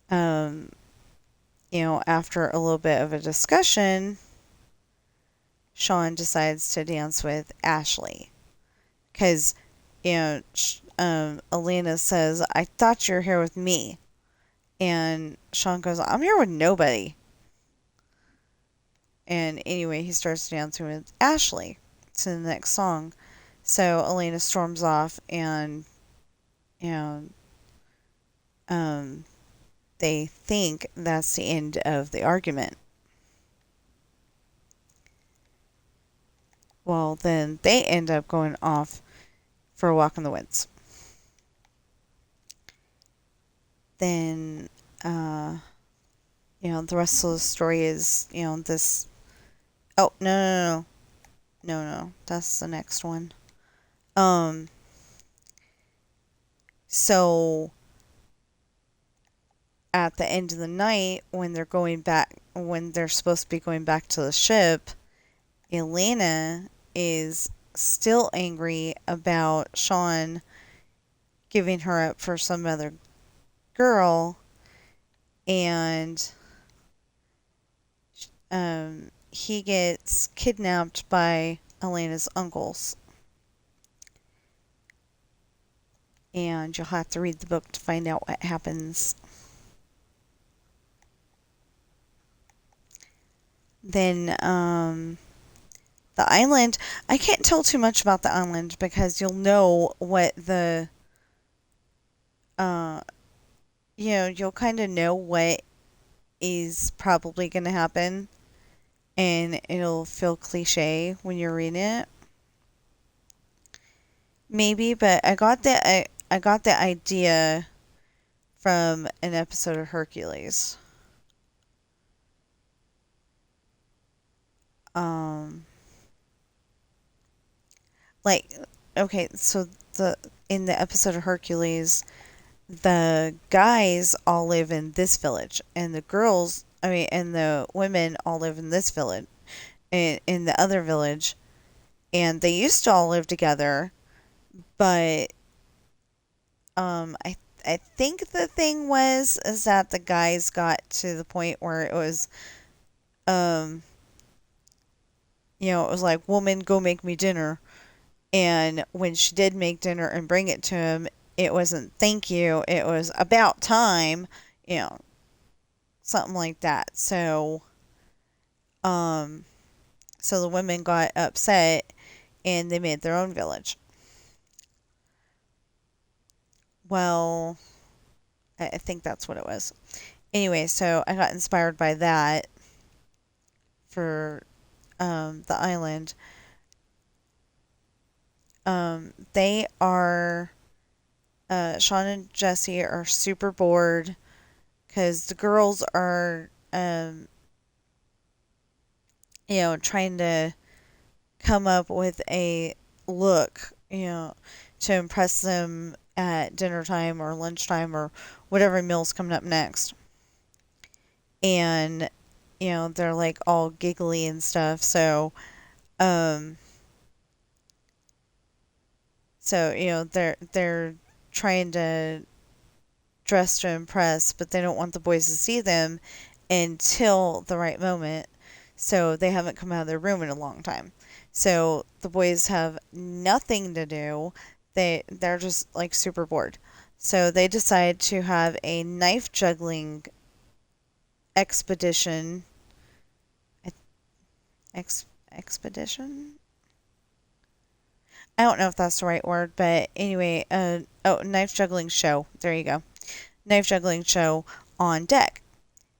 um, after a little bit of a discussion, Sean decides to dance with Ashley because Elena says, "I thought you were here with me," and Sean goes, "I'm here with nobody." And anyway, he starts dancing with Ashley to the next song. So Elena storms off, and you know, um, they think that's the end of the argument. Well, then they end up going off for a walk in the woods. Then, the rest of the story is, this. Oh, no, no, no, no, no, that's the next one. Um, so at the end of the night, when they're supposed to be going back to the ship, Elena is still angry about Sean giving her up for some other girl, and he gets kidnapped by Elena's uncles. And you'll have to read the book to find out what happens. Then, the island, I can't tell too much about the island because you'll know what uh, you'll kind of know what is probably going to happen, and it'll feel cliche when you're reading it. Maybe, but I got the idea from an episode of Hercules. Um, like, okay, so in the episode of Hercules, the guys all live in this village, and the girls, and the women all live in this village, in the other village, and they used to all live together, but I think the thing is that the guys got to the point where it was um it was like, woman, go make me dinner, and when she did make dinner and bring it to him, it wasn't thank you, it was about time, you know, something like that. Um, so the women got upset and they made their own village. Well, I think that's what it was. Anyway, so I got inspired by that for the island. They are, Sean and Jesse are super bored because the girls are, trying to come up with a look, to impress them at dinner time or lunchtime or whatever meal's coming up next. And, they're like all giggly and stuff. Um, they're trying to dress to impress, but they don't want the boys to see them until the right moment. So they haven't come out of their room in a long time. So the boys have nothing to do. They're just like super bored. So they decide to have a knife juggling expedition. Expedition? I don't know if that's the right word, but anyway, knife juggling show. There you go. Knife juggling show on deck.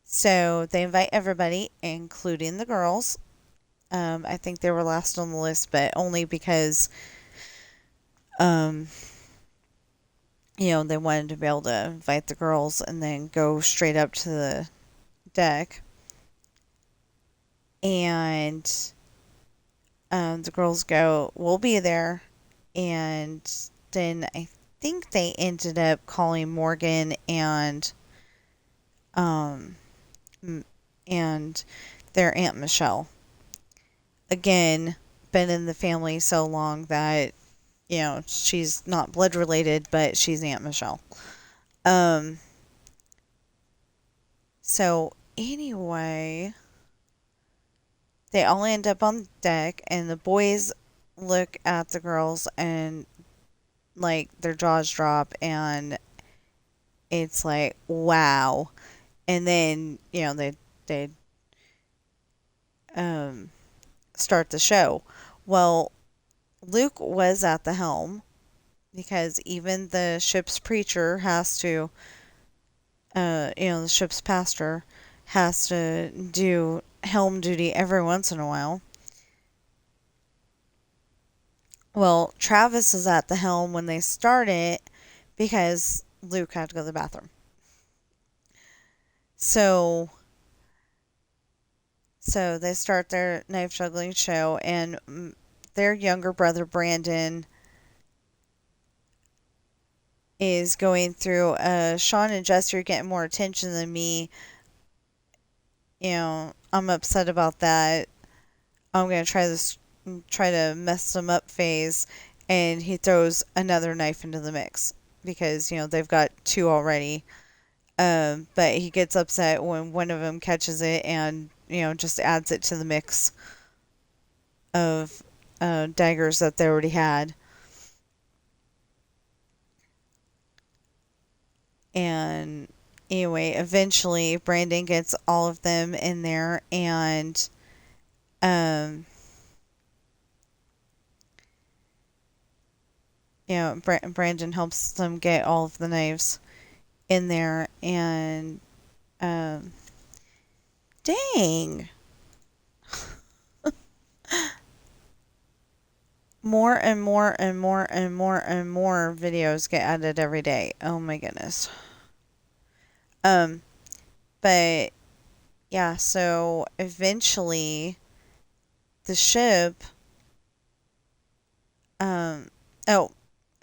So they invite everybody, including the girls. I think they were last on the list, but only because, um, they wanted to be able to invite the girls and then go straight up to the deck. And the girls go, we'll be there. And then I think they ended up calling Morgan um, and their Aunt Michelle. Again, been in the family so long that, she's not blood related, but she's Aunt Michelle. Um, so anyway, they all end up on deck, and the boys look at the girls and like their jaws drop, and it's like, wow. And then, they um start the show. Well, Luke was at the helm because even the ship's preacher has to the ship's pastor has to do helm duty every once in a while. Well, Travis is at the helm when they start it because Luke had to go to the bathroom. So they start their knife juggling show, and their younger brother Brandon is going through. Sean and Jesse are getting more attention than me. I'm upset about that. I'm gonna try to mess them up phase, and he throws another knife into the mix because they've got two already. But he gets upset when one of them catches it and just adds it to the mix of daggers that they already had. And anyway, eventually Brandon gets all of them in there, and Brandon helps them get all of the knives in there, and dang, more and more and more and more and more videos get added every day. Oh my goodness. But yeah, so eventually the ship, oh,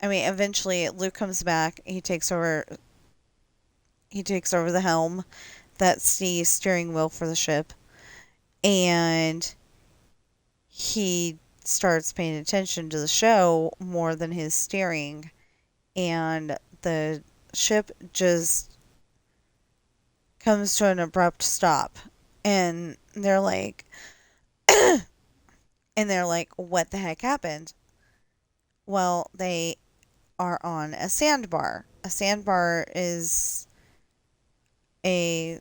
I mean, eventually Luke comes back. He takes over the helm. That's the steering wheel for the ship. And he starts paying attention to the show more than his steering. And the ship just comes to an abrupt stop. And they're like, what the heck happened? Well, they are on a sandbar. A sandbar is a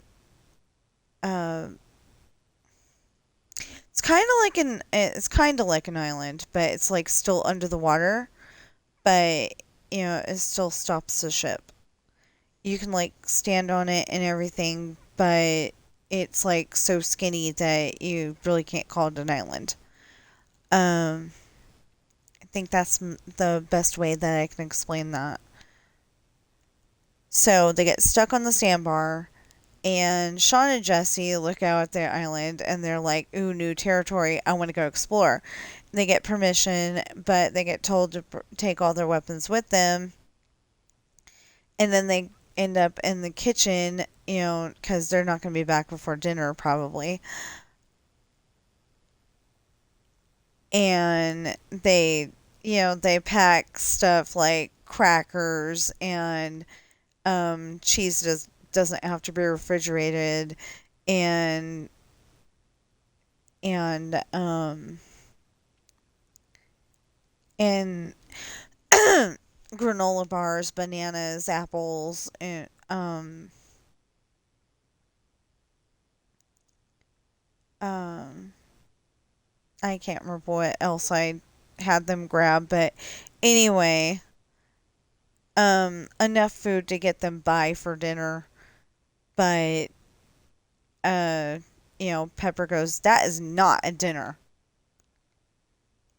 it's kind of like an island, but it's like still under the water, but it still stops the ship. You can like stand on it and everything, but it's like so skinny that you really can't call it an island. I think that's the best way that I can explain that. So they get stuck on the sandbar, and Sean and Jesse look out at their island, and they're like, ooh, new territory, I want to go explore. They get permission, but they get told to take all their weapons with them. And then they end up in the kitchen, because they're not going to be back before dinner, probably. And they pack stuff like crackers, and cheese doesn't have to be refrigerated, and and and granola bars, bananas, apples, and um I can't remember what else I had them grab, but anyway, enough food to get them by for dinner. But Pepper goes, that is not a dinner.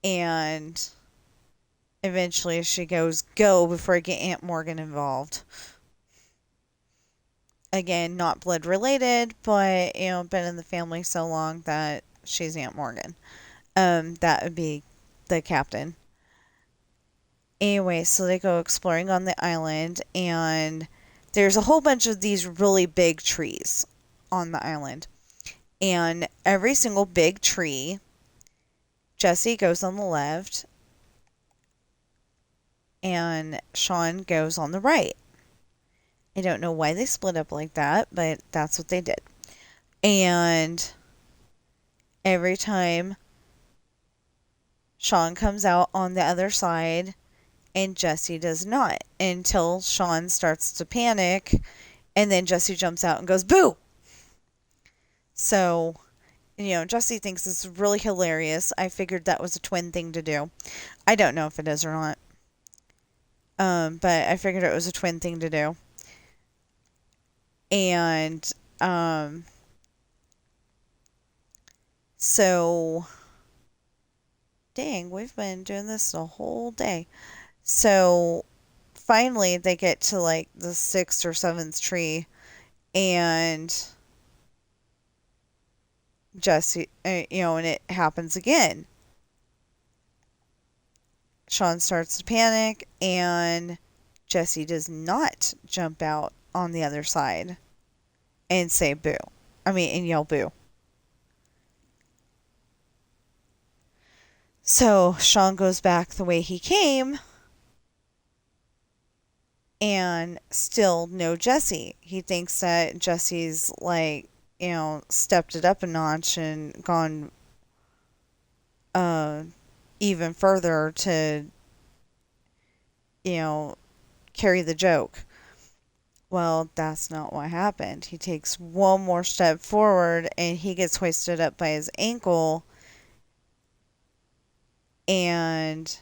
And eventually she goes, go before I get Aunt Morgan involved. Again, not blood related, but been in the family so long that she's Aunt Morgan. That would be the captain. Anyway, so they go exploring on the island, and there's a whole bunch of these really big trees on the island. And every single big tree, Jesse goes on the left, and Sean goes on the right. I don't know why they split up like that, but that's what they did. And every time Sean comes out on the other side, and Jesse does not, until Sean starts to panic, and then Jesse jumps out and goes, boo! So, Jesse thinks it's really hilarious. I figured that was a twin thing to do. I don't know if it is or not. But I figured it was a twin thing to do. And so, dang, we've been doing this the whole day. So finally, they get to like the sixth or seventh tree, and Jesse, and it happens again. Sean starts to panic, and Jesse does not jump out on the other side and say boo. And yell boo. So Sean goes back the way he came, and still no Jesse. He thinks that Jesse's like, stepped it up a notch and gone uh, even further to, you know, carry the joke. Well, that's not what happened. He takes one more step forward and he gets hoisted up by his ankle, and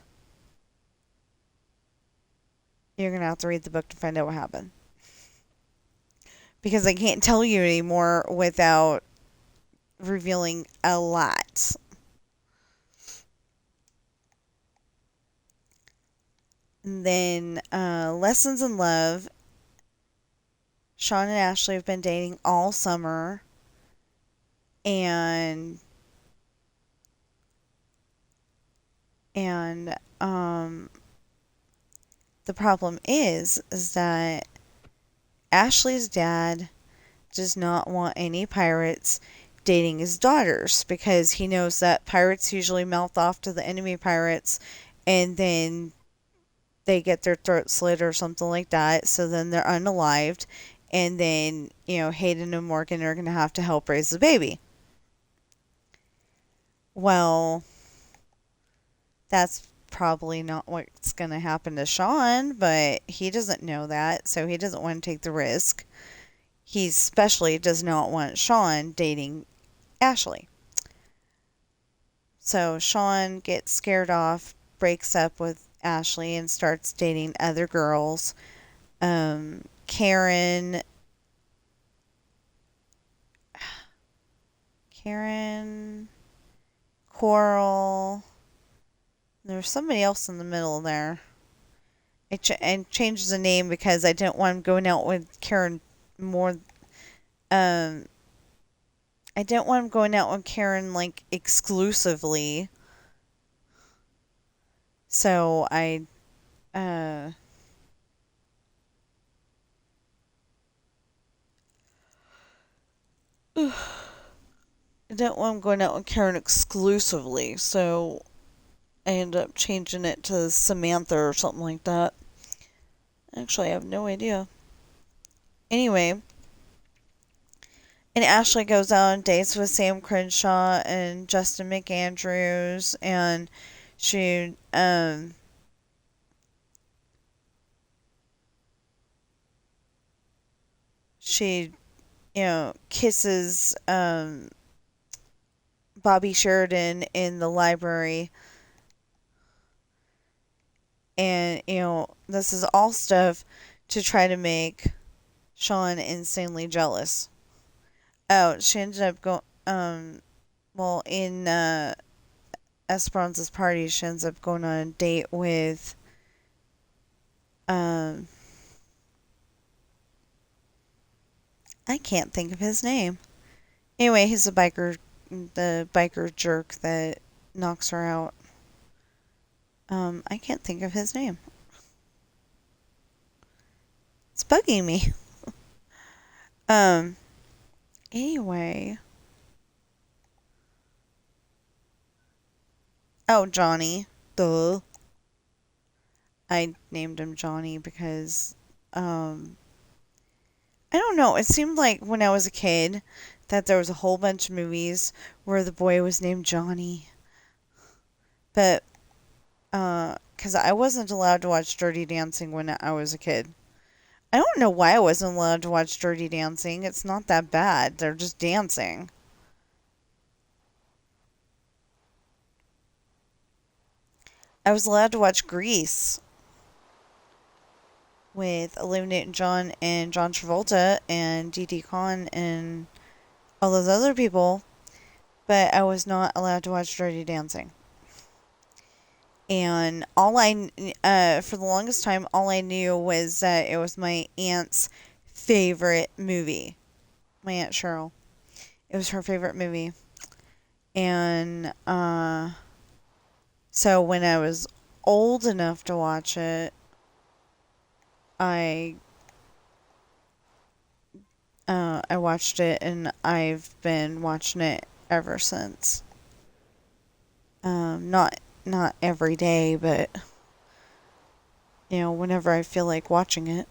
you're going to have to read the book to find out what happened. Because I can't tell you anymore without revealing a lot. And then, Lessons in Love. Sean and Ashley have been dating all summer, and and the problem is that Ashley's dad does not want any pirates dating his daughters because he knows that pirates usually mouth off to the enemy pirates, and then they get their throat slit or something like that, so then they're unalived, and then, Hayden and Morgan are going to have to help raise the baby. Well, that's probably not what's going to happen to Sean, but he doesn't know that, so he doesn't want to take the risk. He especially does not want Sean dating Ashley. So Sean gets scared off, breaks up with Ashley, and starts dating other girls. Karen, Coral. There's somebody else in the middle there. And changes the name because I didn't want him going out with Karen more. Um, I didn't want him going out with Karen like exclusively. So uh, I didn't want him going out with Karen exclusively. So I ended up changing it to Samantha or something like that. Actually, I have no idea. Anyway, and Ashley goes out on dates with Sam Crenshaw and Justin McAndrews, and she she kisses Bobby Sheridan in the library, and this is all stuff to try to make Sean insanely jealous. Oh, she ended up going well, in Esperanza's party, she ends up going on a date with um I can't think of his name. Anyway, he's the biker jerk that knocks her out. I can't think of his name. It's bugging me. Um, anyway. Oh, Johnny. Duh. I named him Johnny because, I don't know. It seemed like when I was a kid that there was a whole bunch of movies where the boy was named Johnny. But, 'cause I wasn't allowed to watch Dirty Dancing when I was a kid. I don't know why I wasn't allowed to watch Dirty Dancing. It's not that bad. They're just dancing. I was allowed to watch Grease. with Olivia Newton-John and John Travolta and Dee Dee Khan and all those other people, but I was not allowed to watch Dirty Dancing. And for the longest time, all I knew was that it was my aunt's favorite movie. My Aunt Cheryl. It was her favorite movie. And, so when I was old enough to watch it, I, I watched it and I've been watching it ever since. Not every day, but whenever I feel like watching it.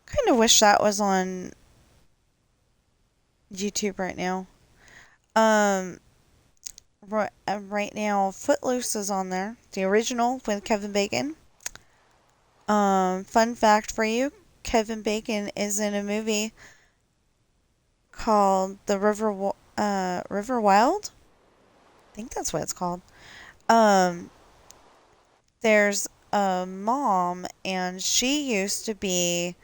Kind of wish that was on YouTube right now. Um, right now, Footloose is on there, the original with Kevin Bacon. Fun fact for you: Kevin Bacon is in a movie called River Wild. I think that's what it's called. Um, there's a mom, and she used to be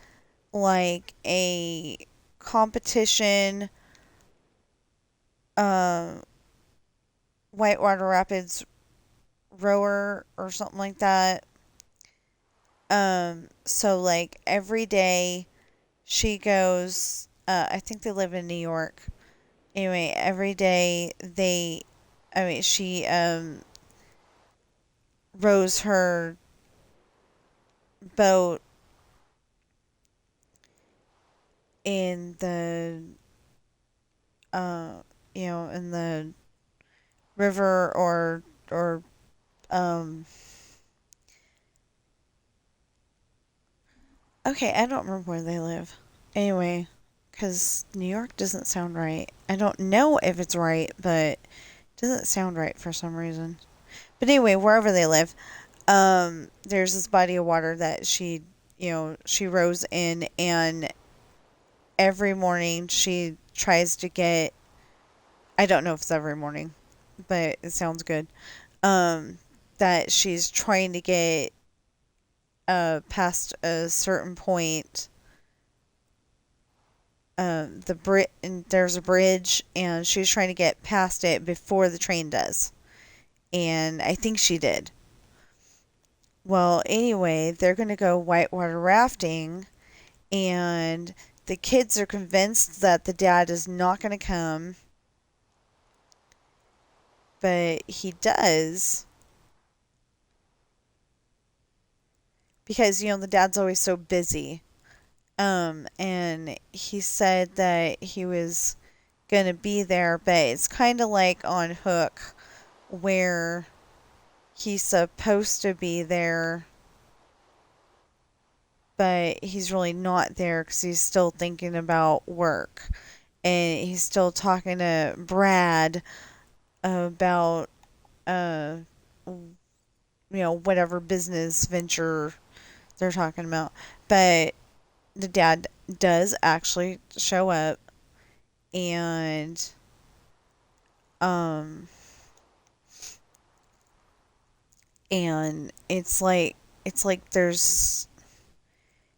like a competition uh, whitewater rapids rower or something like that. So like every day she goes, I think they live in New York. Anyway, every day she rows her boat in the uh in the river or um okay, I don't remember where they live. Anyway, cuz New York doesn't sound right. I don't know if it's right, but it doesn't sound right for some reason. But anyway, wherever they live, there's this body of water that she rows in, and every morning she tries to get, I don't know if it's every morning, but it sounds good. Um, that she's trying to get past a certain point. And there's a bridge, and she's trying to get past it before the train does, and I think she did. Well, anyway, they're gonna go whitewater rafting, and the kids are convinced that the dad is not gonna come, but he does because the dad's always so busy. And he said that he was gonna be there, but it's kind of like on Hook, where he's supposed to be there, but he's really not there because he's still thinking about work, and he's still talking to Brad about uh whatever business venture they're talking about. But the dad does actually show up, and um it's like there's,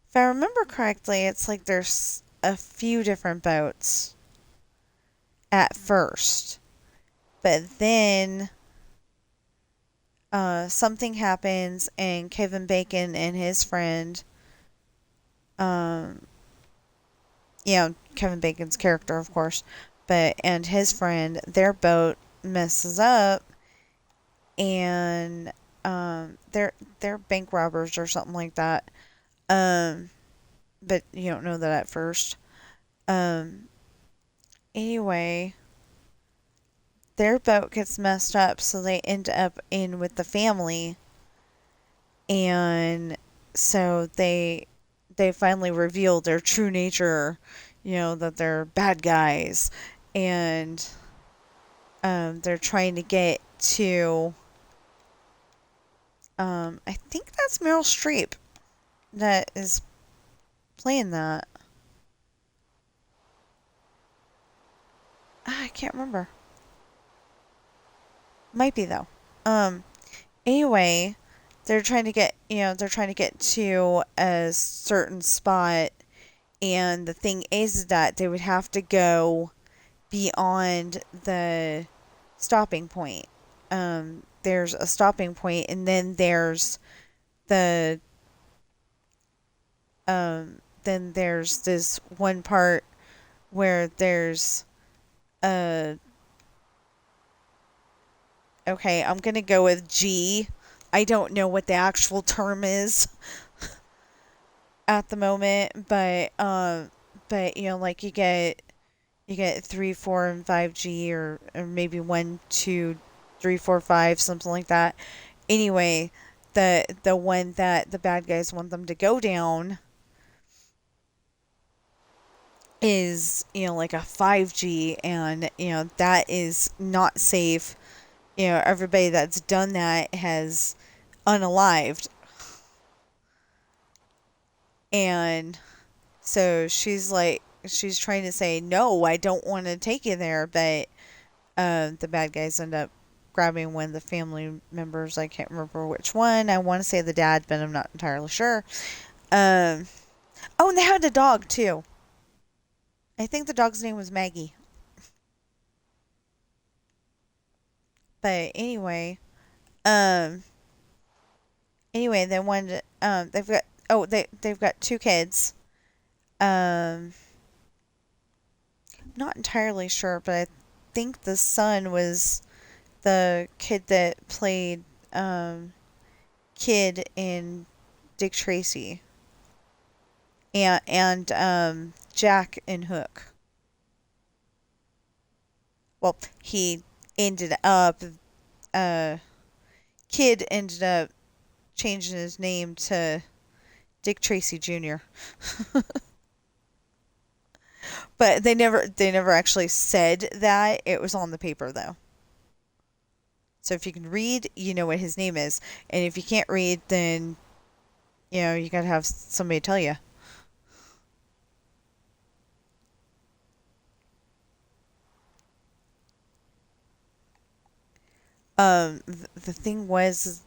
if I remember correctly, it's like there's a few different boats at first, but then something happens, and Kevin Bacon and his friend, um Kevin Bacon's character, of course, and his friend, their boat messes up, and they're bank robbers or something like that. Um, but you don't know that at first. Um, anyway, their boat gets messed up, so they end up in with the family, and so they finally reveal their true nature, that they're bad guys, and they're trying to get to, I think that's Meryl Streep that is playing that. I can't remember. Might be though. Um. Anyway, they're trying to get to a certain spot, and the thing is that they would have to go beyond the stopping point. There's a stopping point, and the then there's this one part where there's a okay, I'm gonna go with G. I don't know what the actual term is at the moment, but like you get 3, 4, and 5G, or maybe 1, 2, 3, 4, 5, something like that. Anyway, the one that the bad guys want them to go down is like a 5G, and that is not safe. Everybody that's done that has unalived, and so she's trying to say no, I don't want to take you there, but the bad guys end up grabbing one of the family members. I can't remember which one. I want to say the dad, but I'm not entirely sure. Um, oh, and they had a dog too. I think the dog's name was Maggie. But um, anyway, they wanted. They've got. Oh, they've got 2 kids. Um, not entirely sure, but I think the son was the kid that played kid in Dick Tracy, and Jack in Hook. Well, he ended up uh kid ended up changing his name to Dick Tracy Jr. But they never actually said that. It was on the paper though. So if you can read, you know what his name is, and if you can't read, then you gotta have somebody tell you. The thing was,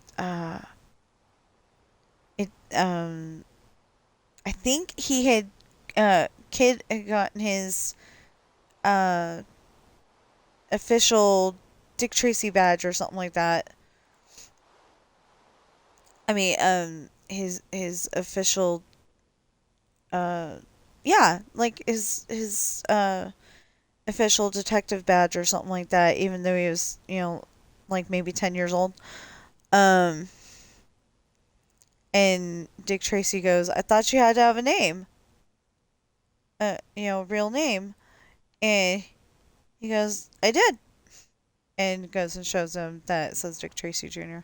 it I think he had kid had gotten his uh official Dick Tracy badge or something like that. I mean, his official yeah, like his official detective badge or something like that, even though he was, like maybe 10 years old. Um, and Dick Tracy goes, I thought you had to have a name, real name. And he goes, I did. And goes and shows him that it says Dick Tracy Jr.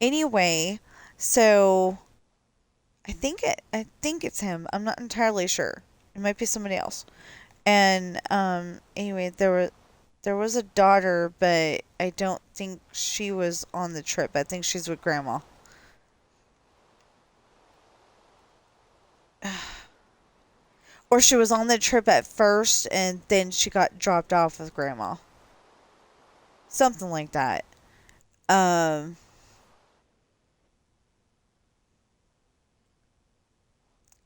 Anyway, so I think it's him. I'm not entirely sure. It might be somebody else. And anyway, there was a daughter, but I don't think she was on the trip. I think she's with grandma. Or she was on the trip at first and then she got dropped off with grandma. Something like that. Um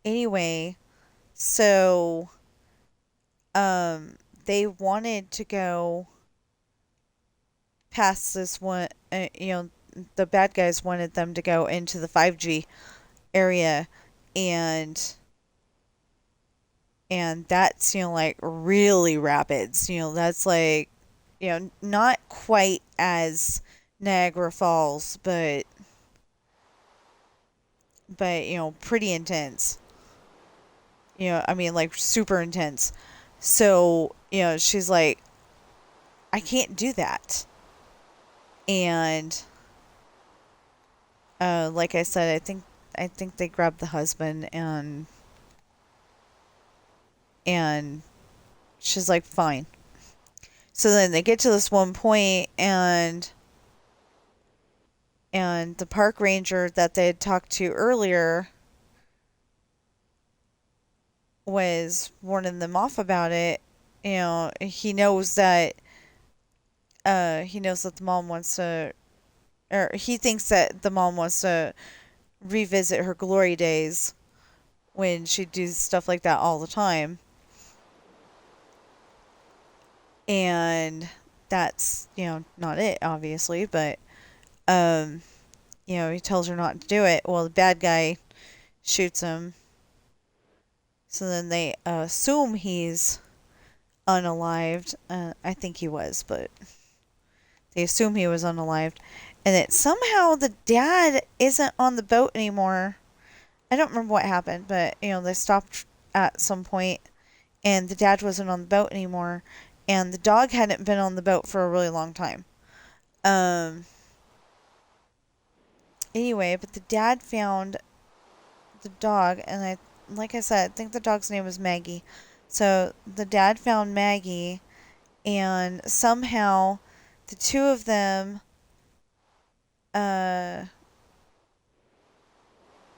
anyway, so they wanted to go past this one, the bad guys wanted them to go into the 5G area, and that's like really rapids. That's like not quite as Niagara Falls, but pretty intense. I mean, like super intense. So she's like, I can't do that. And like I said, I think they grabbed the husband, and she's like, fine. So then they get to this one point, and the park ranger that they had talked to earlier was warning them off about it, he knows that the mom wants to, or he thinks that the mom wants to revisit her glory days when she do stuff like that all the time. And that's, not it, obviously, but, um, he tells her not to do it. Well, the bad guy shoots him. So then they assume he's unalived. I think he was, but they assume he was unalived. And that somehow the dad isn't on the boat anymore. I don't remember what happened, but, they stopped at some point and the dad wasn't on the boat anymore. And the dog hadn't been on the boat for a really long time. Um, anyway, but the dad found the dog, and like I said, I think the dog's name was Maggie. So the dad found Maggie, and somehow the two of them, uh,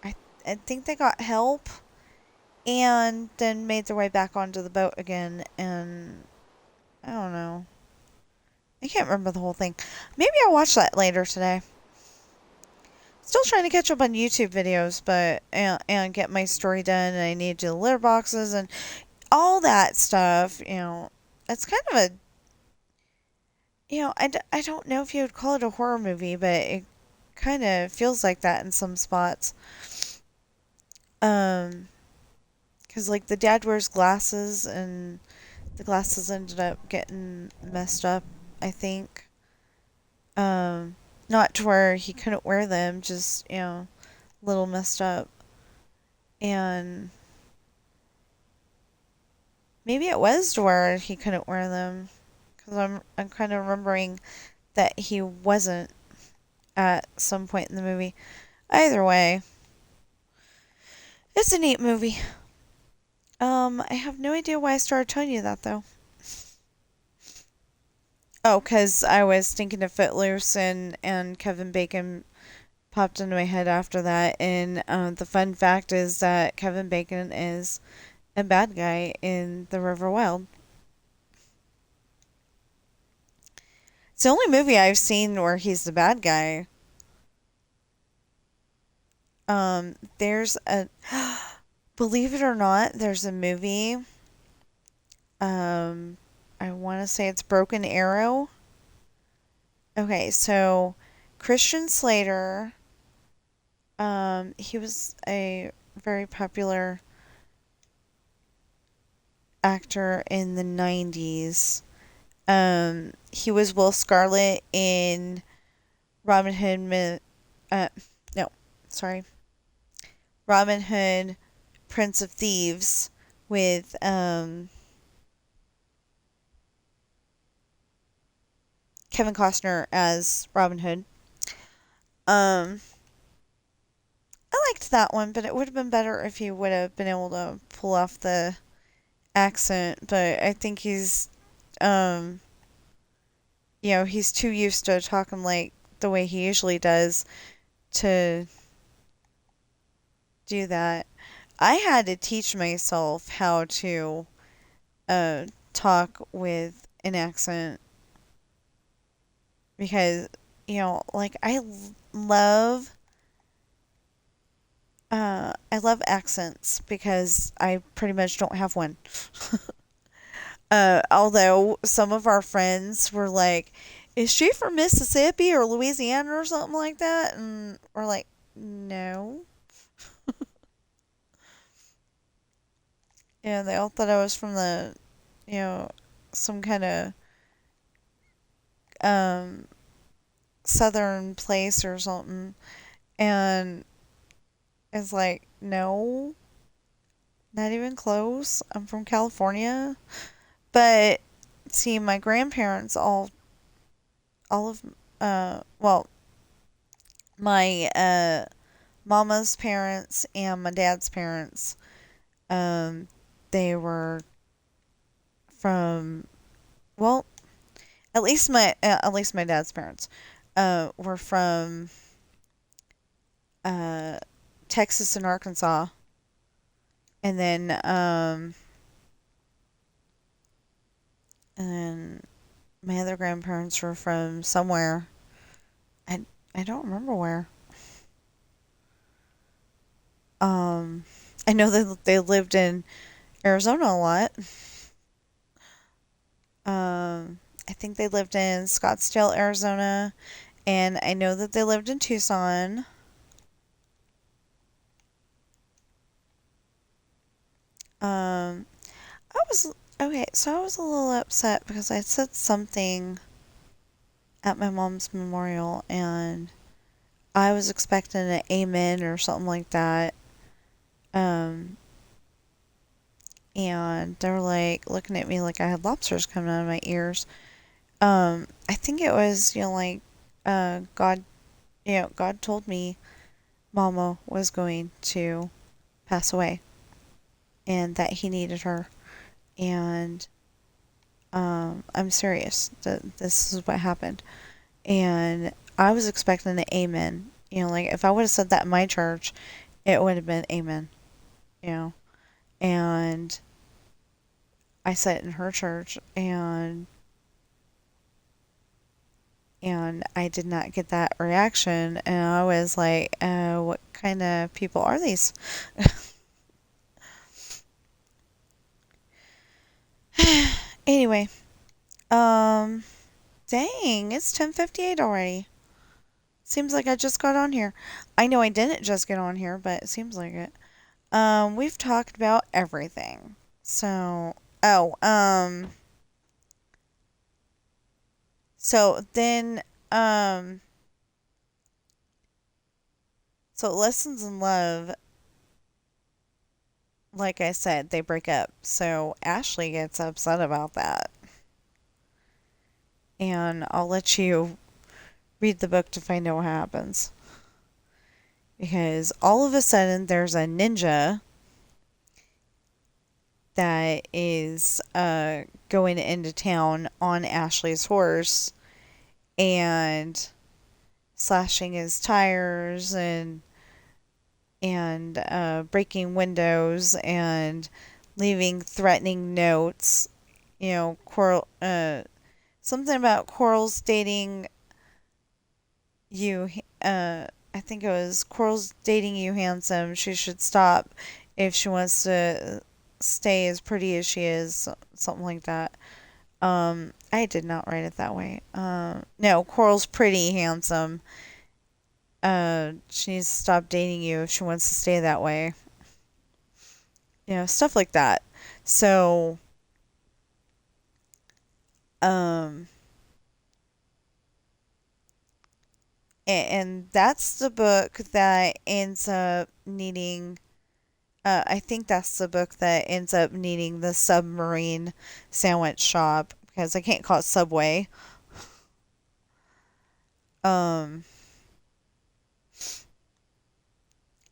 I I think they got help, and then made their way back onto the boat again. And I don't know, I can't remember the whole thing. Maybe I'll watch that later today. Still trying to catch up on YouTube videos, but and get my story done. And I need to do the litter boxes and all that stuff. It's kind of a I don't know if you would call it a horror movie, but it kind of feels like that in some spots. Um, because like the dad wears glasses, and the glasses ended up getting messed up. I think. Um, not to where he couldn't wear them, just a little messed up, and maybe it was to where he couldn't wear them, because I'm kind of remembering that he wasn't at some point in the movie. Either way, it's a neat movie. I have no idea why I started telling you that though. Oh, because I was thinking of Footloose, and Kevin Bacon popped into my head after that. And the fun fact is that Kevin Bacon is a bad guy in The River Wild. It's the only movie I've seen where he's the bad guy. There's a, believe it or not, there's a movie. Um, I want to say it's Broken Arrow. Okay, so Christian Slater, he was a very popular actor in the 90s. He was Will Scarlet in Robin Hood, uh, no, sorry, Robin Hood, Prince of Thieves, with Kevin Costner as Robin Hood. Um, I liked that one, but it would have been better if he would have been able to pull off the accent. But I think um, he's too used to talking like the way he usually does to do that. I had to teach myself how to talk with an accent because like I love accents because I pretty much don't have one. Although some of our friends were like, "Is she from Mississippi or Louisiana or something like that?" And we're like, "No." Yeah, they all thought I was from you know, some kind of um southern place or something. And it's like, no, not even close. I'm from California. But see, my grandparents all of well, my mama's parents and my dad's parents, um they were from, well, at least my dad's parents were from uh Texas and Arkansas. And then and my other grandparents were from somewhere. I I don't remember where. Um, I know that they lived in Arizona a lot. I think they lived in Scottsdale, Arizona, and I know that they lived in Tucson. Um, I was okay, so I was a little upset because I said something at my mom's memorial and I was expecting an amen or something like that. Um, and they were like looking at me like I had lobsters coming out of my ears. I think it was, like, God, God told me Mama was going to pass away and that he needed her. And, I'm serious that this is what happened. And I was expecting an amen. Like if I would have said that in my church, it would have been amen, you know. And I said it in her church and I did not get that reaction and I was like, what kind of people are these? Anyway, um dang, it's 10:58 already. Seems like I just got on here. I know I didn't just get on here, but it seems like it. We've talked about everything. So, oh, so then, um, so Lessons in Love, like I said, they break up. So Ashley gets upset about that. And I'll let you read the book to find out what happens. Because all of a sudden, there's a ninja that is going into town on Ashley's horse and slashing his tires and breaking windows and leaving threatening notes. Coral. Something about Coral's dating you. I think it was Coral's dating you, handsome. She should stop if she wants to stay as pretty as she is. Something like that. I did not write it that way. No, Coral's pretty, handsome. She needs to stop dating you if she wants to stay that way. Stuff like that. So, um, and that's the book that ends up needing. I think that's the book that ends up needing the submarine sandwich shop because I can't call it Subway. Um,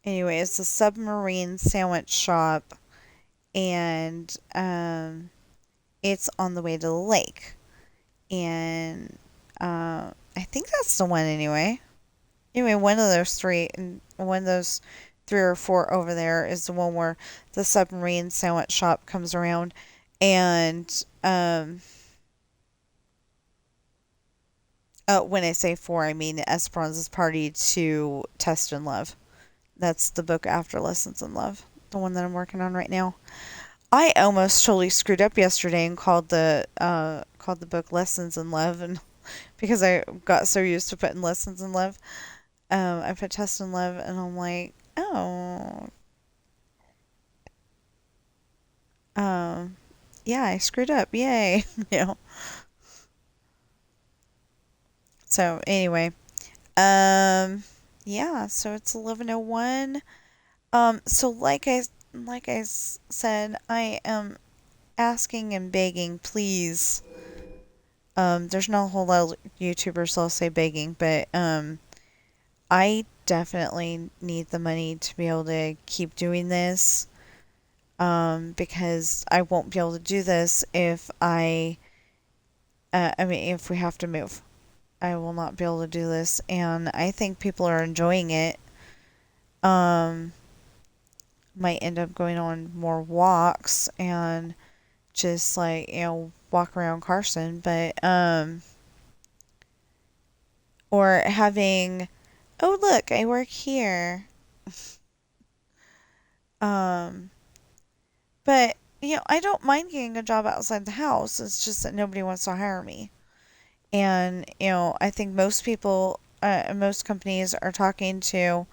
anyway, it's the submarine sandwich shop, and it's on the way to the lake. And I think that's the one anyway. Anyway, one of those three, and one of those three or four over there is the one where the submarine sandwich shop comes around, and when I say four, I mean Esperanza's party to Test and Love. That's the book after Lessons in Love, the one that I'm working on right now. I almost totally screwed up yesterday and called the book Lessons in Love, and because I got so used to putting Lessons in Love, I put Test and Love, and I'm like, oh, um, yeah, I screwed up, yay, you know. So anyway, um, yeah, so it's 11:01. So said, I am asking and begging, please. There's not a whole lot of YouTubers that'll say begging, but I definitely need the money to be able to keep doing this. Because I won't be able to do this if if we have to move. I will not be able to do this, and I think people are enjoying it. Um, might end up going on more walks and just like, walk around Carson, but or having, oh look, I work here. Um, but I don't mind getting a job outside the house. It's just that nobody wants to hire me. And I think most people, most companies are talking to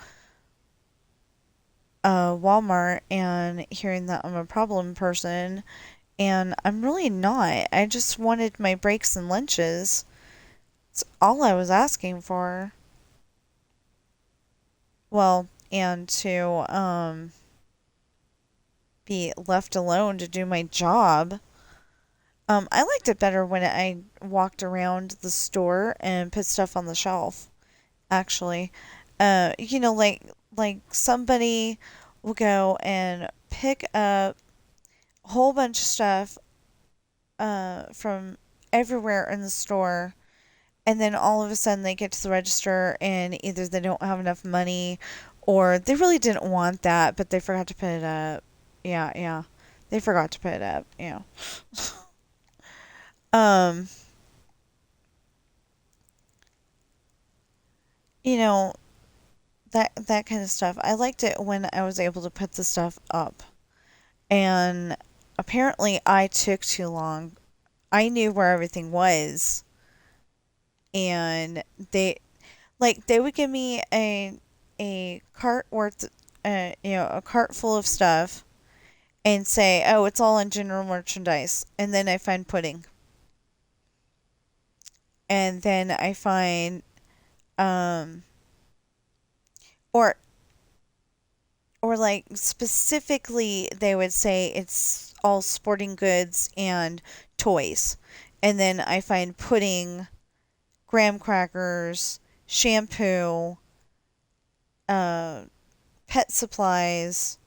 Walmart and hearing that I'm a problem person, and I'm really not. I just wanted my breaks and lunches. It's all I was asking for. Well, and to be left alone to do my job. I liked it better when I walked around the store and put stuff on the shelf. Actually, like somebody will go and pick up a whole bunch of stuff from everywhere in the store, and then all of a sudden they get to the register and either they don't have enough money or they really didn't want that, but they forgot to put it up. Yeah, yeah. They forgot to put it up, Um, you know, that kind of stuff. I liked it when I was able to put the stuff up. And apparently I took too long. I knew where everything was, and they would give me a cart worth a cart full of stuff and say, "Oh, it's all in general merchandise." And then I find pudding. And then I find um or or like specifically they would say it's all sporting goods and toys. And then I find pudding, graham crackers, shampoo, uh pet supplies,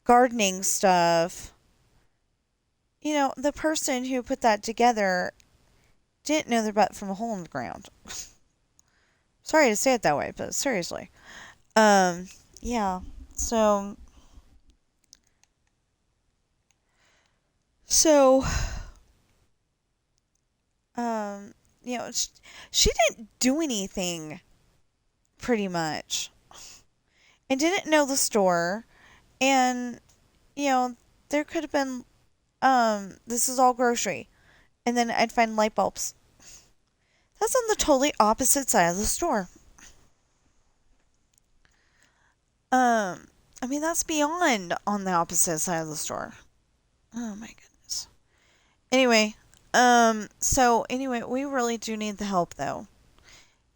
gardening stuff. The person who put that together didn't know their butt from a hole in the ground. Sorry to say it that way, but seriously. Um, yeah. So, so, um, you know, sh- she didn't do anything pretty much and didn't know the store. And, you know, there could have been, this is all grocery. And then I'd find light bulbs. That's on the totally opposite side of the store. Um, I mean, that's beyond on the opposite side of the store. Oh my goodness. Anyway, we really do need the help though.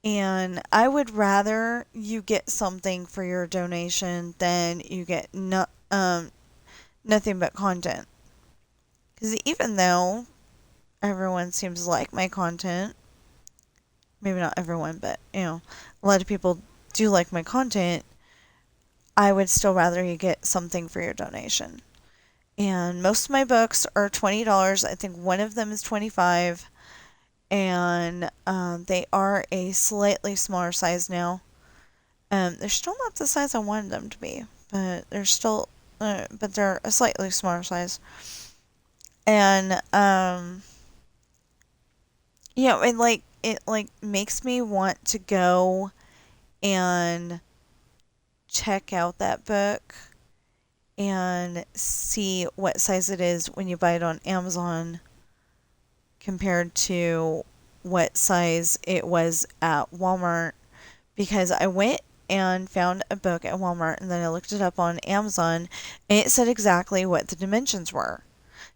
And I would rather you get something for your donation than you get nothing but content. Because even though everyone seems to like my content, maybe not everyone, but a lot of people do like my content, I would still rather you get something for your donation. And most of my books are $20. I think one of them is 25, and they are a slightly smaller size now. They're still not the size I wanted them to be, but they're a slightly smaller size. And it makes me want to go and check out that book and see what size it is when you buy it on Amazon compared to what size it was at Walmart, because I went and found a book at Walmart and then I looked it up on Amazon and it said exactly what the dimensions were.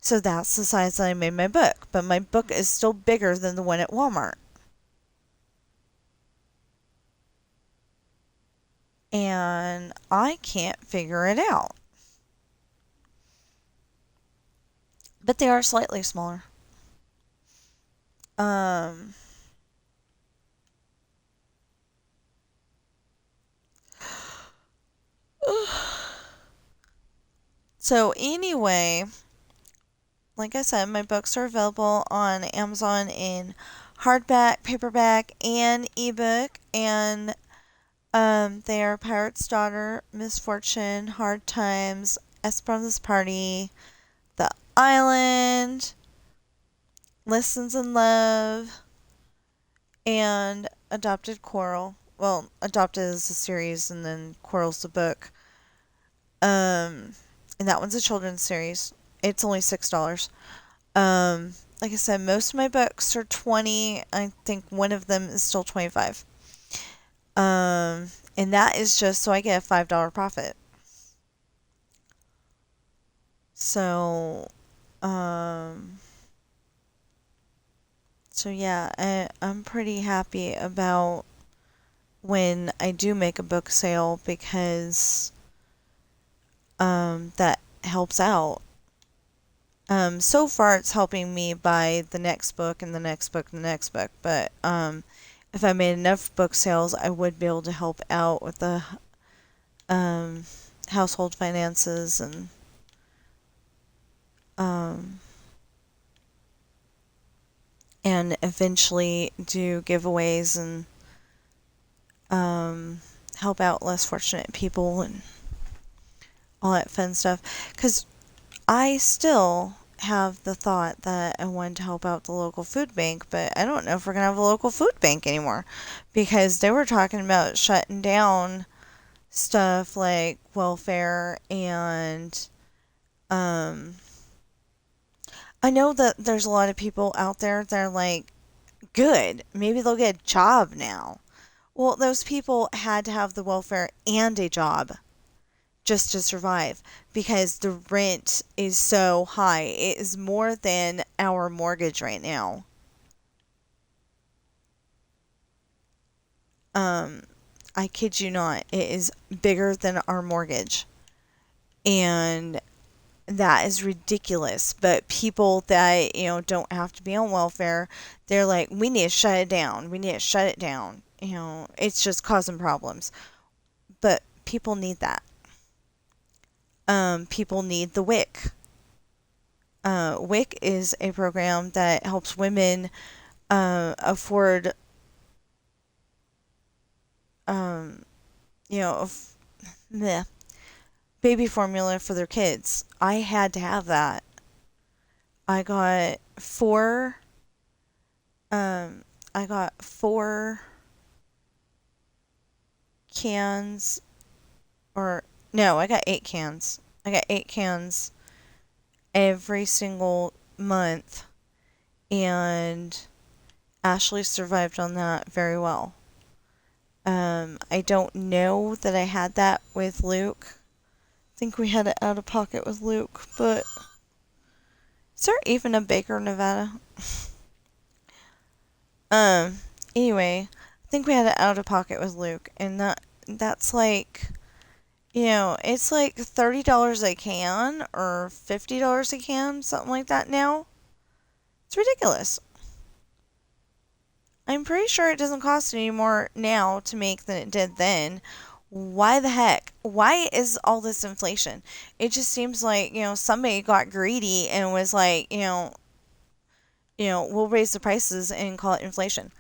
So that's the size that I made my book, but my book is still bigger than the one at Walmart. And I can't figure it out. But they are slightly smaller. Um so anyway, like I said, my books are available on Amazon in hardback, paperback, and ebook. And they are Pirate's Daughter, Misfortune, Hard Times, Esperanza's Party, The Island, Lessons in Love, and Adopted Coral. Well, Adopted is a series, and then Coral's the book. And that one's a children's series. It's only $6. Like I said, most of my books are 20. I think one of them is still 25. And that is just so I get a $5 profit. So, um, so yeah, I'm pretty happy about when I do make a book sale because that helps out. So far it's helping me buy the next book and the next book and the next book, but if I made enough book sales, I would be able to help out with the um, household finances um, and eventually do giveaways and help out less fortunate people and all that fun stuff. Because I still have the thought that I wanted to help out the local food bank, but I don't know if we're going to have a local food bank anymore because they were talking about shutting down stuff like welfare and um, I know that there's a lot of people out there that are like, good, maybe they'll get a job now. Well, those people had to have the welfare and a job just to survive because the rent is so high. It is more than our mortgage right now. Um, I kid you not, it is bigger than our mortgage. And that is ridiculous. But people that, don't have to be on welfare, they're like, we need to shut it down. We need to shut it down. It's just causing problems. But people need that. People need the WIC. WIC is a program that helps women afford, um, you know, f- meh, baby formula for their kids. I had to have that. I got four. Um, I got 4 cans, or no, I got 8 cans. I got 8 cans every single month, and Ashley survived on that very well. I don't know that I had that with Luke. I think we had it out of pocket with Luke, but is there even a Baker, Nevada? Um, anyway, I think we had it out of pocket with Luke, and that's like, it's like $30 a can or $50 a can, something like that now. It's ridiculous. I'm pretty sure it doesn't cost any more now to make than it did then. Why the heck? Why is all this inflation? It just seems like, somebody got greedy and was like, we'll raise the prices and call it inflation.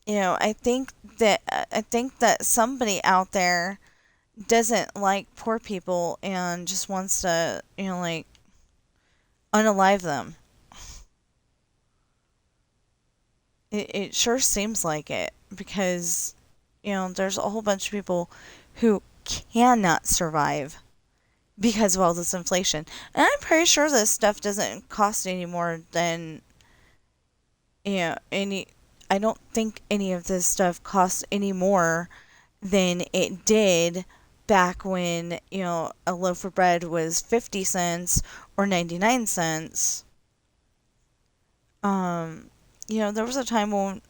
I think that somebody out there doesn't like poor people and just wants to, like unalive them. It sure seems like it because, there's a whole bunch of people who cannot survive because of all this inflation. And I'm pretty sure this stuff doesn't cost any more than, any. I don't think any of this stuff costs any more than it did back when, a loaf of bread was 50 cents or 99 cents. Um, there was a time when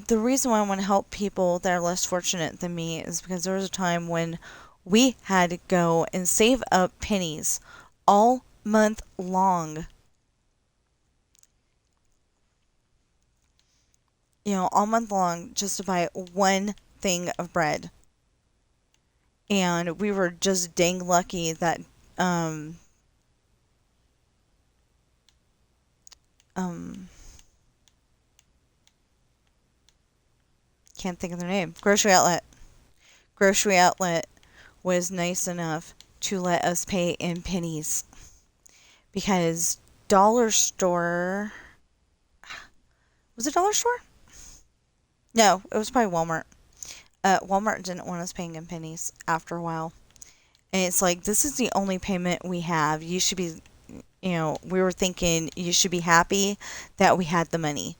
the reason why I want to help people that are less fortunate than me is because there was a time when we had to go and save up pennies all month long. All month long just to buy one thing of bread. And we were just dang lucky that um um can't think of their name. Grocery outlet was nice enough to let us pay in pennies because dollar store, was it dollar store? No, it was probably Walmart. Walmart didn't want us paying in pennies after a while. And it's like, this is the only payment we have. You should be, we were thinking you should be happy that we had the money.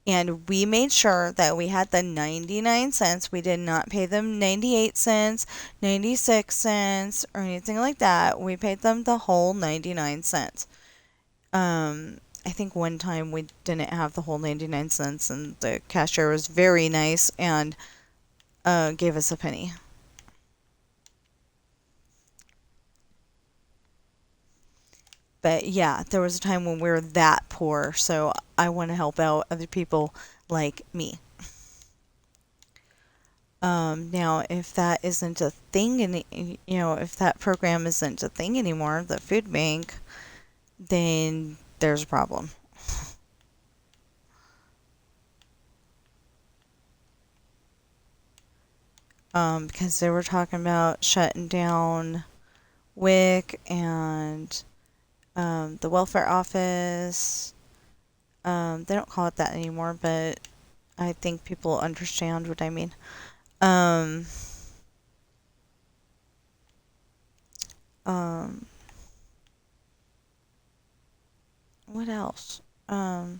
And we made sure that we had the 99 cents. We did not pay them 98 cents, 96 cents, or anything like that. We paid them the whole 99 cents. I think one time we didn't have the whole 99 cents, and the cashier was very nice and gave us a penny. But yeah, there was a time when we were that poor, so I want to help out other people like me. Now, if that isn't a thing, and if that program isn't a thing anymore, the food bank, then there's a problem. Because they were talking about shutting down WIC and the welfare office. They don't call it that anymore, but I think people understand what I mean. Um, um, what else? I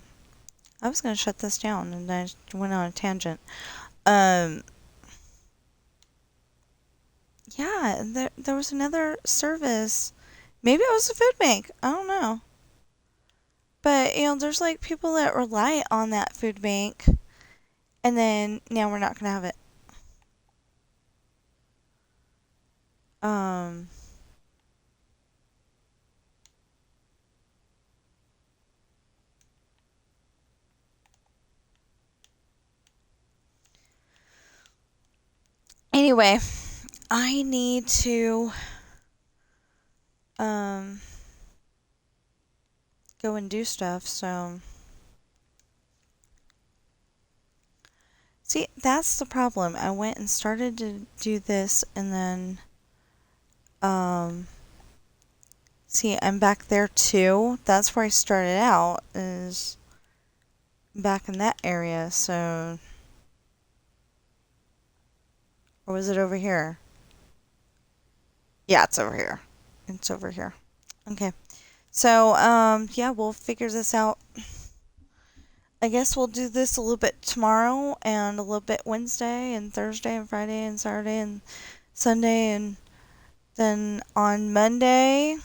was going to shut this down and I went on a tangent. Um, yeah, there was another service. Maybe it was a food bank. I don't know. But, there's like people that rely on that food bank, and then now we're not going to have it. Um, anyway, I need to um, go and do stuff, so. See, that's the problem. I went and started to do this, and then, see, I'm back there too. That's where I started out, is back in that area, so. Or was it over here? Yeah, it's over here. It's over here. Okay. So, yeah, we'll figure this out. I guess we'll do this a little bit tomorrow and a little bit Wednesday and Thursday and Friday and Saturday and Sunday, and then on Monday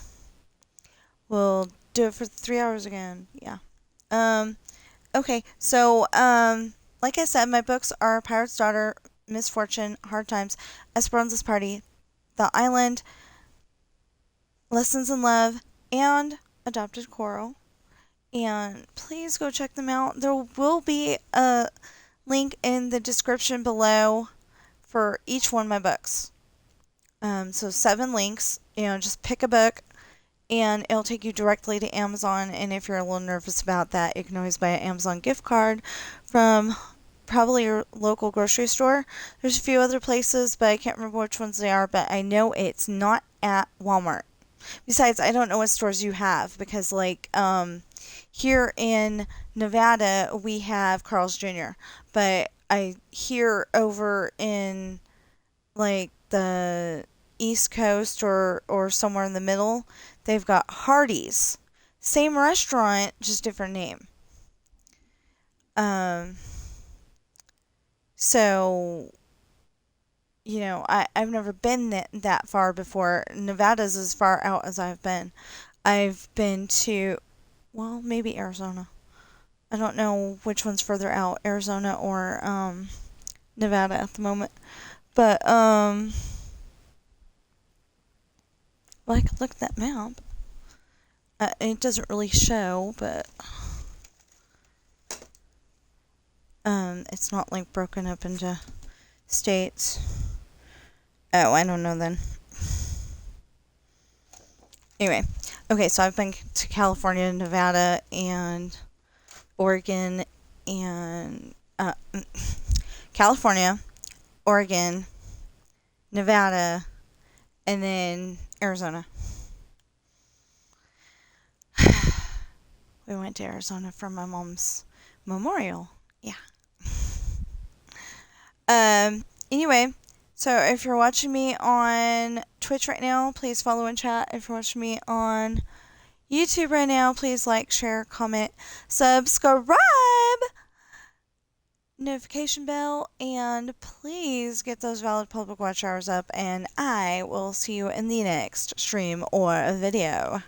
we'll do it for 3 hours again. Yeah. Um, okay. So, like I said, my books are Pirate's Daughter, Misfortune, Hard Times, Esperanza's Party, The Island, Lessons in Love, and Adopted Coral. And please go check them out. There will be a link in the description below for each one of my books. So 7 links. Just pick a book and it'll take you directly to Amazon. And if you're a little nervous about that, you can always buy an Amazon gift card from probably your local grocery store. There's a few other places, but I can't remember which ones they are. But I know it's not at Walmart. Besides, I don't know what stores you have because, like, here in Nevada, we have Carl's Jr., but I hear over in, like, the East Coast or somewhere in the middle, they've got Hardee's. Same restaurant, just different name. Um, so, I've never been that far before. Nevada's as far out as I've been. I've been to, well, maybe Arizona. I don't know which one's further out, Arizona or Nevada at the moment. But well, I could look at that map. It doesn't really show, but it's not like broken up into states. Oh, I don't know then. Anyway, okay, so I've been to California, Nevada, and Oregon, and California, Oregon, Nevada, and then Arizona. We went to Arizona for my mom's memorial. Yeah. Anyway, so if you're watching me on Twitch right now, please follow and chat. If you're watching me on YouTube right now, please like, share, comment, subscribe, notification bell, and please get those valid public watch hours up, and I will see you in the next stream or video.